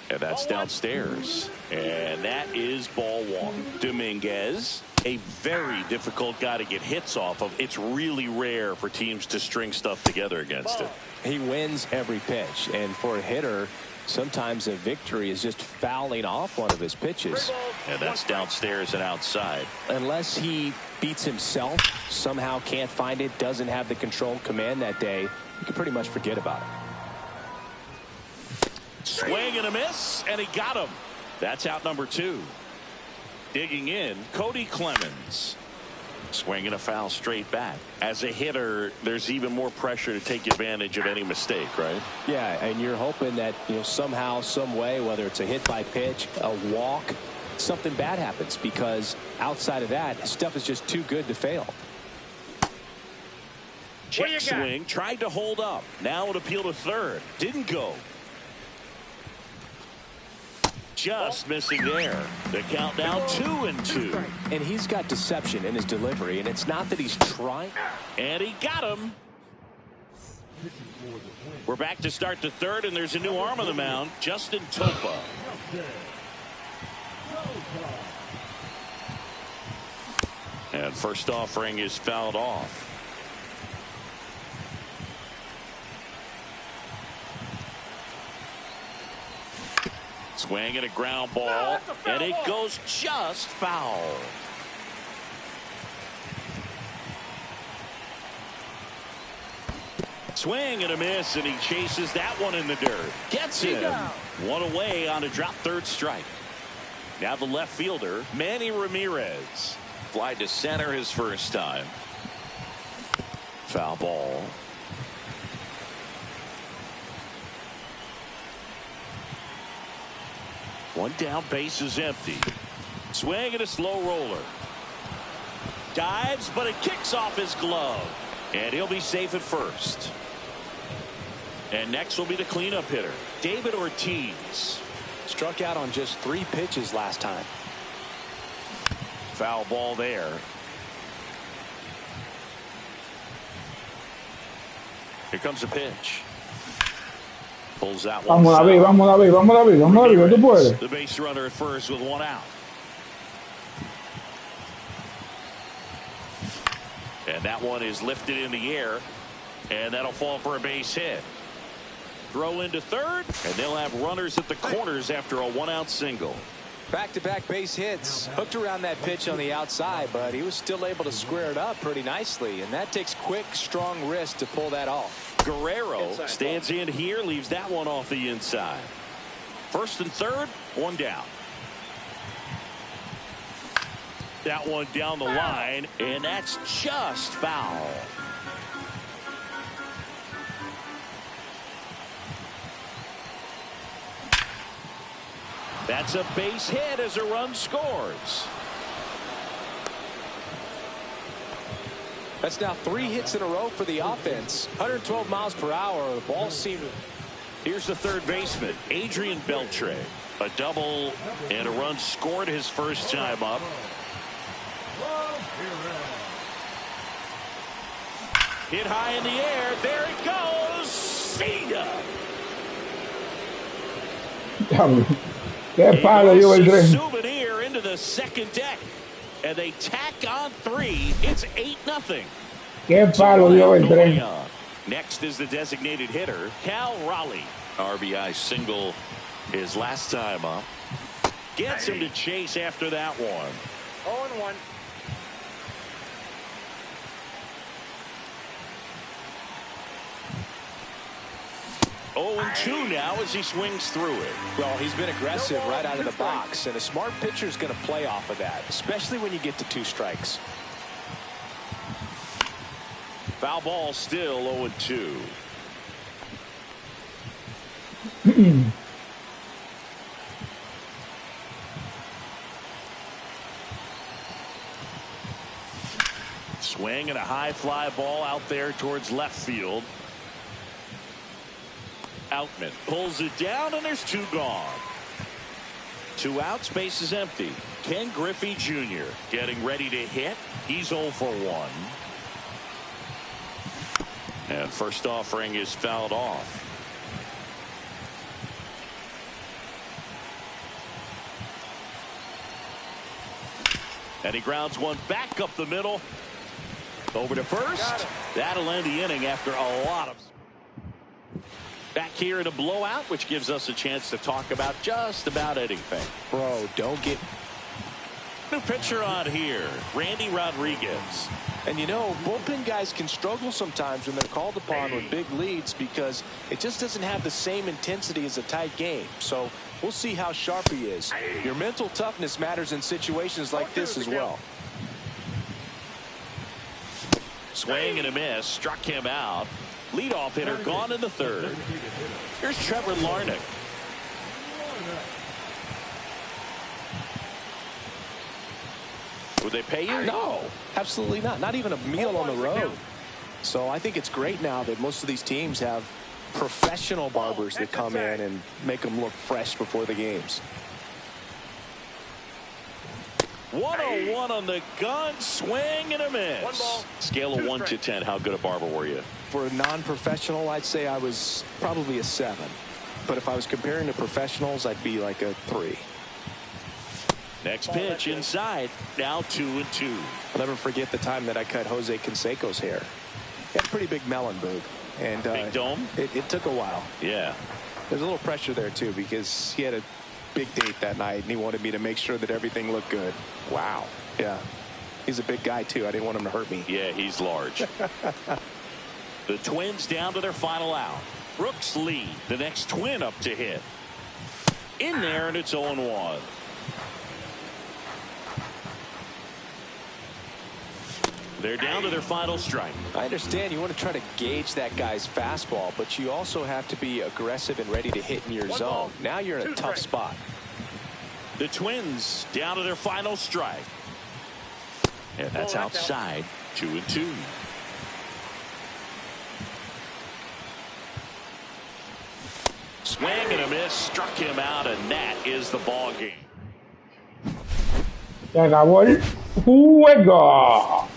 And that's downstairs. And that is ball 1. Dominguez, a very difficult guy to get hits off of. It's really rare for teams to string stuff together against him. He wins every pitch. And for a hitter, sometimes a victory is just fouling off one of his pitches. And that's downstairs and outside. Unless he beats himself, somehow can't find it, doesn't have the control command that day, you can pretty much forget about it. Swing and a miss, and he got him. That's out number 2. Digging in, Cody Clemens. Swing and a foul straight back. As a hitter, there's even more pressure to take advantage of any mistake, right? Yeah, and you're hoping that, somehow, some way, whether it's a hit by pitch, a walk, something bad happens, because outside of that, stuff is just too good to fail. Check swing, tried to hold up. Now an appeal to third. Didn't go. Just missing there. The count now 2-2. And he's got deception in his delivery, and it's not that he's trying. And he got him. We're back to start the third, and there's a new arm on the mound, Justin Topa. And first offering is fouled off. Swing and a ground ball, and it goes just foul. Swing and a miss, and he chases that one in the dirt. Gets him. 1 away on a drop third strike. Now the left fielder, Manny Ramirez. Fly to center his first time. Foul ball. One down, base is empty. Swing and a slow roller. Dives, but it kicks off his glove. And he'll be safe at first. And next will be the cleanup hitter, David Ortiz. Struck out on just 3 pitches last time. Foul ball there. Here comes a pitch. Pulls that one. Vamos, David, vamos, David, vamos, David, vamos, David, tú puedes. The base runner at first with 1 out. And that one is lifted in the air, and that'll fall for a base hit. Throw into third, and they'll have runners at the corners after a 1-out single. Back-to-back base hits. Hooked around that pitch on the outside, but he was still able to square it up pretty nicely, and that takes quick, strong wrist to pull that off. Guerrero stands in here, leaves that one off the inside. First and third, 1 down. That one down the line, and that's just foul. That's a base hit as a run scores. That's now 3 hits in a row for the offense. 112 miles per hour. The ball seemed. Here's the third baseman, Adrian Beltre. A double and a run scored his first time up. Hit high in the air. There it goes. Cena. Qué palo dio el tren. Souvenir into the second deck. And they tack on 3. It's 8-0. Qué palo dio el tren. Next is the designated hitter, Cal Raleigh. RBI single his last time up. Gets him to chase after that one. 0-1. Oh, and 2 now as he swings through it. Well, he's been aggressive right out of the box, and a smart pitcher is going to play off of that, especially when you get to 2 strikes. Foul ball still 0-2. Swing and a high fly ball out there towards left field. Outman pulls it down, and there's 2 gone. 2 outs, base is empty. Ken Griffey Jr. getting ready to hit. He's 0 for 1. And first offering is fouled off. And he grounds one back up the middle. Over to first. That'll end the inning after a lot of. Back here in a blowout, which gives us a chance to talk about just about anything. Bro, don't get. New pitcher on here, Randy Rodriguez. And you know, bullpen guys can struggle sometimes when they're called upon with big leads because it just doesn't have the same intensity as a tight game. So we'll see how sharp he is. Your mental toughness matters in situations like this as well. Swing and a miss, struck him out. Leadoff hitter gone in the 3rd. Here's Trevor Larnach. Would they pay you? No, absolutely not. Not even a meal on the road. So I think it's great now that most of these teams have professional barbers that come in and make them look fresh before the games. 101 on the gun, swing and a miss. Scale of 1 to 10, how good a barber were you? For a non-professional, I'd say I was probably a 7. But if I was comparing to professionals, I'd be like a 3. Next pitch inside, now 2-2. I'll never forget the time that I cut Jose Canseco's hair. He had a pretty big melon, Boog. And big dome? It took a while. Yeah. There's a little pressure there, too, because he had a big date that night, and he wanted me to make sure that everything looked good. Wow. Yeah. He's a big guy, too. I didn't want him to hurt me. Yeah, he's large. The Twins down to their final out. Brooks lead. The next Twin up to hit. In there, and it's 0-1. They're down to their final strike. I understand you want to try to gauge that guy's fastball, but you also have to be aggressive and ready to hit in your zone. Now you're in a tough spot. The Twins down to their final strike. And that's outside. 2-2. Swing and a miss. Struck him out, and that is the ball game. Se acabó el juego.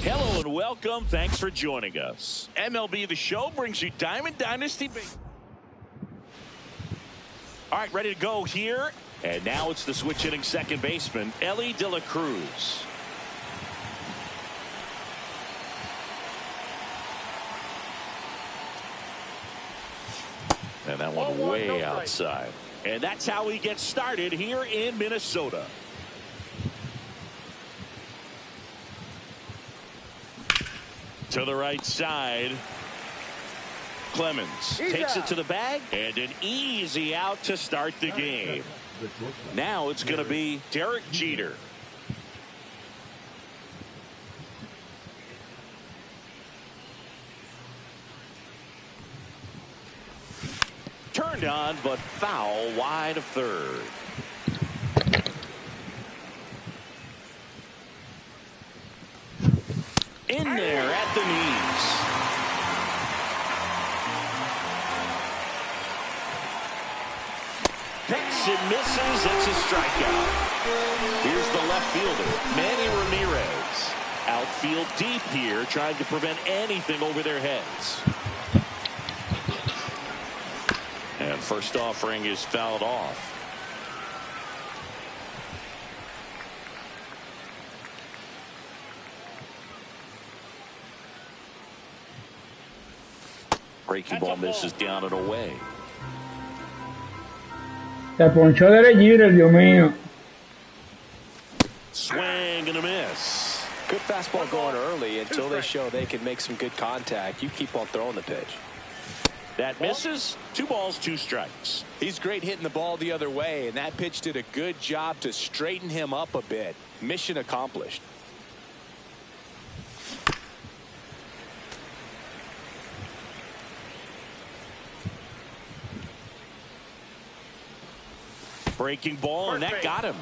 Hello and welcome. Thanks for joining us. MLB The Show brings you Diamond Dynasty Baseball. All right, ready to go here. And now it's the switch hitting second baseman, Ellie De La Cruz. And that one way outside. And that's how he gets started here in Minnesota. To the right side. Clemens takes it to the bag, and an easy out to start the game. Now it's going to be Derek Jeter. Turned on, but foul wide of third. In there at the knees. Picks and misses. It's a strikeout. Here's the left fielder, Manny Ramirez. Outfield deep here, trying to prevent anything over their heads. And first offering is fouled off. Breaking ball misses down and away. Se ponchó derechito, Dios mío. Swing and a miss. Good fastball going early until they show they can make some good contact. You keep on throwing the pitch. That misses. 2 balls, 2 strikes. He's great hitting the ball the other way, and that pitch did a good job to straighten him up a bit. Mission accomplished. Breaking ball, and that got him.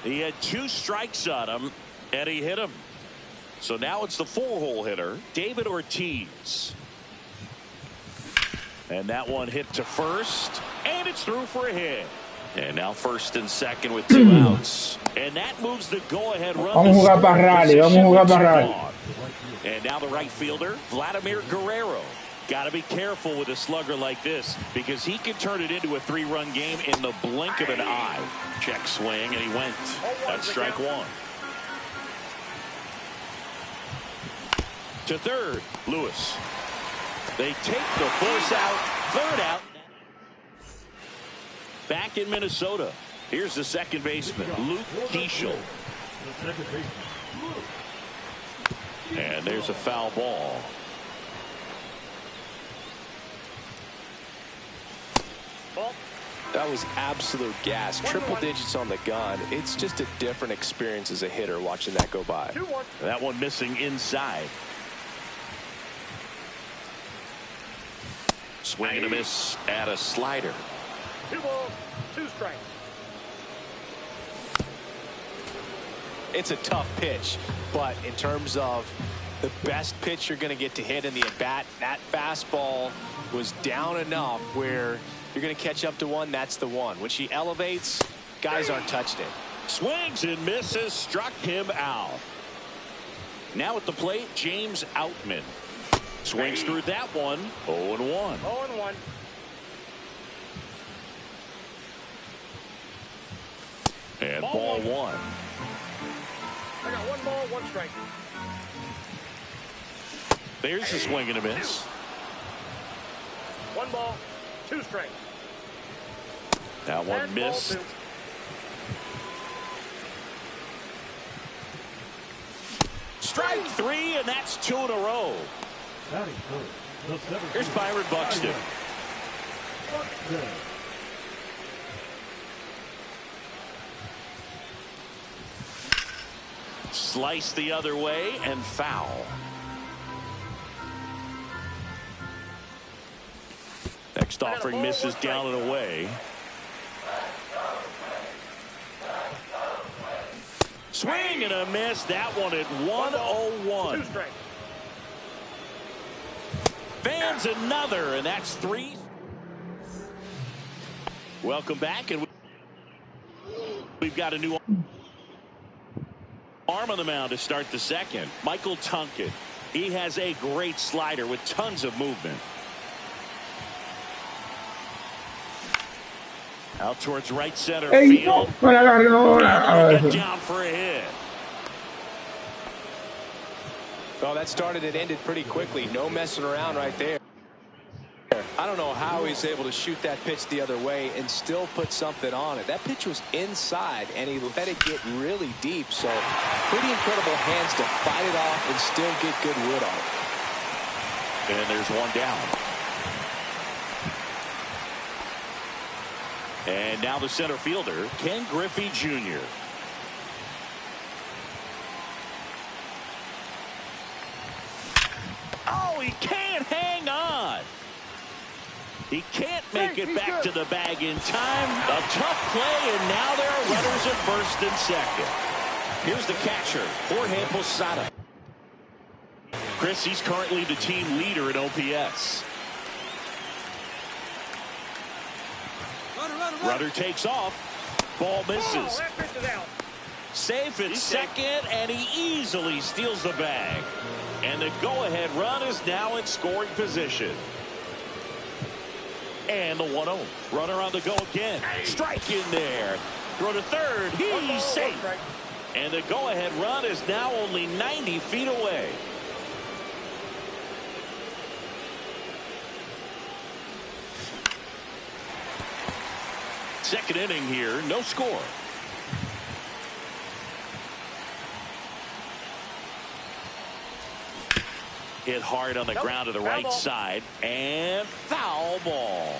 He had 2 strikes on him, and he hit him. So now it's the 4-hole hitter, David Ortiz. And that one hit to first, and it's through for a hit. And now first and second with 2 outs. And that moves the go-ahead run. Vamos a jugar para rally. Vamos a jugar para rally. And now the right fielder, Vladimir Guerrero. Got to be careful with a slugger like this because he can turn it into a 3-run game in the blink of an eye. Check swing, and he went. That's strike 1. To third, Lewis. They take the force out. Third out. Back in Minnesota. Here's the second baseman, Luke Keeschel. And there's a foul ball. That was absolute gas. Triple digits on the gun. It's just a different experience as a hitter watching that go by. That one missing inside. Swing and a miss at a slider. 2 balls, 2 strikes. It's a tough pitch, but in terms of the best pitch you're going to get to hit in the at-bat, that fastball was down enough where you're going to catch up to one. That's the one. When she elevates, guys aren't touching it. Swings and misses, struck him out. Now at the plate, James Outman. Swings through that one. 0-1. 0-1. And ball 1. I got 1 ball, 1 strike. There's the swing and a miss. 1 ball, 2 strikes. That one missed. Strike 3, and that's 2 in a row. Here's Byron Buxton. Slice the other way and foul. Next offering misses down and away. Swing and a miss. That one at 1-0-1. Fans another, and that's 3. Welcome back, and we've got a new arm on the mound to start the second. Michael Tunkin. He has a great slider with tons of movement. Out towards right center field. Down for a hit. Well, that started and ended pretty quickly. No messing around right there. I don't know how he's able to shoot that pitch the other way and still put something on it. That pitch was inside, and he let it get really deep. So pretty incredible hands to fight it off and still get good wood on it. And there's one down. And now the center fielder, Ken Griffey Jr. Oh, he can't hang on. He can't make it back to the bag in time. A tough play, and now there are runners at first and second. Here's the catcher, Jorge Posada. Chris, he's currently the team leader in OPS. Runner takes off. Ball misses. Safe at second, and he easily steals the bag. And the go-ahead run is now in scoring position. And the 1-0. Runner on the go again. Strike in there. Throw to third. He's safe. And the go-ahead run is now only 90 feet away. Second inning here, no score. Hit hard on the ground to the right side, and foul ball.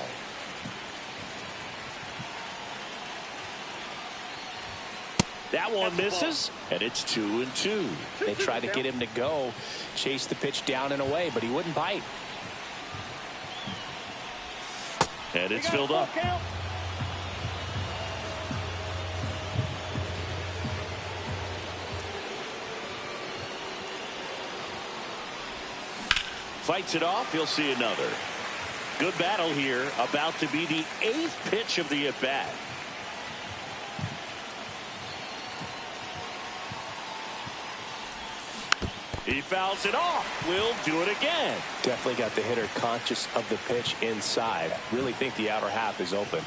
That one misses, and it's 2-2. They tried to get him to go, chase the pitch down and away, but he wouldn't bite. And it's filled up. Fights it off. He'll see another. Good battle here. About to be the 8th pitch of the at-bat. He fouls it off. We'll do it again. Definitely got the hitter conscious of the pitch inside. Really think the outer half is open.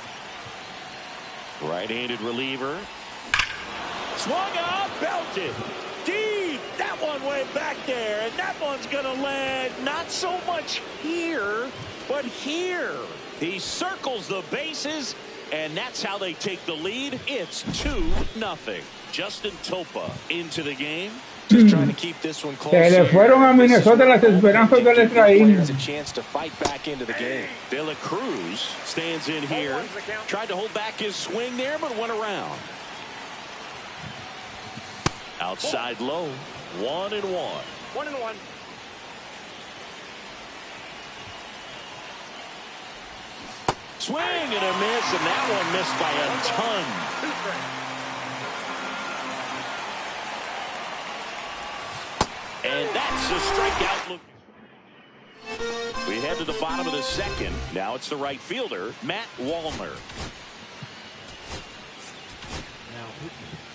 Right-handed reliever. Swung up, belted. Deep. That one way back there, and that one's going to land not so much here, but here. He circles the bases, and that's how they take the lead. It's 2-0. Justin Topa into the game. Just trying to keep this one close. Se le fueron a Minnesota las esperanzas del extraído. A chance to fight back into the game. De La Cruz stands in here. Tried to hold back his swing there, but went around. Outside low. 1-1. 1-1. Swing and a miss, and that one missed by a ton. And that's a strikeout. We head to the bottom of the second. Now it's the right fielder, Matt Wallner.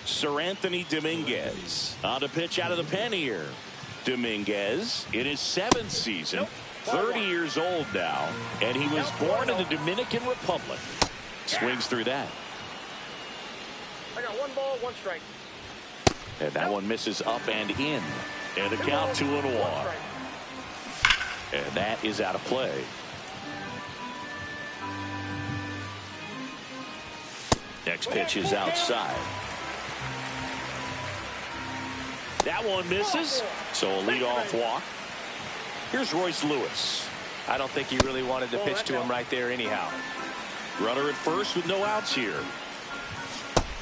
Sir Anthony Dominguez on the pitch out of the pen here. Dominguez in his 7th season, 30 years old now, and he was born in the Dominican Republic. Swings through that. I got 1 ball, 1 strike. And that one misses up and in. And the count 2-1. And that is out of play. Next pitch is outside. That one misses, so a leadoff walk. Here's Royce Lewis. I don't think he really wanted to pitch to him right there anyhow. Runner at first with no outs here.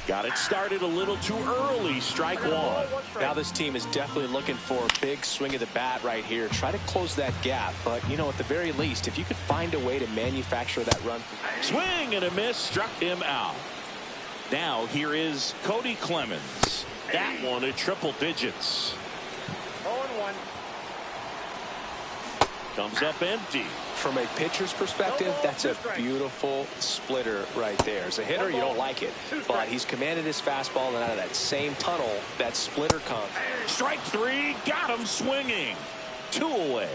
Got it started a little too early. Strike one. Now this team is definitely looking for a big swing of the bat right here. Try to close that gap, but you know, at the very least, if you could find a way to manufacture that run. Swing and a miss, struck him out. Now here is Cody Clemens. That one at triple digits. 0-1. Comes up empty. From a pitcher's perspective, that's a beautiful splitter right there. As a hitter, you don't like it, but he's commanded his fastball, and out of that same tunnel, that splitter comes. Strike 3, got him swinging. 2 away.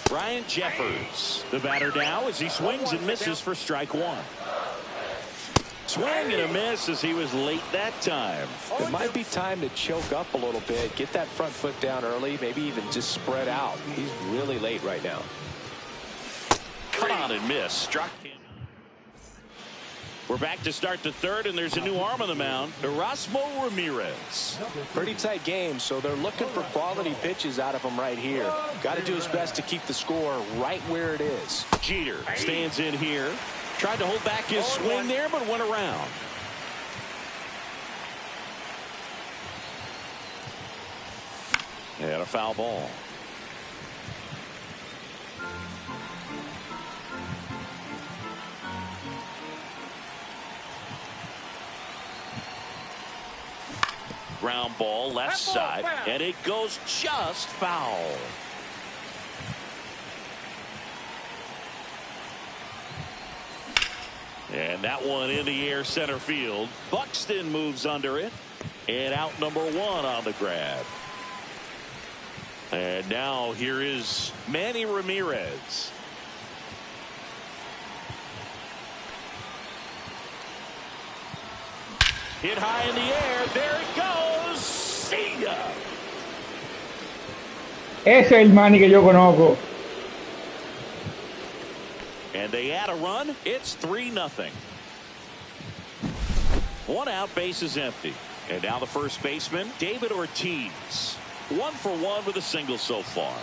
Brian Jeffers, the batter now as he swings and misses for strike 1. Swing and a miss as he was late that time. It might be time to choke up a little bit, get that front foot down early, maybe even just spread out. He's really late right now. Cut on and miss. Struck him. We're back to start the third, and there's a new arm on the mound, Erasmo Ramirez. Pretty tight game, so they're looking for quality pitches out of him right here. Got to do his best to keep the score right where it is. Jeter stands in here. Tried to hold back his swing there, but went around. And a foul ball. ground ball left side, and it goes just foul. And that one in the air center field. Buxton moves under it. And out number 1 on the grab. And now here is Manny Ramirez. Hit high in the air. There it goes. See ya. Ese es el Manny que yo conozco. And they add a run. It's 3-0. 1 out, base is empty. And now the first baseman, David Ortiz. 1 for 1 with a single so far.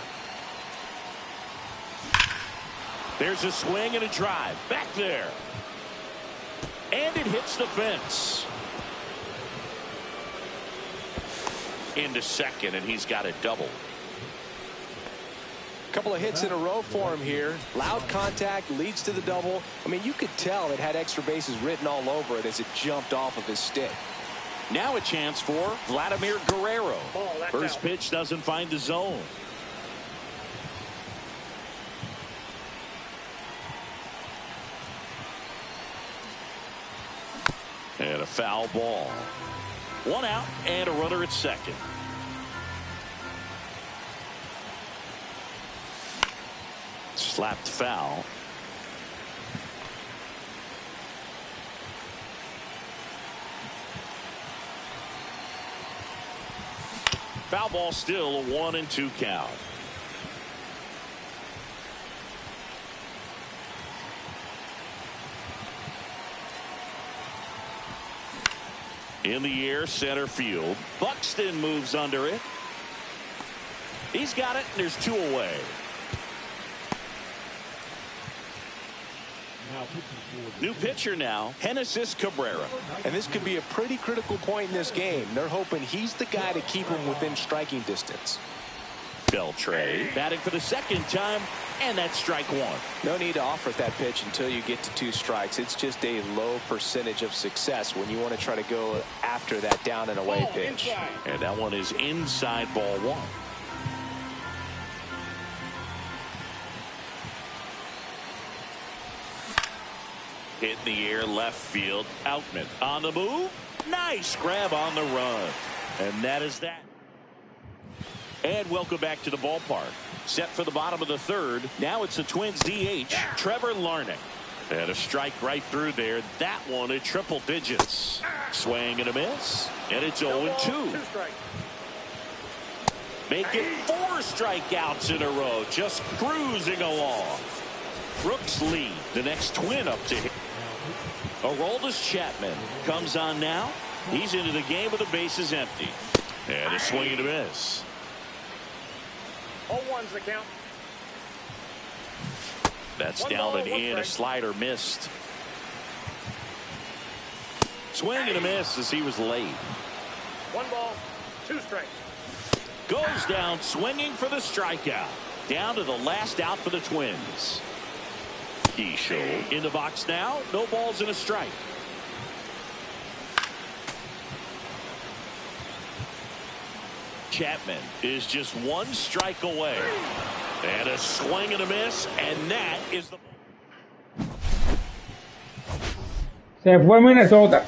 There's a swing and a drive. Back there. And it hits the fence. Into second, and he's got a double. Couple of hits in a row for him here. Loud contact leads to the double. I mean, you could tell it had extra bases written all over it as it jumped off of his stick. Now a chance for Vladimir Guerrero. First pitch doesn't find the zone. And a foul ball. 1 out and a runner at second. Slapped foul. Foul ball, still a 1-2 count. In the air, center field. Buxton moves under it. He's got it, and there's 2 away. New pitcher now, Genesis Cabrera. And this could be a pretty critical point in this game. They're hoping he's the guy to keep him within striking distance. Beltre batting for the second time, and that's strike 1. No need to offer that pitch until you get to 2 strikes. It's just a low percentage of success when you want to try to go after that down and away pitch. And that one is inside, ball 1. Hit in the air, left field. Outman on the move. Nice grab on the run. And that is that. And welcome back to the ballpark. Set for the bottom of the 3rd. Now it's the Twins DH, Trevor Larnach. And a strike right through there. That one at triple digits. Swing and a miss. And it's 0-2. Make it 4 strikeouts in a row. Just cruising along. Brooks lead. The next Twin up to him. Aroldis Chapman comes on now. He's into the game with the bases empty. And a swing and a miss. 0-1's the count. That's down and in. A slider missed. Swing and a miss as he was late. 1 ball, 2 strikes. Goes down swinging for the strikeout. Down to the last out for the Twins. Keyshaw in the box now. No balls and a strike. Chapman is just 1 strike away. And a swing and a miss. And that is the... Se fue Minnesota.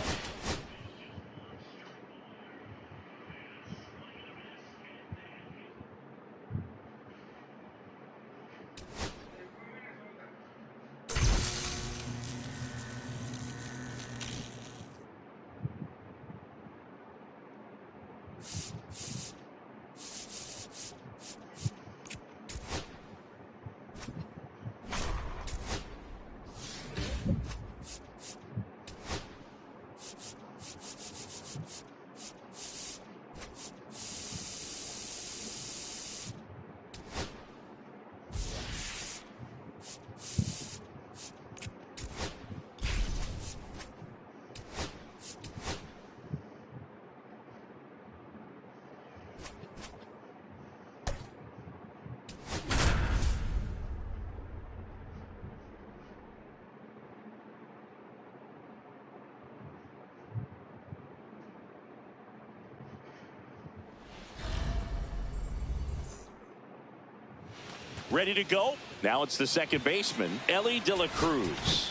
Ready to go. Now it's the second baseman, Ellie De La Cruz.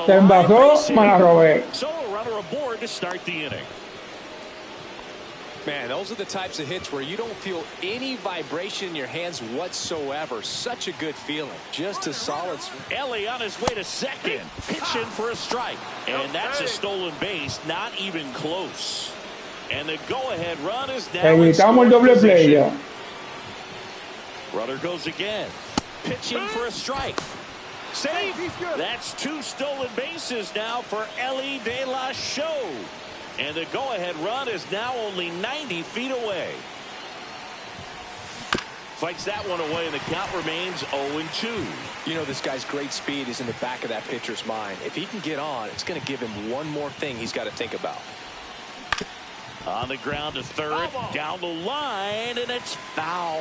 Se envasó, me la robé. So a runner aboard to start the inning. Man, those are the types of hits where you don't feel any vibration in your hands whatsoever. Such a good feeling. Just a solid. Ellie on his way to second. Pitching for a strike. And that's a stolen base. Not even close. And the go-ahead run is now in Evitamos el doble play ya. Runner goes again. Pitching for a strike. Save. That's 2 stolen bases now for Ellie De La Show. And the go-ahead run is now only 90 feet away. Fights that one away, and the count remains 0-2. You know, this guy's great speed is in the back of that pitcher's mind. If he can get on, it's going to give him one more thing he's got to think about. On the ground to third, down the line, and it's foul.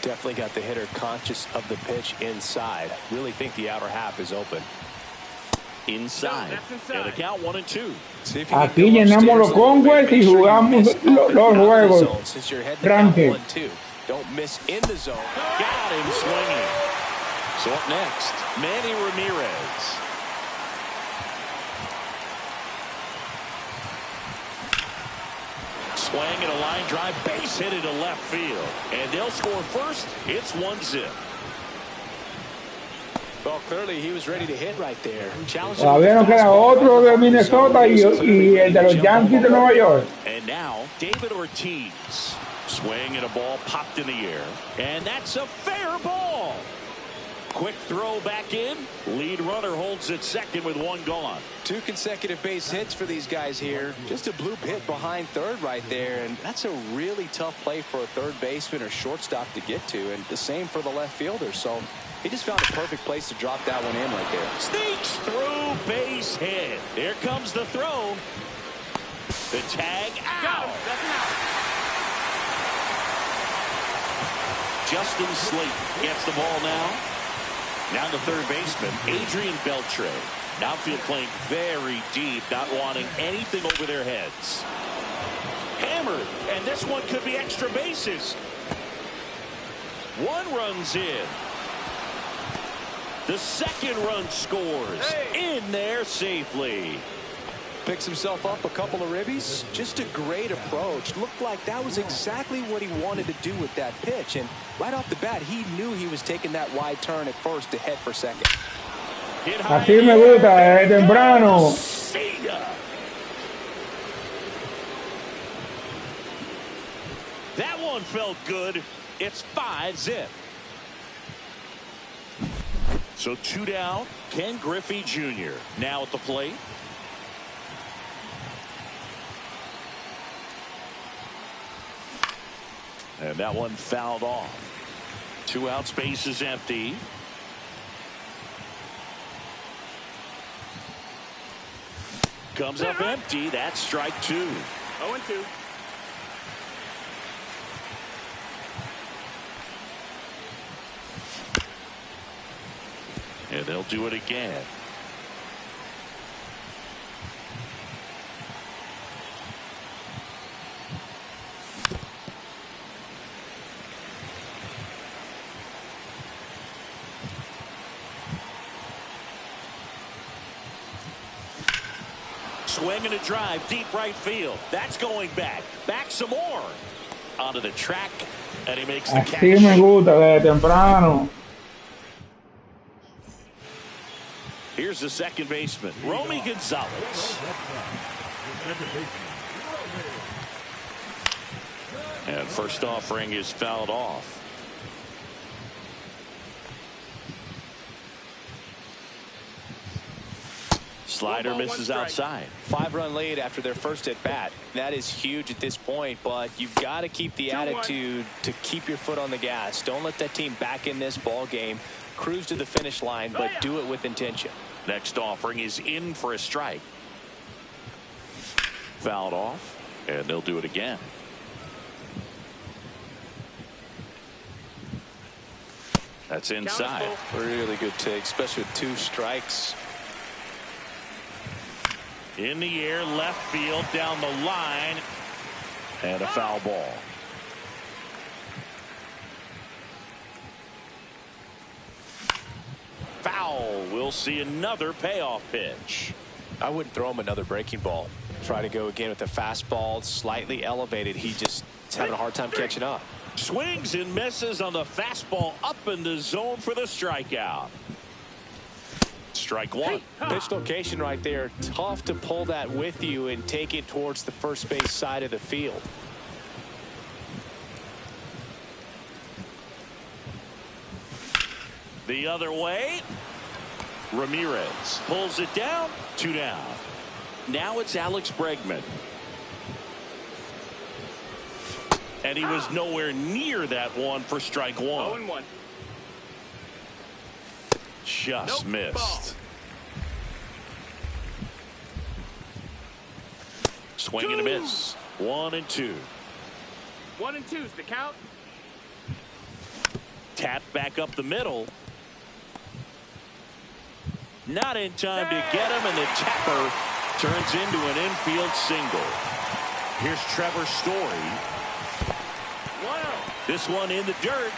Definitely got the hitter conscious of the pitch inside. Really think the outer half is open. Inside. And the count 1-2. Aquí llenamos los Conquest y jugamos los juegos. Grandes. Don't miss in the zone. Got him swinging. So up next, Manny Ramirez. Swing and a line drive, base hit into left field. And they'll score first. It's 1-0. Well, clearly he was ready to hit right there. Todavía nos queda otro de Minnesota y el de los Yankees de Nueva York. And now, David Ortiz. Swing and a ball popped in the air. And that's a fair ball. Quick throw back in. Lead runner holds at second with 1 gone. 2 consecutive base hits for these guys here. Just a bloop hit behind third right there. And that's a really tough play for a third baseman or shortstop to get to. And the same for the left fielder. So he just found a perfect place to drop that one in right there. Sneaks through, base hit. Here comes the throw. The tag out. That's an out. Justin Slate gets the ball now. Now the third baseman, Adrian Beltre. Outfield playing very deep, not wanting anything over their heads. Hammered, and this one could be extra bases. 1 run's in. The second run scores. In there safely. Picks himself up a couple of ribbies. Just a great approach. Looked like that was exactly what he wanted to do with that pitch. And right off the bat, he knew he was taking that wide turn at first to head for second. Así me gusta, temprano. That one felt good. It's 5-0. So 2 down. Ken Griffey Jr. now at the plate. And that one fouled off. 2 out, space is empty. Comes up empty. That's strike 2. 0-2. And they'll do it again. Swing and a drive, deep right field. That's going back. Back some more. Onto the track, and he makes the catch. Así me gusta, de temprano. Here's the second baseman, Romy Gonzalez. And first offering is fouled off. Slider misses outside. 5-run lead after their first at bat. That is huge at this point, but you've got to keep the attitude to keep your foot on the gas. Don't let that team back in this ball game. Cruise to the finish line, but do it with intention. Next offering is in for a strike. Fouled off, and they'll do it again. That's inside. Really good take, especially with 2 strikes. In the air, left field, down the line, and a foul ball. Foul. We'll see another payoff pitch. I wouldn't throw him another breaking ball. Try to go again with the fastball, slightly elevated. He's having a hard time catching up. Swings and misses on the fastball up in the zone for the strikeout. Strike 1. Pitch location right there. Tough to pull that with you and take it towards the first base side of the field. The other way. Ramirez pulls it down. 2 down. Now it's Alex Bregman. And he was nowhere near that one for strike 1. 0-1. Just missed. Ball. Swing and a miss. 1-2. 1-2's the count. Tap back up the middle. Not in time to get him, and the tapper turns into an infield single. Here's Trevor Story. This one in the dirt.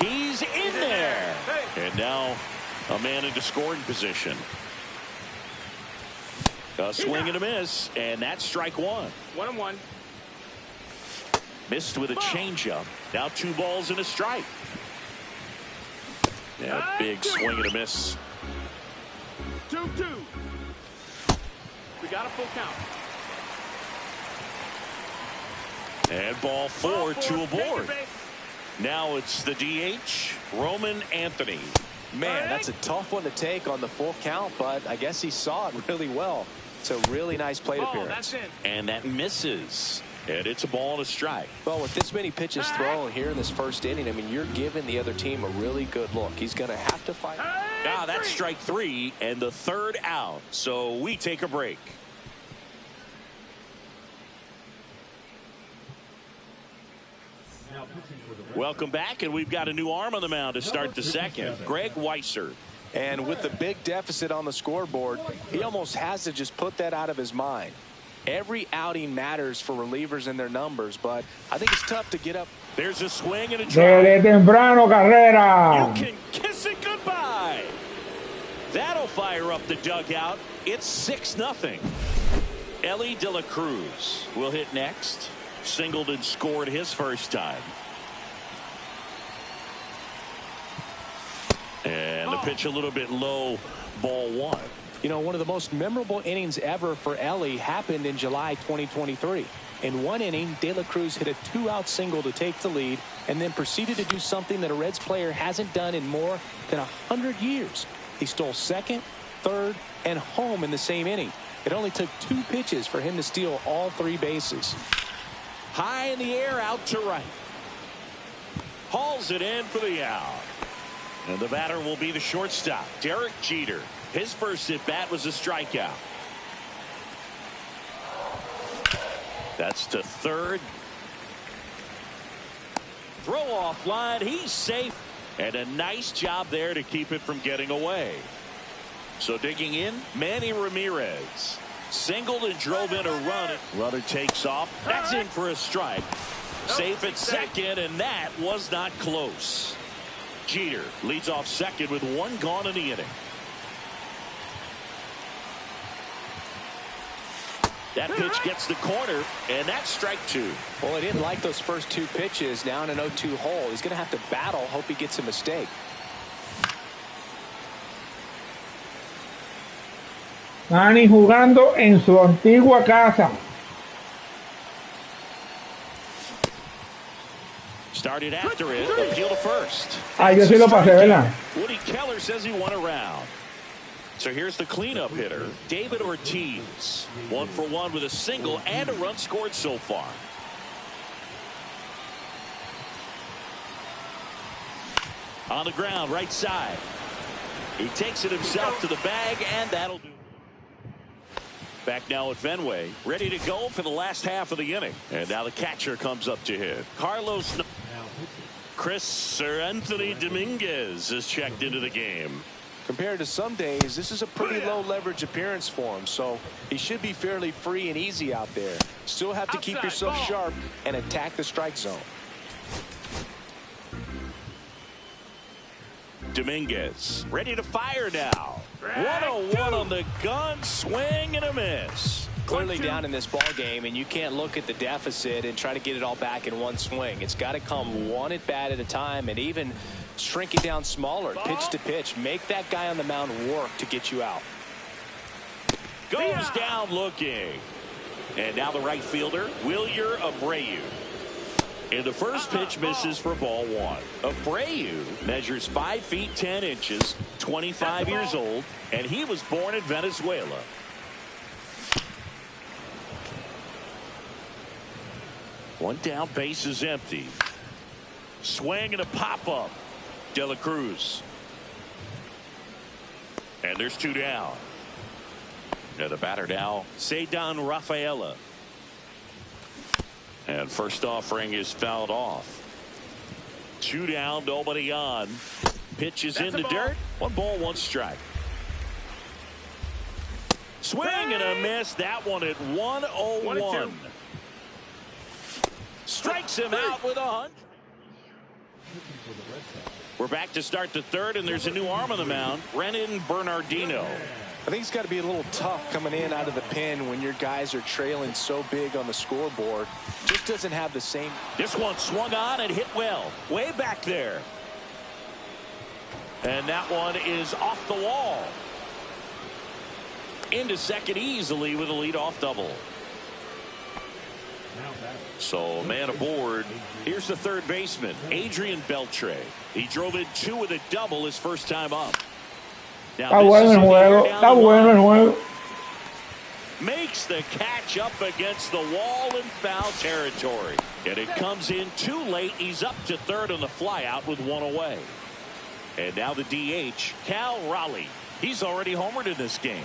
He's in there. And now a man into scoring position. A swing and a miss, and that's strike 1. 1-1. Missed with a changeup. Now 2 balls and a strike. Yeah, big swing and a miss. 2-2. We got a full count. And ball 4, 2 aboard. Now it's the DH, Roman Anthony. Man, that's a tough one to take on the full count, but I guess he saw it really well. It's a really nice plate appearance. And that misses. And it's a ball and a strike. Well, with this many pitches thrown here in this first inning, I mean, you're giving the other team a really good look. He's going to have to fight. Now that's strike 3 and the 3rd out. So we take a break. Welcome back, and we've got a new arm on the mound to start the second. Greg Weiser. And with the big deficit on the scoreboard, he almost has to just put that out of his mind. Every outing matters for relievers and their numbers, but I think it's tough to get up. There's a swing and a drive. Desde temprano, carrera. You can kiss it goodbye. That'll fire up the dugout. It's 6-0. Ellie De La Cruz will hit next. Singled and scored his first time. And the pitch a little bit low, ball 1. You know, one of the most memorable innings ever for Ellie happened in July 2023. In one inning, De La Cruz hit a 2-out single to take the lead and then proceeded to do something that a Reds player hasn't done in more than 100 years. He stole second, third, and home in the same inning. It only took 2 pitches for him to steal all 3 bases. High in the air, out to right. Hauls it in for the out. And the batter will be the shortstop, Derek Jeter. His first at bat was a strikeout. That's to third. Throw off line. He's safe. And a nice job there to keep it from getting away. So digging in, Manny Ramirez. Singled and drove in a run. Runner takes off. That's in for a strike. Safe at second, and that was not close. Jeter leads off second with 1 gone in the inning. That pitch gets the corner, and that's strike 2. Well, he didn't like those first 2 pitches. Now in an 0-2 hole. He's going to have to battle. Hope he gets a mistake. Manny jugando en su antigua casa. Started after it, appeal to first. Ah, yo sí lo pasé, ¿verdad? Woody Keller says he won a round. So here's the cleanup hitter, David Ortiz. 1 for 1 with a single and a run scored so far. On the ground, right side. He takes it himself to the bag, and that'll do. Back now at Fenway, ready to go for the last half of the inning. And now the catcher comes up to hit. Carlos. Anthony Dominguez is checked into the game. Compared to some days, this is a pretty low leverage appearance for him, so he should be fairly free and easy out there. Still have to keep yourself sharp and attack the strike zone. Dominguez ready to fire now. 101 on the gun, swing and a miss. Clearly down in this ball game, and you can't look at the deficit and try to get it all back in one swing. It's got to come one at bat at a time, and even shrink it down smaller, pitch to pitch. Make that guy on the mound work to get you out. Goes down looking. And now the right fielder, Wilyer Abreu. And the first pitch misses for ball one. Abreu measures 5 feet 10 inches, 25 years old, and he was born in Venezuela. One down, base is empty. Swing and a pop-up. De La Cruz. And there's 2 down. And the batter now, Cedon Rafaela. And first offering is fouled off. 2 down, nobody on. Pitch is in the dirt. 1 ball, 1 strike. Swing and a miss. That one at 101. Strikes him out with 100. We're back to start the 3rd, and there's a new arm on the mound, Renan Bernardino. I think it's got to be a little tough coming in out of the pen when your guys are trailing so big on the scoreboard. Just doesn't have the same. This one swung on and hit well, way back there. And that one is off the wall. Into second easily with a leadoff double. So man aboard. Here's the third baseman, Adrian Beltre. He drove in 2 with a double his first time up. Está bueno el juego. Está bueno el juego. Makes the catch up against the wall in foul territory. And it comes in too late. He's up to third on the flyout with 1 away. And now the DH, Cal Raleigh. He's already homered in this game.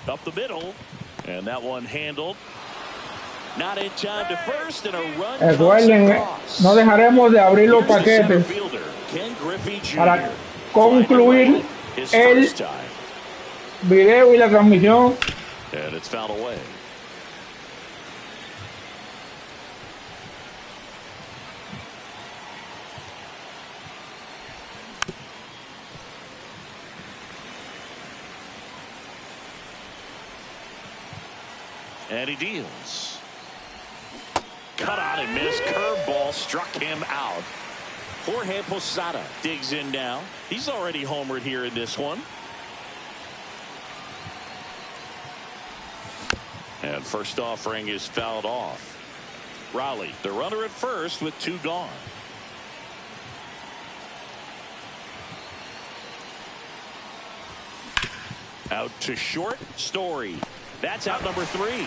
Up the middle, and that one handled. Not in time to first, and a run. Recuerden, no dejaremos de abrir los paquetes para concluir el video y la transmisión. And it's fouled away. And he deals. Cut on and missed. Curveball struck him out. Jorge Posada digs in now. He's already homered here in this one. And first offering is fouled off. Raleigh, the runner at first with 2 gone. Out to short, Story. That's out number 3.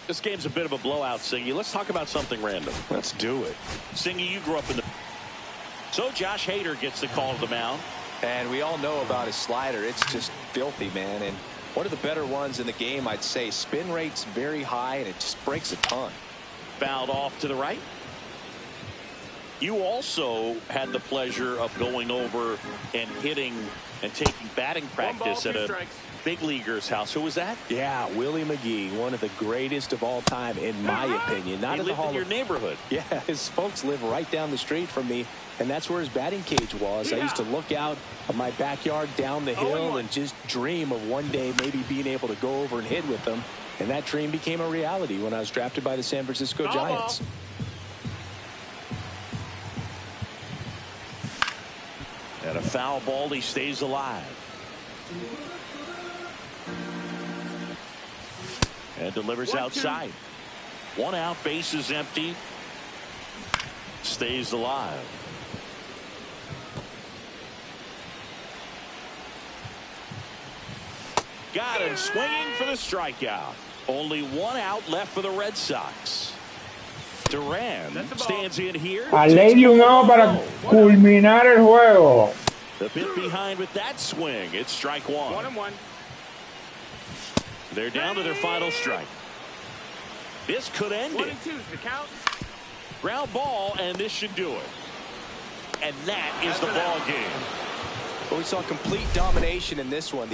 This game's a bit of a blowout, Singy. Let's talk about something random. Let's do it. Singy, you grew up in the... So Josh Hader gets the call to the mound. And we all know about his slider. It's just filthy, man. And one of the better ones in the game, I'd say. Spin rate's very high, and it just breaks a ton. Fouled off to the right. You also had the pleasure of going over and hitting and taking batting practice at a big leaguer's house. Who was that? Yeah, Willie McGee, one of the greatest of all time, in my opinion. Not he in the lived in your neighborhood. Yeah, his folks live right down the street from me, and that's where his batting cage was. I used to look out of my backyard down the hill and just dream of one day maybe being able to go over and hit with them. And that dream became a reality when I was drafted by the San Francisco Giants. And a foul ball, he stays alive. And delivers outside. 1 out, base is empty. Stays alive. Got him swinging for the strikeout. Only 1 out left for the Red Sox. Duran stands in here. A ley de un out para culminar el juego. The bit behind with that swing. It's strike 1. 1-1. They're down to their final strike. This could end it. 22's the count. Ground ball, and this should do it. And that is the ball game. But we saw complete domination in this one.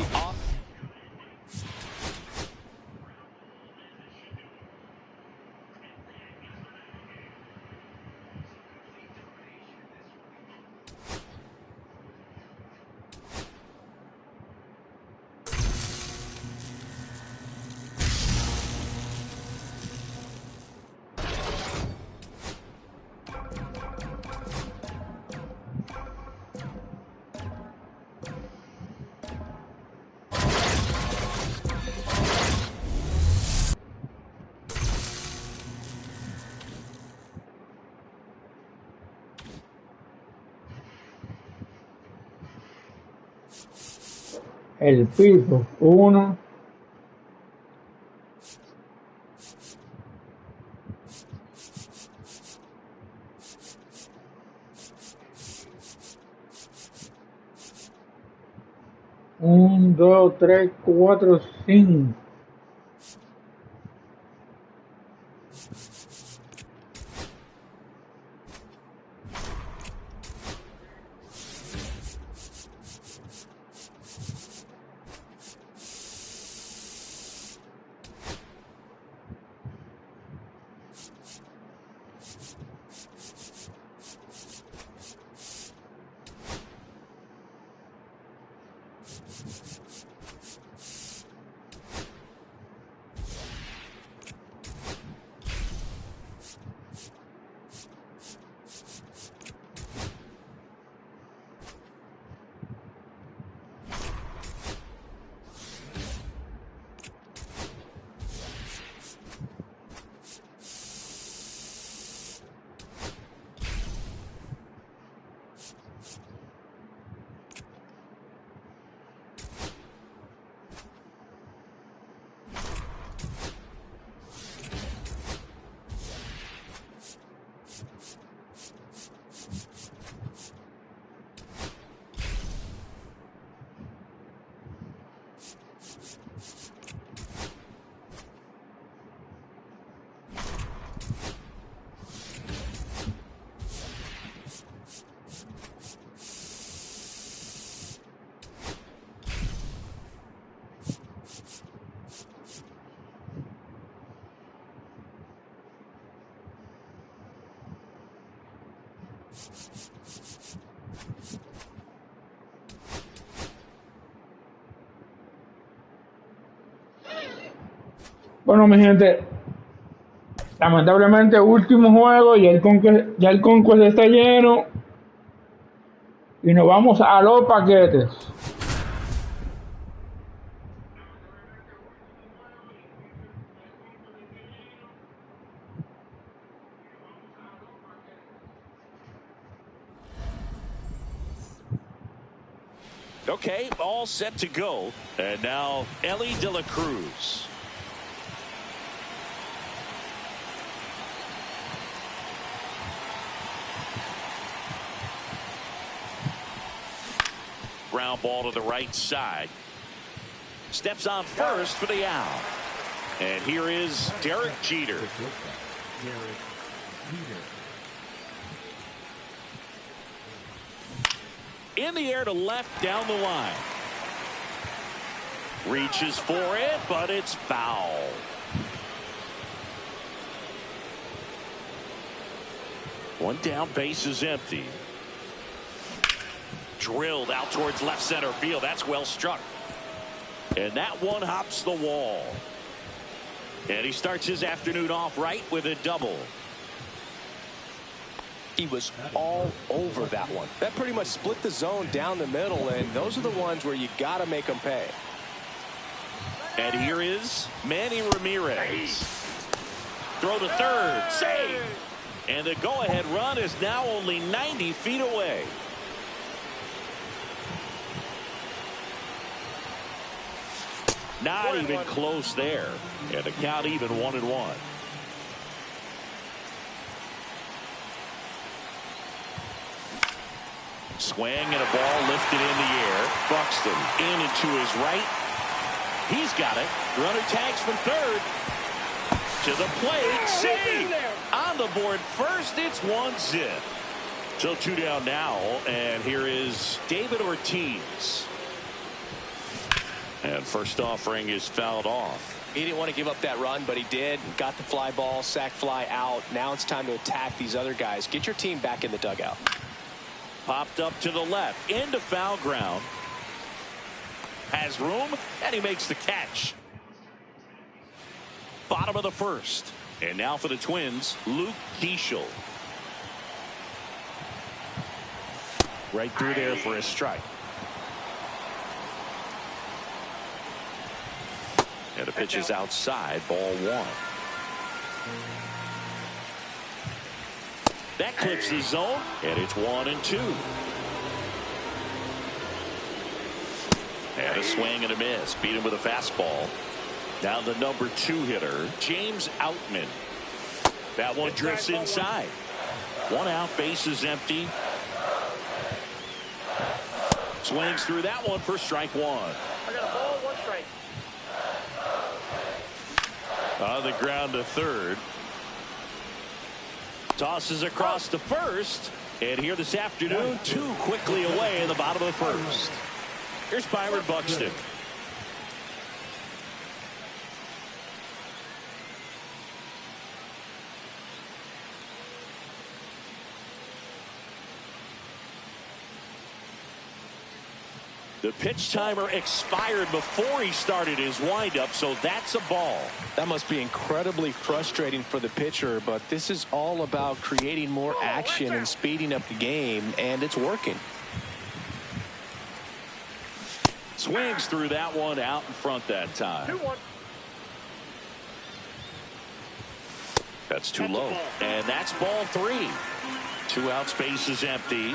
El piso, 1. Un, dos, tres, cuatro, 5. Bueno, mi gente, lamentablemente último juego y ya el Conquest está lleno y nos vamos a los paquetes. Okay, all set to go. And now Ellie De La Cruz. Ground ball to the right side. Steps on first for the out. And here is Derek Jeter. In the air to left down the line. Reaches for it, but it's foul. One down, base is empty. Drilled out towards left center field. That's well struck. And that one hops the wall. And he starts his afternoon off right with a double. He was all over that one. That pretty much split the zone down the middle, and those are the ones where you got to make them pay. And here is Manny Ramirez. Throw to third. Save. And the go-ahead run is now only 90 feet away. Not even close there. And the count even 1-1. Swing and a ball lifted in the air. Buxton in and to his right. He's got it. Runner tags from third. To the plate, see, on the board first, it's 1-0. So 2 down now, and here is David Ortiz. And first offering is fouled off. He didn't want to give up that run, but he did. Got the fly ball, sac fly out. Now it's time to attack these other guys. Get your team back in the dugout. Popped up to the left, into foul ground. Has room, and he makes the catch. Bottom of the first. And now for the Twins, Luke Diesel. Right through there for a strike. And the pitch is outside, ball 1. That clips the zone, and it's 1-2. And a swing and a miss. Beat him with a fastball. Now the number 2 hitter, James Outman. That one drifts inside. 1 out, base is empty. Swings through that one for strike 1. I got a ball, 1 strike. On the ground to third. Tosses across to first. And here this afternoon, 2 quickly away in the bottom of the first. Here's Byron Buxton. The pitch timer expired before he started his windup, so that's a ball. That must be incredibly frustrating for the pitcher, but this is all about creating more action and speeding up the game, and it's working. Swings through that one out in front that time. 2-1. That's too low. And that's ball 3. 2 out, space is empty.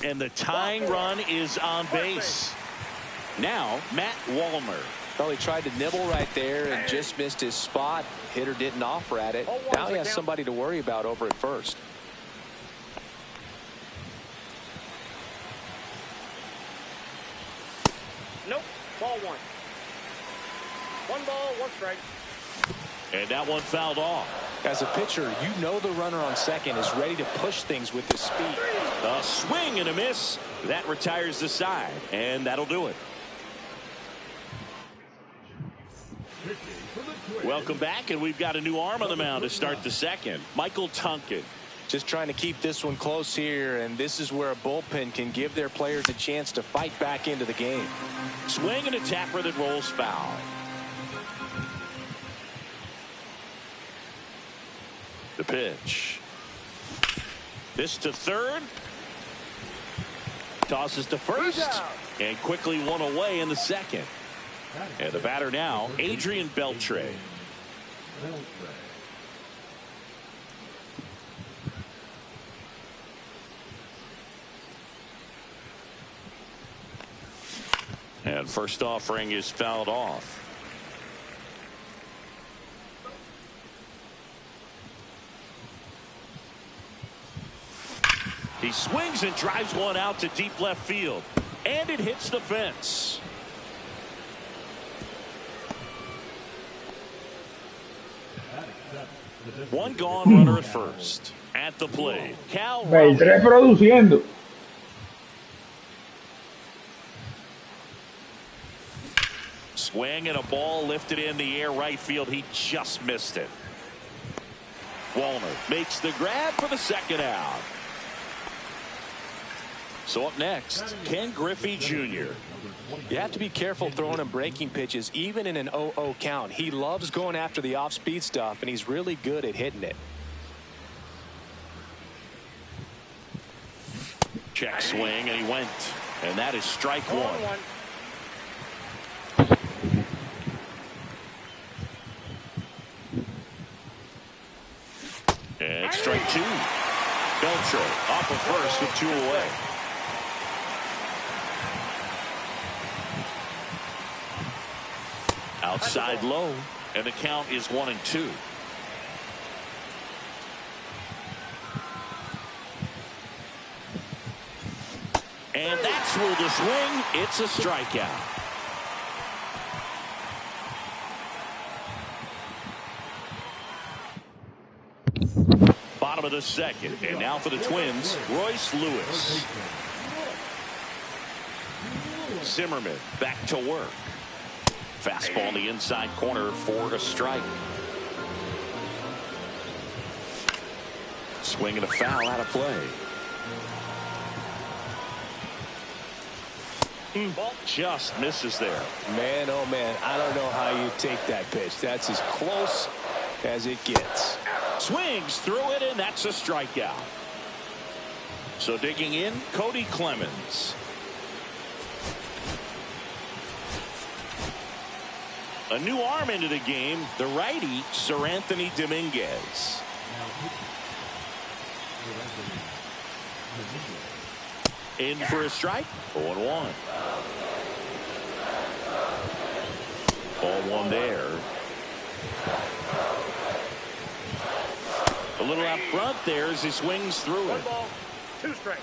And the tying run is on base. Now, Matt Wallner. Well, he tried to nibble right there and just missed his spot. Hitter didn't offer at it. Now he has somebody to worry about over at first. Nope. Ball 1. 1 ball, 1 strike. And that one fouled off. As a pitcher, you know the runner on second is ready to push things with his speed. A swing and a miss. That retires the side, and that'll do it. Welcome back, and we've got a new arm on the mound to start the second. Michael Tonkin. Just trying to keep this one close here, and this is where a bullpen can give their players a chance to fight back into the game. Swing and a tapper that rolls foul. The pitch. This to third. Tosses to first. And quickly 1 away in the second. And the batter now, Adrian Beltre. And first offering is fouled off. He swings and drives one out to deep left field. And it hits the fence. One gone, runner at first. At the plate, Cal. Beltré produciendo. Swing and a ball lifted in the air right field. He just missed it. Wallner makes the grab for the second out. So up next, Ken Griffey Jr. You have to be careful throwing him breaking pitches, even in an 0-0 count. He loves going after the off-speed stuff, and he's really good at hitting it. Check swing, and he went. And that is strike 1. And strike 2. Beltre off of first with 2 away. Outside low, and the count is 1-2. And that's ruled a swing. It's a strikeout. Bottom of the second. And now for the Twins, Royce Lewis. Zimmerman back to work. Fastball in the inside corner for a strike. Swing and a foul out of play. Just misses there. Man, oh man, I don't know how you take that pitch. That's as close as it gets. Swings through it, and that's a strikeout. So digging in, Cody Clemens. A new arm into the game, the righty, Sir Anthony Dominguez. In for a strike, 0-1. Ball one there. A little out front there as he swings through it. 1 ball, 2 strikes.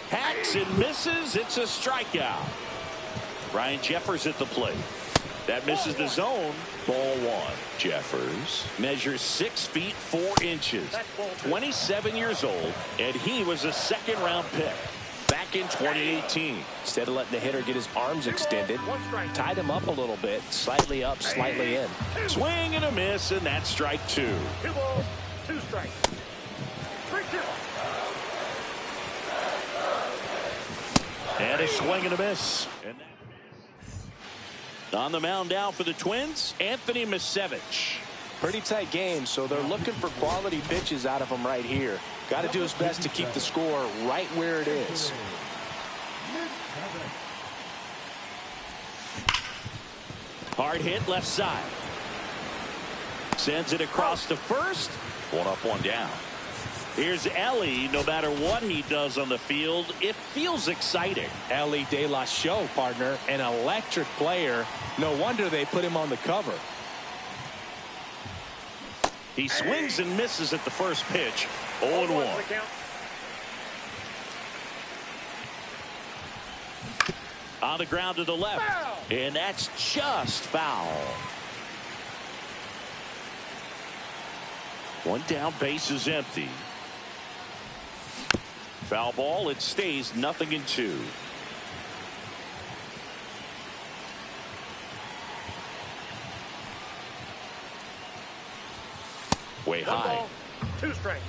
Hacks and misses. It's a strikeout. Ryan Jeffers at the plate. That misses the zone. Ball one. Jeffers measures 6 feet 4 inches. 27 years old, and he was a second-round pick back in 2018. Instead of letting the hitter get his arms extended, tied him up a little bit, slightly up, slightly in. Swing and a miss, and that's strike 2. 2 balls, 2 strikes. 3-2. And a swing and a miss. On the mound now for the Twins, Anthony Misevich. Pretty tight game, so they're looking for quality pitches out of him right here. Got to do his best to keep the score right where it is. Hard hit left side. Sends it across to first. 1 up, 1 down. Here's Ellie. No matter what he does on the field, it feels exciting. Ellie De La Show, partner, an electric player. No wonder they put him on the cover. He swings and misses at the first pitch. 0-1. On the ground to the left. And that's just foul. 1 down, base is empty. Foul ball, it stays 0-2. Way high. 1 ball, 2 strikes.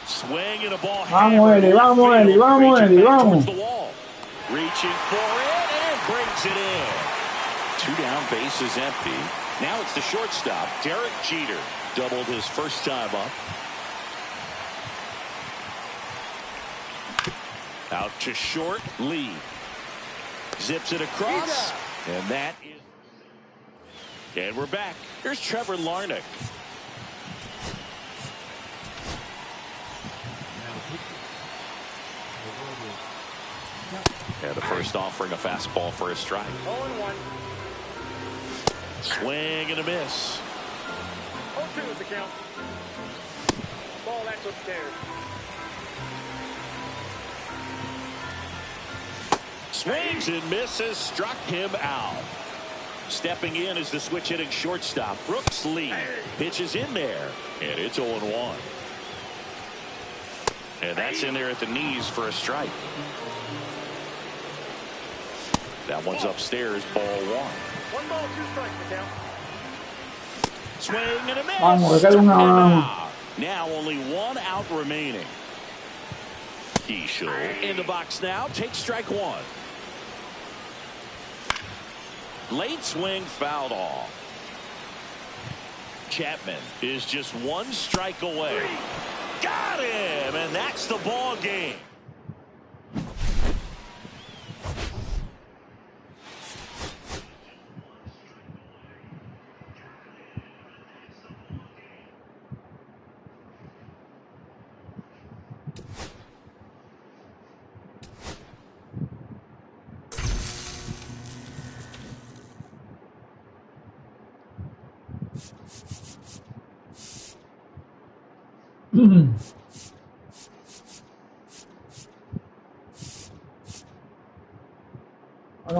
Swing and a ball. Vamos, Eli, vamos, Eli, vamos, Eli, vamos. The wall. Reaching for it and brings it in. 2 down, base is empty. Now it's the shortstop, Derek Jeter. Doubled his first time up. Out to short, Lee. Zips it across. And that is. And we're back. Here's Trevor Larnach. And the first offering a fastball for a strike. 0-1. Swing and a miss. 0-2 is the count. Ball that's upstairs. Swings and misses. Struck him out. Stepping in is the switch hitting shortstop, Brooks Lee. Pitches in there. And it's 0-1. And that's in there at the knees for a strike. That one's upstairs, ball 1. 1 ball, 2 strikes, the count. Swing and a miss. Vamos, dale una mano. Now only 1 out remaining. Keishel in the box now. Takes strike 1. Late swing fouled off. Chapman is just 1 strike away. Got him, and that's the ball game. Bueno,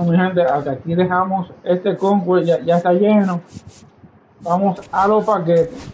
mi gente, hasta aquí dejamos este Conquest, ya está lleno. Vamos a los paquetes.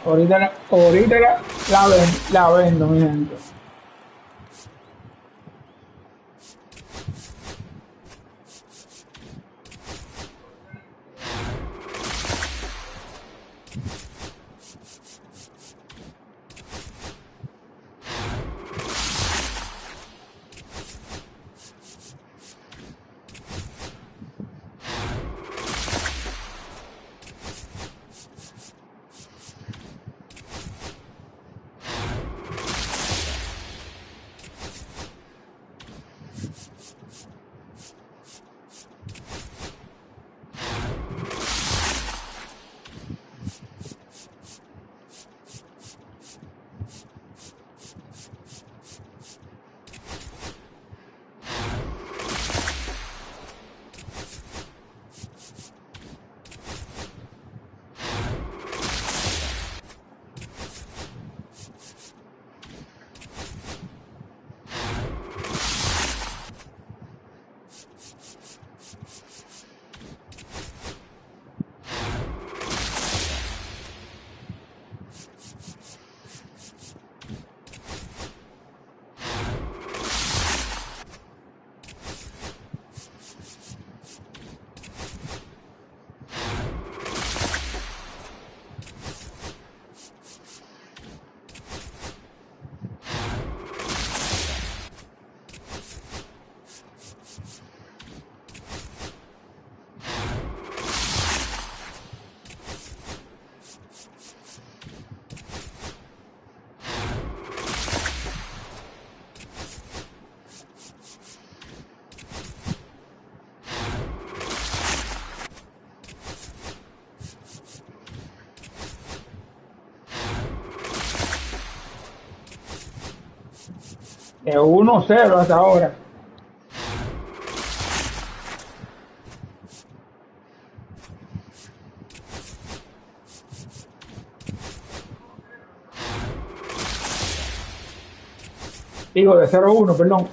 Ahorita la vendo, mi gente. De 1-0 hasta ahora. Digo, de 0-1, perdón.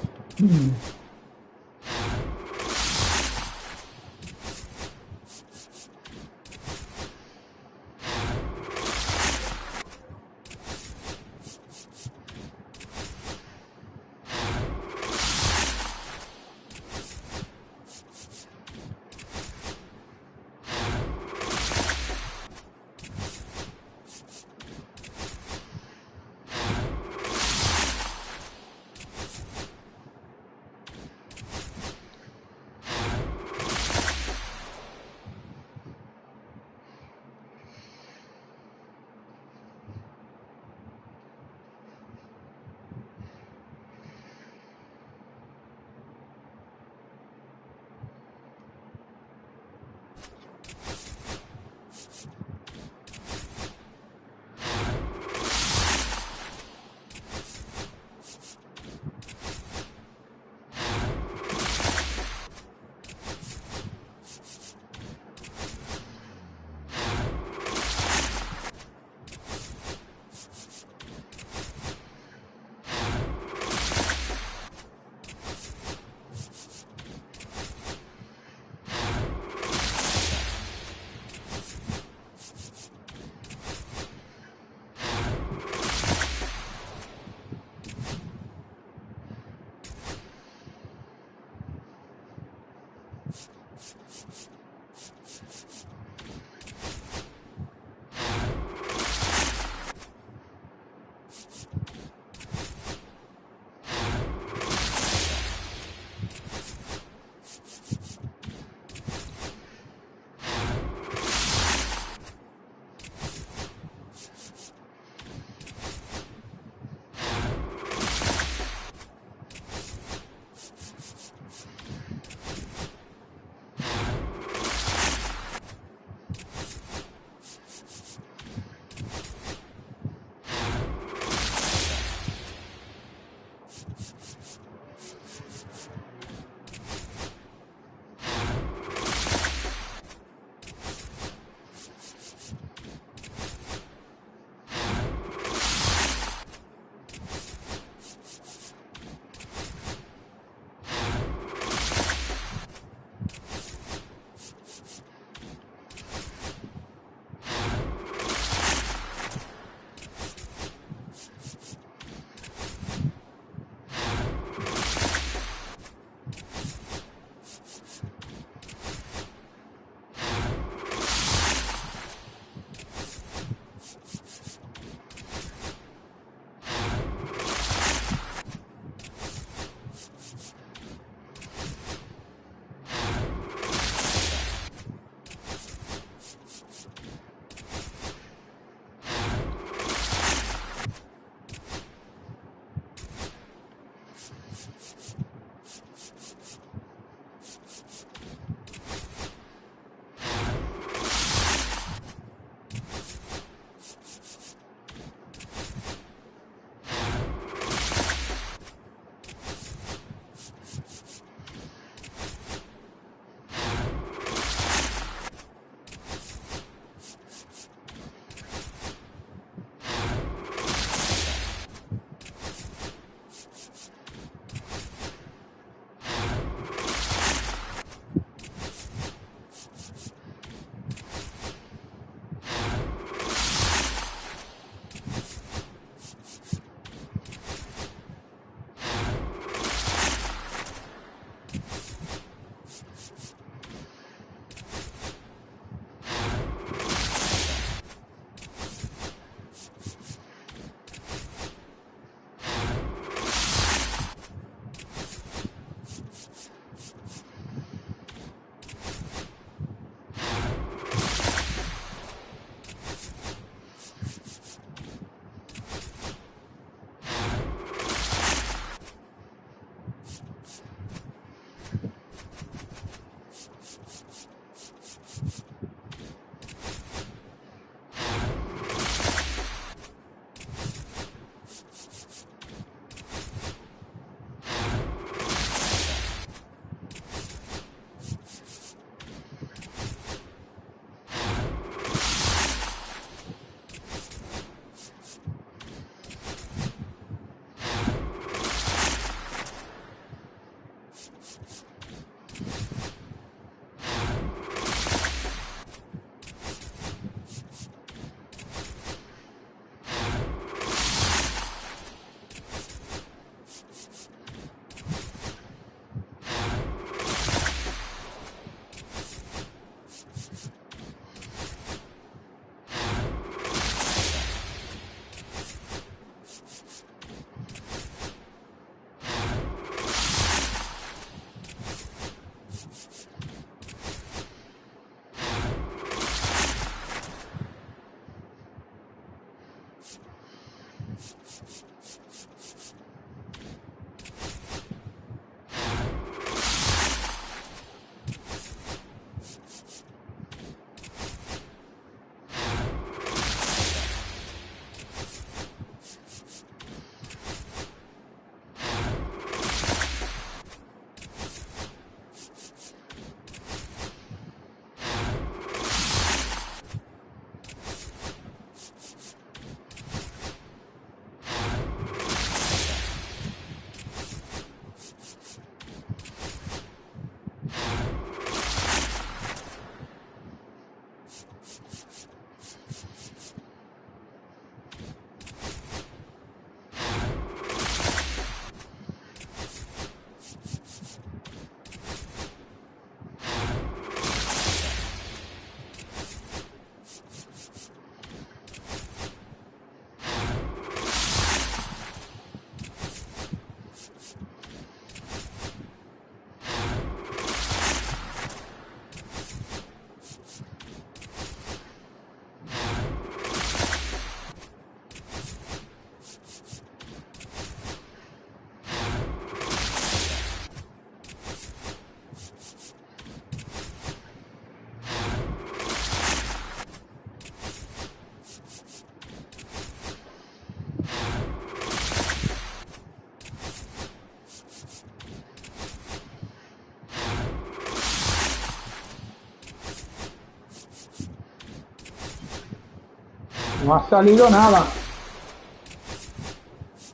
No ha salido nada.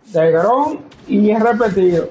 De Grom y es repetido.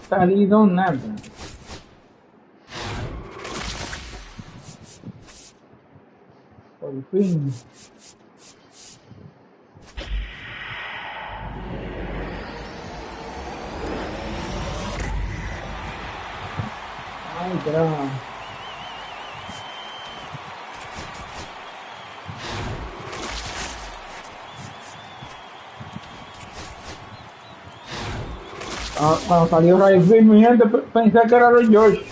Salido nada. Por fin. Ay, gran. Cuando salió Rápido, mi gente pensé que era los George.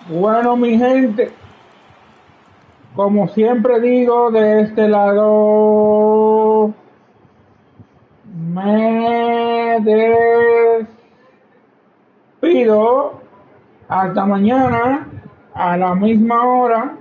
Bueno, mi gente, como siempre digo, de este lado me despido. Hasta mañana a la misma hora.